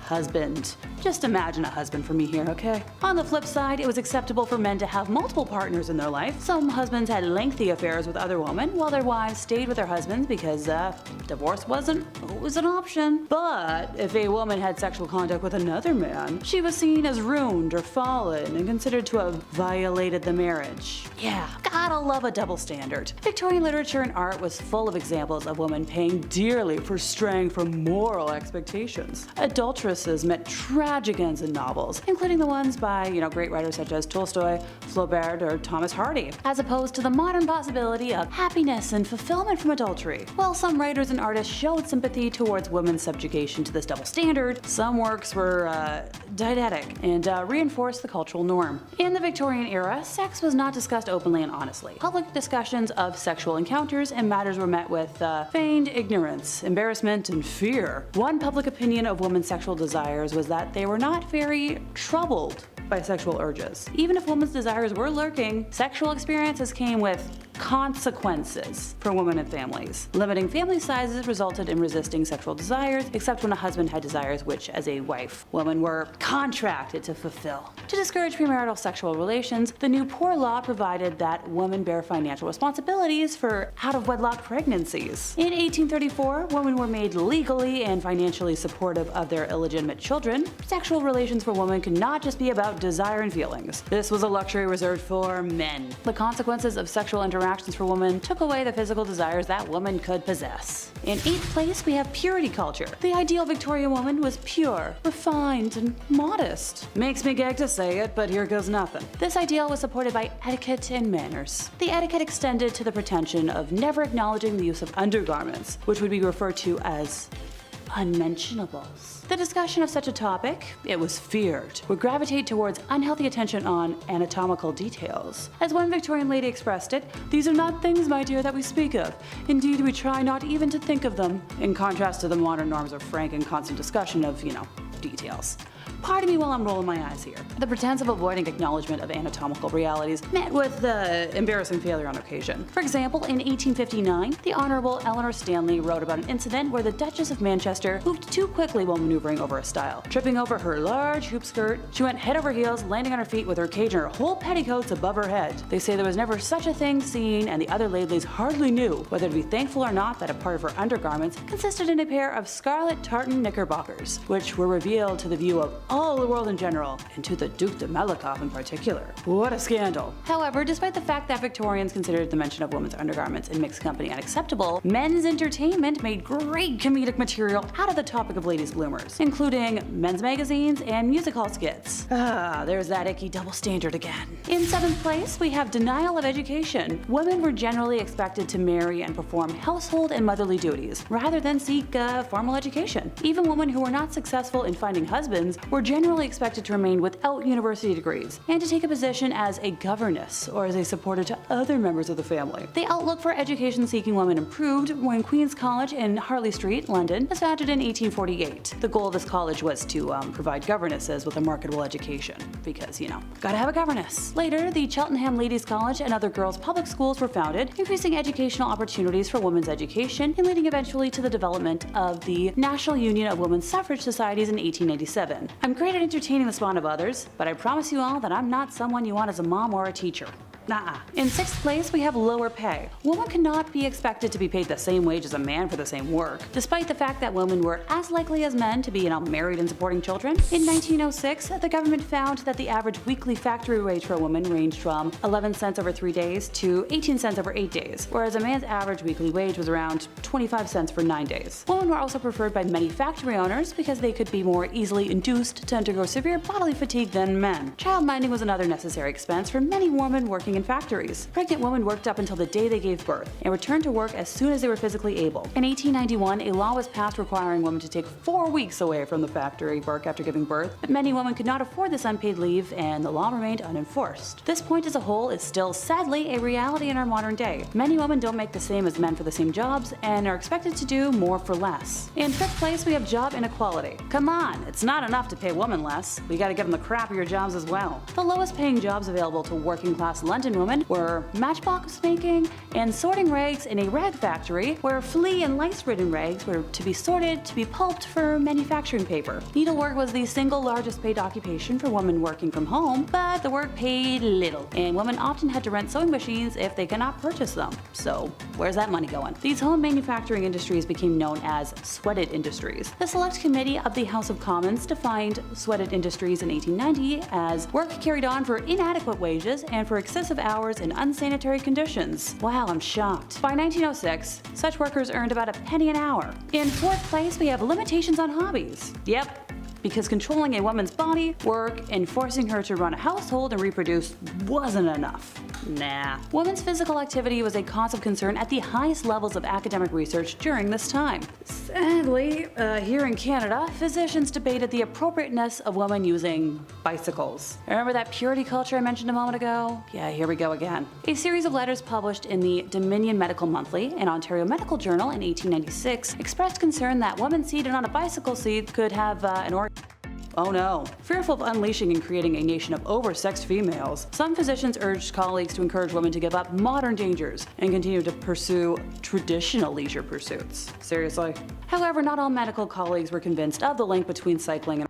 husband. Just imagine a husband for me here, okay? On the flip side, it was acceptable for men to have multiple partners in their life. Some husbands had lengthy affairs with other women, while their wives stayed with their husbands because divorce wasn't always an option. But if a woman had sexual contact with another man, she was seen as ruined or fallen and considered to have violated the marriage. Yeah, gotta love a double standard. Victorian literature and art was full of examples of women paying dearly for straying from moral expectations. Adulteresses met tragic ends in novels, including the ones by, great writers such as Tolstoy, Flaubert, or Thomas Hardy, as opposed to the modern possibility of happiness and fulfillment from adultery. While some writers and artists showed sympathy towards women's subjugation to this double standard, some works were didactic and reinforced the cultural norm. In the Victorian era, sex was not discussed openly and honestly. Public discussions of sexual encounters and matters were met with feigned ignorance, embarrassment, and fear. One public opinion of women's sexual desires was that they were not very troubled by sexual urges. Even if women's desires were lurking, sexual experiences came with consequences for women and families. Limiting family sizes resulted in resisting sexual desires, except when a husband had desires which, as a wife, women were contracted to fulfill. To discourage premarital sexual relations, the new Poor Law provided that women bear financial responsibilities for out-of-wedlock pregnancies. In 1834, women were made legally and financially supportive of their illegitimate children. Sexual relations for women could not just be about desire and feelings. This was a luxury reserved for men. The consequences of sexual interactions for women took away the physical desires that women could possess. In 8th place, we have purity culture. The ideal Victorian woman was pure, refined, and modest. Makes me gag to say it, but here goes nothing. This ideal was supported by etiquette and manners. The etiquette extended to the pretension of never acknowledging the use of undergarments, which would be referred to as unmentionables. The discussion of such a topic, it was feared, would gravitate towards unhealthy attention on anatomical details. As one Victorian lady expressed it, "These are not things, my dear, that we speak of. Indeed, we try not even to think of them," in contrast to the modern norms of frank and constant discussion of, details. Pardon me while I'm rolling my eyes here. The pretense of avoiding acknowledgement of anatomical realities met with embarrassing failure on occasion. For example, in 1859, the Honorable Eleanor Stanley wrote about an incident where the Duchess of Manchester moved too quickly while maneuvering over a stile. Tripping over her large hoop skirt, she went head over heels, landing on her feet with her cage and her whole petticoats above her head. They say there was never such a thing seen, and the other ladies hardly knew whether to be thankful or not that a part of her undergarments consisted in a pair of scarlet tartan knickerbockers, which were revealed revealed to the view of all the world in general, and to the Duc de Malakoff in particular. What a scandal. However, despite the fact that Victorians considered the mention of women's undergarments in mixed company unacceptable, men's entertainment made great comedic material out of the topic of ladies' bloomers, including men's magazines and music hall skits. There's that icky double standard again. In 7th place, we have denial of education. Women were generally expected to marry and perform household and motherly duties, rather than seek formal education. Even women who were not successful in finding husbands were generally expected to remain without university degrees, and to take a position as a governess or as a supporter to other members of the family. The outlook for education-seeking women improved when Queen's College in Harley Street, London, was founded in 1848. The goal of this college was to provide governesses with a marketable education, because, you know, gotta have a governess. Later, the Cheltenham Ladies' College and other girls' public schools were founded, increasing educational opportunities for women's education and leading eventually to the development of the National Union of Women's Suffrage Societies in 1887. I'm great at entertaining the spawn of others, but I promise you all that I'm not someone you want as a mom or a teacher. In 6th place, we have lower pay. Women cannot be expected to be paid the same wage as a man for the same work, despite the fact that women were as likely as men to be married and supporting children. In 1906, the government found that the average weekly factory wage for a woman ranged from 11 cents over 3 days to 18 cents over 8 days, whereas a man's average weekly wage was around 25 cents for 9 days. Women were also preferred by many factory owners because they could be more easily induced to undergo severe bodily fatigue than men. Childminding was another necessary expense for many women working in factories. Pregnant women worked up until the day they gave birth and returned to work as soon as they were physically able. In 1891, a law was passed requiring women to take 4 weeks away from the factory work after giving birth, but many women could not afford this unpaid leave and the law remained unenforced. This point as a whole is still, sadly, a reality in our modern day. Many women don't make the same as men for the same jobs and are expected to do more for less. In 5th place, we have job inequality. Come on, it's not enough to pay women less. We gotta give them the crappier jobs as well. The lowest paying jobs available to working class London women were matchbox making and sorting rags in a rag factory, where flea and lice-ridden rags were to be sorted to be pulped for manufacturing paper. Needlework was the single largest paid occupation for women working from home, but the work paid little, and women often had to rent sewing machines if they could not purchase them. So where's that money going? These home manufacturing industries became known as sweated industries. The Select Committee of the House of Commons defined sweated industries in 1890 as work carried on for inadequate wages and for excessive hours in unsanitary conditions. Wow, I'm shocked. By 1906, such workers earned about a penny an hour. In 4th place, we have limitations on hobbies. Yep, because controlling a woman's body, work, and forcing her to run a household and reproduce wasn't enough. Nah. Women's physical activity was a cause of concern at the highest levels of academic research during this time. Sadly, here in Canada, physicians debated the appropriateness of women using bicycles. Remember that purity culture I mentioned a moment ago? Yeah, here we go again. A series of letters published in the Dominion Medical Monthly and Ontario Medical Journal in 1896 expressed concern that women seated on a bicycle seat could have an organ. Oh no. Fearful of unleashing and creating a nation of oversexed females, some physicians urged colleagues to encourage women to give up modern dangers and continue to pursue traditional leisure pursuits. Seriously? However, not all medical colleagues were convinced of the link between cycling and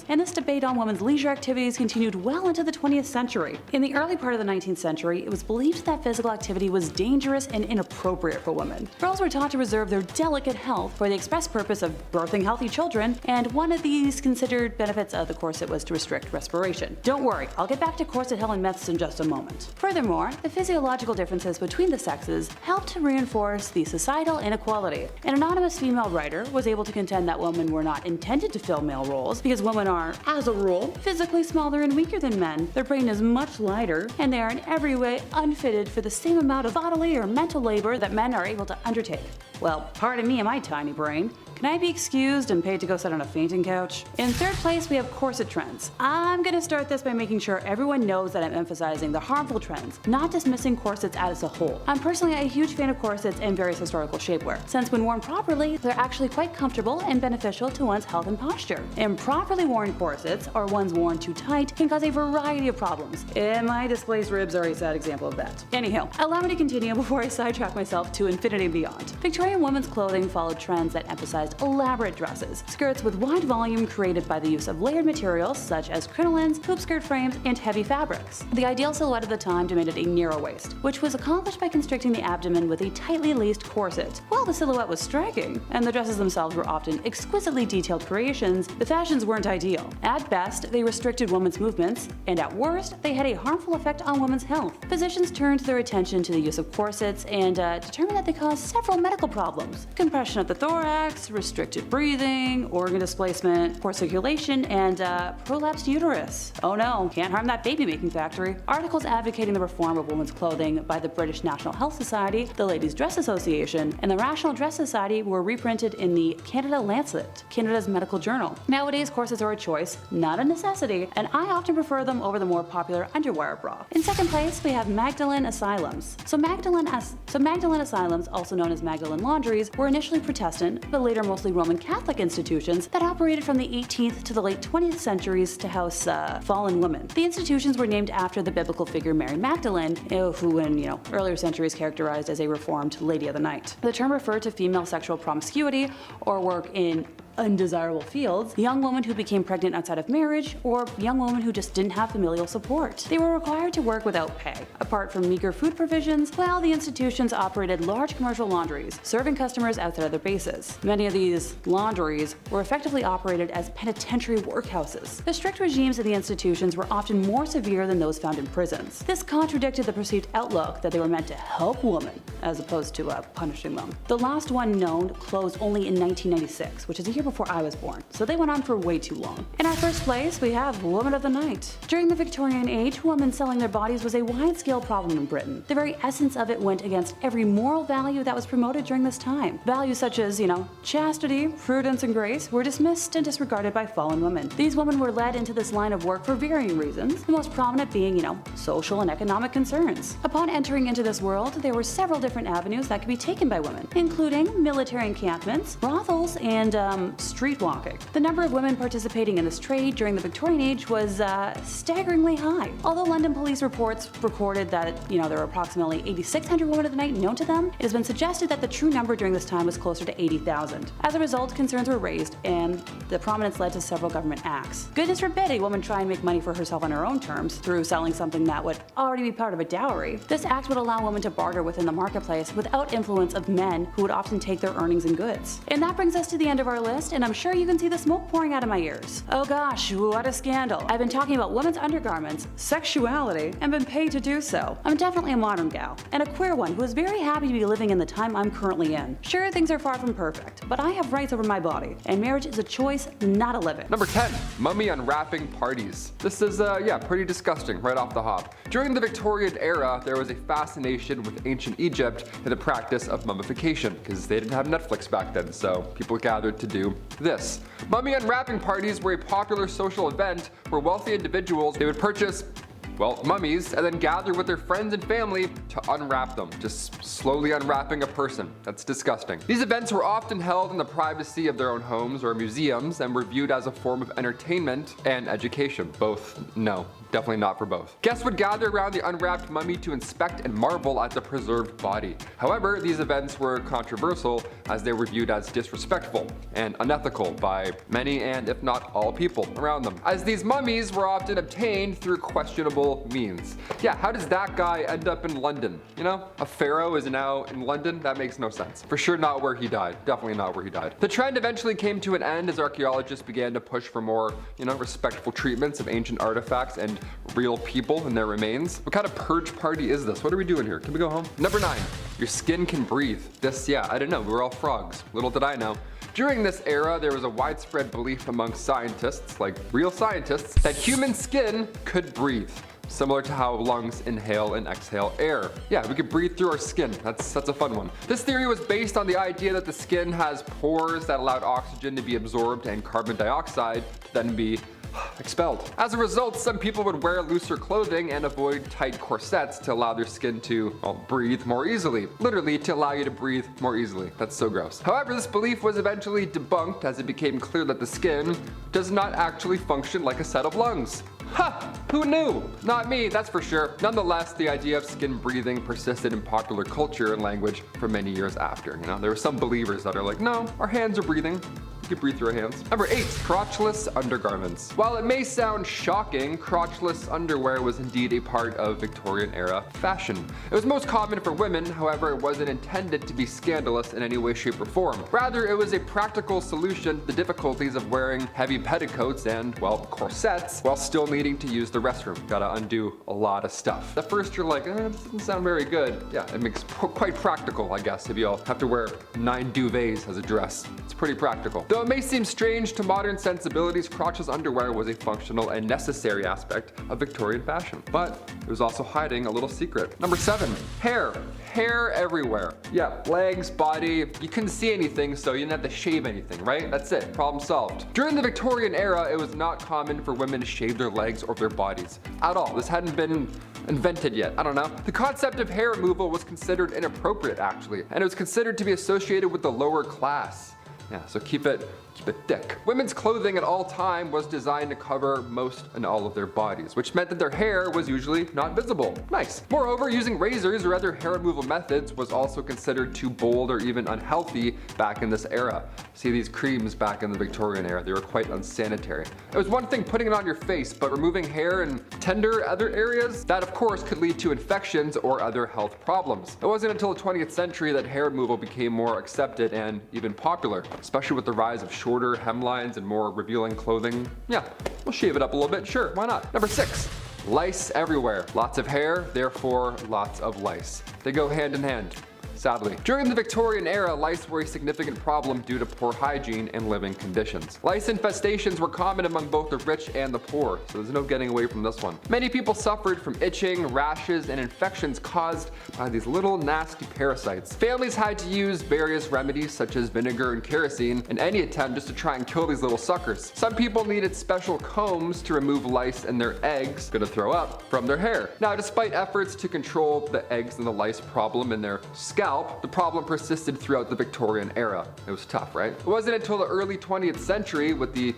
and this debate on women's leisure activities continued well into the 20th century. In the early part of the 19th century, it was believed that physical activity was dangerous and inappropriate for women. Girls were taught to reserve their delicate health for the express purpose of birthing healthy children, and one of these considered benefits of the corset was to restrict respiration. Don't worry, I'll get back to corset hell and myths in just a moment. Furthermore, the physiological differences between the sexes helped to reinforce the societal inequality. An anonymous female writer was able to contend that women were not intended to fill male roles because women are, as a rule, physically smaller and weaker than men. Their brain is much lighter, and they are in every way unfitted for the same amount of bodily or mental labor that men are able to undertake. Well, pardon me and my tiny brain. Can I be excused and paid to go sit on a fainting couch? In 3rd place, we have corset trends. I'm gonna start this by making sure everyone knows that I'm emphasizing the harmful trends, not dismissing corsets as a whole. I'm personally a huge fan of corsets and various historical shapewear, since when worn properly, they're actually quite comfortable and beneficial to one's health and posture. Improperly worn corsets, or ones worn too tight, can cause a variety of problems, and my displaced ribs are a sad example of that. Anyhow, allow me to continue before I sidetrack myself to infinity and beyond. Victorian women's clothing followed trends that emphasized elaborate dresses, skirts with wide volume created by the use of layered materials such as crinolines, hoop skirt frames, and heavy fabrics. The ideal silhouette of the time demanded a narrow waist, which was accomplished by constricting the abdomen with a tightly laced corset. While the silhouette was striking, and the dresses themselves were often exquisitely detailed creations, the fashions weren't weren't ideal. At best, they restricted women's movements, and at worst, they had a harmful effect on women's health. Physicians turned their attention to the use of corsets and determined that they caused several medical problems: compression of the thorax, restricted breathing, organ displacement, poor circulation, and prolapsed uterus. Oh no, can't harm that baby-making factory. Articles advocating the reform of women's clothing by the British National Health Society, the Ladies' Dress Association, and the Rational Dress Society were reprinted in the Canada Lancet, Canada's medical journal. Nowadays, corsets are a choice, not a necessity, and I often prefer them over the more popular underwire bra. In second place, we have Magdalene Asylums. So Magdalene Asylums, also known as Magdalene Laundries, were initially Protestant, but later mostly Roman Catholic institutions that operated from the 18th to the late 20th centuries to house fallen women. The institutions were named after the biblical figure Mary Magdalene, who in earlier centuries characterized as a reformed lady of the night. The term referred to female sexual promiscuity or work in undesirable fields, young women who became pregnant outside of marriage, or young women who just didn't have familial support. They were required to work without pay. Apart from meager food provisions, the institutions operated large commercial laundries, serving customers outside of their bases. Many of these laundries were effectively operated as penitentiary workhouses. The strict regimes of the institutions were often more severe than those found in prisons. This contradicted the perceived outlook that they were meant to help women, as opposed to punishing them. The last one known closed only in 1996, which is a year before I was born, so they went on for way too long. In our first place, we have Woman of the Night. During the Victorian age, women selling their bodies was a wide-scale problem in Britain. The very essence of it went against every moral value that was promoted during this time. Values such as, chastity, prudence, and grace were dismissed and disregarded by fallen women. These women were led into this line of work for varying reasons, the most prominent being, social and economic concerns. Upon entering into this world, there were several different avenues that could be taken by women, including military encampments, brothels, and street walking. The number of women participating in this trade during the Victorian age was staggeringly high. Although London police reports recorded that there were approximately 8,600 women of the night known to them, it has been suggested that the true number during this time was closer to 80,000. As a result, concerns were raised, and the prominence led to several government acts. Goodness forbid a woman try and make money for herself on her own terms through selling something that would already be part of a dowry. This act would allow women to barter within the marketplace without influence of men who would often take their earnings in goods. And that brings us to the end of our list, and I'm sure you can see the smoke pouring out of my ears. Oh gosh, what a scandal. I've been talking about women's undergarments, sexuality, and been paid to do so. I'm definitely a modern gal, and a queer one who is very happy to be living in the time I'm currently in. Sure, things are far from perfect, but I have rights over my body, and marriage is a choice, not a living. Number 10, mummy unwrapping parties. This is, pretty disgusting right off the hop. During the Victorian era, there was a fascination with ancient Egypt and the practice of mummification, because they didn't have Netflix back then, so people gathered to do this. Mummy unwrapping parties were a popular social event where wealthy individuals, they would purchase mummies, and then gather with their friends and family to unwrap them, just slowly unwrapping a person. That's disgusting. These events were often held in the privacy of their own homes or museums and were viewed as a form of entertainment and education. Both, no. Definitely not for both. Guests would gather around the unwrapped mummy to inspect and marvel at the preserved body. However, these events were controversial as they were viewed as disrespectful and unethical by many and if not all people around them, as these mummies were often obtained through questionable means. Yeah, how does that guy end up in London? A pharaoh is now in London? That makes no sense. For sure not where he died. Definitely not where he died. The trend eventually came to an end as archaeologists began to push for more, respectful treatments of ancient artifacts and real people and their remains. What kind of purge party is this? What are we doing here? Can we go home? Number 9, your skin can breathe. This, I don't know, we're all frogs. Little did I know. During this era, there was a widespread belief among scientists, like real scientists, that human skin could breathe. Similar to how lungs inhale and exhale air. Yeah, we could breathe through our skin. That's a fun one. This theory was based on the idea that the skin has pores that allowed oxygen to be absorbed and carbon dioxide to then be expelled. As a result, some people would wear looser clothing and avoid tight corsets to allow their skin to breathe more easily. Literally, to allow you to breathe more easily. That's so gross. However, this belief was eventually debunked as it became clear that the skin does not actually function like a set of lungs. Ha! Who knew? Not me, that's for sure. Nonetheless, the idea of skin breathing persisted in popular culture and language for many years after. There were some believers that are like, no, our hands are breathing. You can breathe through your hands. Number 8, crotchless undergarments. While it may sound shocking, crotchless underwear was indeed a part of Victorian era fashion. It was most common for women, however, it wasn't intended to be scandalous in any way, shape, or form. Rather, it was a practical solution to the difficulties of wearing heavy petticoats and, well, corsets while still needing to use the restroom. Gotta undo a lot of stuff. At first, you're like, this doesn't sound very good. Yeah, it makes quite practical, I guess, if you all have to wear 9 duvets as a dress. It's pretty practical. Though it may seem strange to modern sensibilities, crotchless underwear was a functional and necessary aspect of Victorian fashion. But it was also hiding a little secret. Number 7, hair. Hair everywhere. Yeah, legs, body, you couldn't see anything, so you didn't have to shave anything, right? That's it, problem solved. During the Victorian era, it was not common for women to shave their legs or their bodies at all. This hadn't been invented yet, I don't know. The concept of hair removal was considered inappropriate, actually, and it was considered to be associated with the lower class. Yeah, so keep it thick. Women's clothing at all time was designed to cover most and all of their bodies, which meant that their hair was usually not visible. Nice. Moreover, using razors or other hair removal methods was also considered too bold or even unhealthy back in this era. See these creams back in the Victorian era, they were quite unsanitary. It was one thing putting it on your face, but removing hair in tender other areas, that of course could lead to infections or other health problems. It wasn't until the 20th century that hair removal became more accepted and even popular, especially with the rise of shorter hemlines and more revealing clothing. Yeah, we'll shave it up a little bit, sure, why not? Number 6, lice everywhere. Lots of hair, therefore lots of lice. They go hand in hand. Sadly. During the Victorian era, lice were a significant problem due to poor hygiene and living conditions. Lice infestations were common among both the rich and the poor, so there's no getting away from this one. Many people suffered from itching, rashes, and infections caused by these little nasty parasites. Families had to use various remedies such as vinegar and kerosene in any attempt just to try and kill these little suckers. Some people needed special combs to remove lice and their eggs, gonna throw up, from their hair. Now, despite efforts to control the eggs and the lice problem in their scalp, the problem persisted throughout the Victorian era. It was tough, right? It wasn't until the early 20th century with the,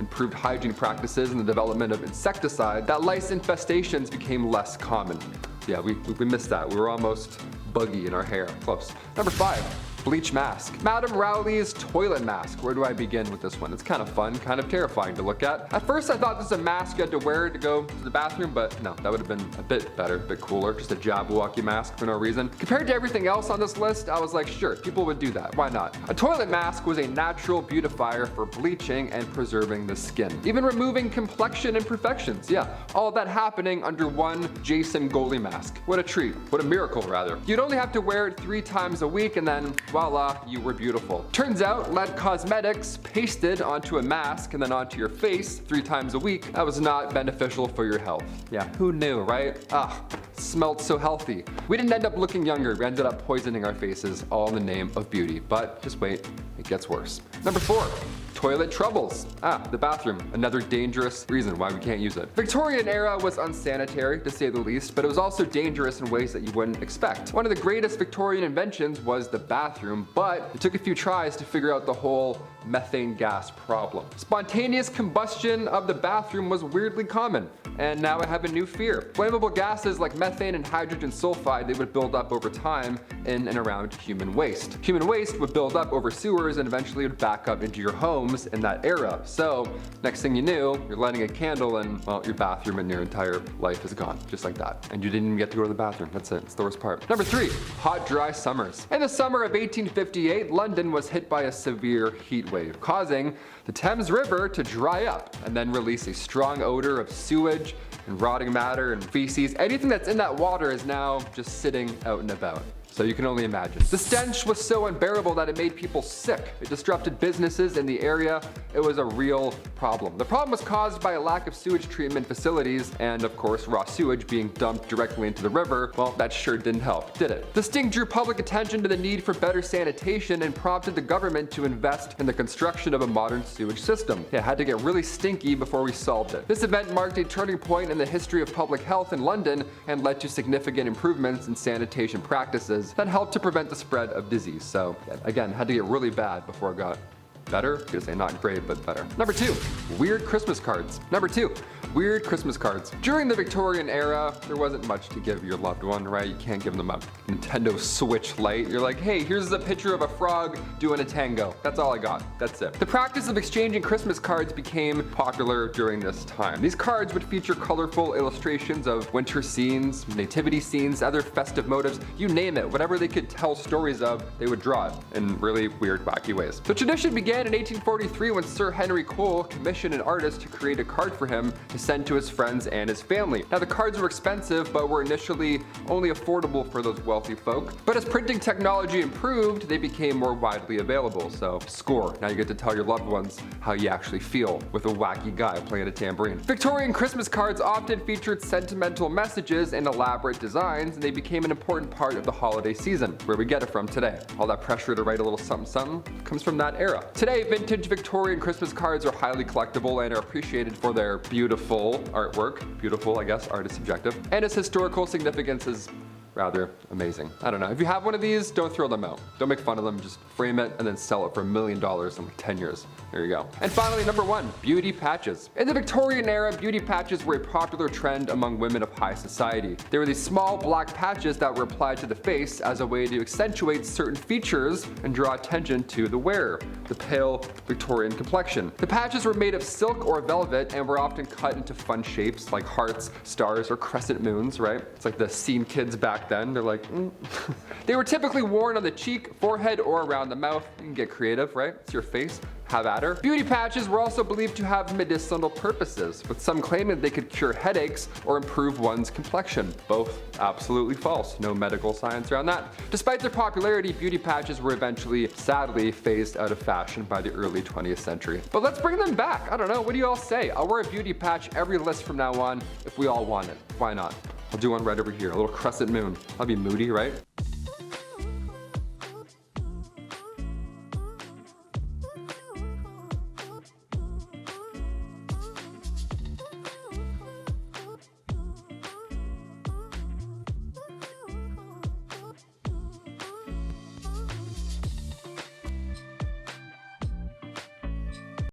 improved hygiene practices and the development of insecticide that lice infestations became less common. Yeah, we missed that. We were almost buggy in our hair. Close. Number 5. Bleach mask. Madame Rowley's toilet mask. Where do I begin with this one? It's kind of fun, kind of terrifying to look at. At first I thought this was a mask you had to wear to go to the bathroom, but no, that would have been a bit better, a bit cooler. Just a Jabberwocky mask for no reason. Compared to everything else on this list, I was like, sure, people would do that. Why not? A toilet mask was a natural beautifier for bleaching and preserving the skin. Even removing complexion imperfections. Yeah, all that happening under one Jason Goalie mask. What a treat. What a miracle, rather. You'd only have to wear it 3 times a week and then voila, you were beautiful. Turns out, lead cosmetics pasted onto a mask and then onto your face 3 times a week, that was not beneficial for your health. Yeah, who knew, right? Smelled so healthy. We didn't end up looking younger, we ended up poisoning our faces, all in the name of beauty. But just wait, it gets worse. Number 4. Toilet troubles. The bathroom. Another dangerous reason why we can't use it. Victorian era was unsanitary, to say the least, but it was also dangerous in ways that you wouldn't expect. One of the greatest Victorian inventions was the bathroom, but it took a few tries to figure out the whole methane gas problem. Spontaneous combustion of the bathroom was weirdly common, and now I have a new fear. Flammable gases like methane and hydrogen sulfide, they would build up over time in and around human waste. Human waste would build up over sewers and eventually would back up into your homes in that era. So next thing you knew, you're lighting a candle and, well, your bathroom and your entire life is gone, just like that. And you didn't even get to go to the bathroom. That's it. It's the worst part. Number 3, hot, dry summers. In the summer of 1858, London was hit by a severe heat wave, causing the Thames River to dry up and then release a strong odor of sewage and rotting matter and feces. Anything that's in that water is now just sitting out and about. So you can only imagine. The stench was so unbearable that it made people sick. It disrupted businesses in the area. It was a real problem. The problem was caused by a lack of sewage treatment facilities and, of course, raw sewage being dumped directly into the river. Well, that sure didn't help, did it? The stink drew public attention to the need for better sanitation and prompted the government to invest in the construction of a modern sewage system. It had to get really stinky before we solved it. This event marked a turning point in the history of public health in London and led to significant improvements in sanitation practices that helped to prevent the spread of disease. So again, had to get really bad before it got better. I'm gonna say not great, but better. Number 2, weird Christmas cards. Number 2, weird Christmas cards. During the Victorian era, there wasn't much to give your loved one, right? You can't give them a Nintendo Switch Lite. You're like, hey, here's a picture of a frog doing a tango. That's all I got. That's it. The practice of exchanging Christmas cards became popular during this time. These cards would feature colorful illustrations of winter scenes, nativity scenes, other festive motives, you name it. Whatever they could tell stories of, they would draw it in really weird, wacky ways. The tradition began in 1843 when Sir Henry Cole commissioned an artist to create a card for him to send to his friends and his family. Now the cards were expensive, but were initially only affordable for those wealthy folk. But as printing technology improved, they became more widely available. So score. Now you get to tell your loved ones how you actually feel with a wacky guy playing a tambourine. Victorian Christmas cards often featured sentimental messages and elaborate designs, and they became an important part of the holiday season, where we get it from today. All that pressure to write a little something something comes from that era. Today, vintage Victorian Christmas cards are highly collectible and are appreciated for their beautiful artwork. Beautiful, I guess, art is subjective. And its historical significance is rather amazing. I don't know. If you have one of these, don't throw them out. Don't make fun of them. Just frame it and then sell it for $1 million in like 10 years. There you go. And finally, number 1, beauty patches. In the Victorian era, beauty patches were a popular trend among women of high society. They were these small black patches that were applied to the face as a way to accentuate certain features and draw attention to the wearer, the pale Victorian complexion. The patches were made of silk or velvet and were often cut into fun shapes like hearts, stars, or crescent moons, right? It's like the scene kids back then. They're like, They were typically worn on the cheek, forehead, or around the mouth. You can get creative, right? It's your face. Have at her. Beauty patches were also believed to have medicinal purposes, with some claiming they could cure headaches or improve one's complexion. Both absolutely false. No medical science around that. Despite their popularity, beauty patches were eventually, sadly, phased out of fashion by the early 20th century. But let's bring them back. I don't know. What do you all say? I'll wear a beauty patch every list from now on if we all want it. Why not? I'll do one right over here. A little crescent moon. That'll be moody, right?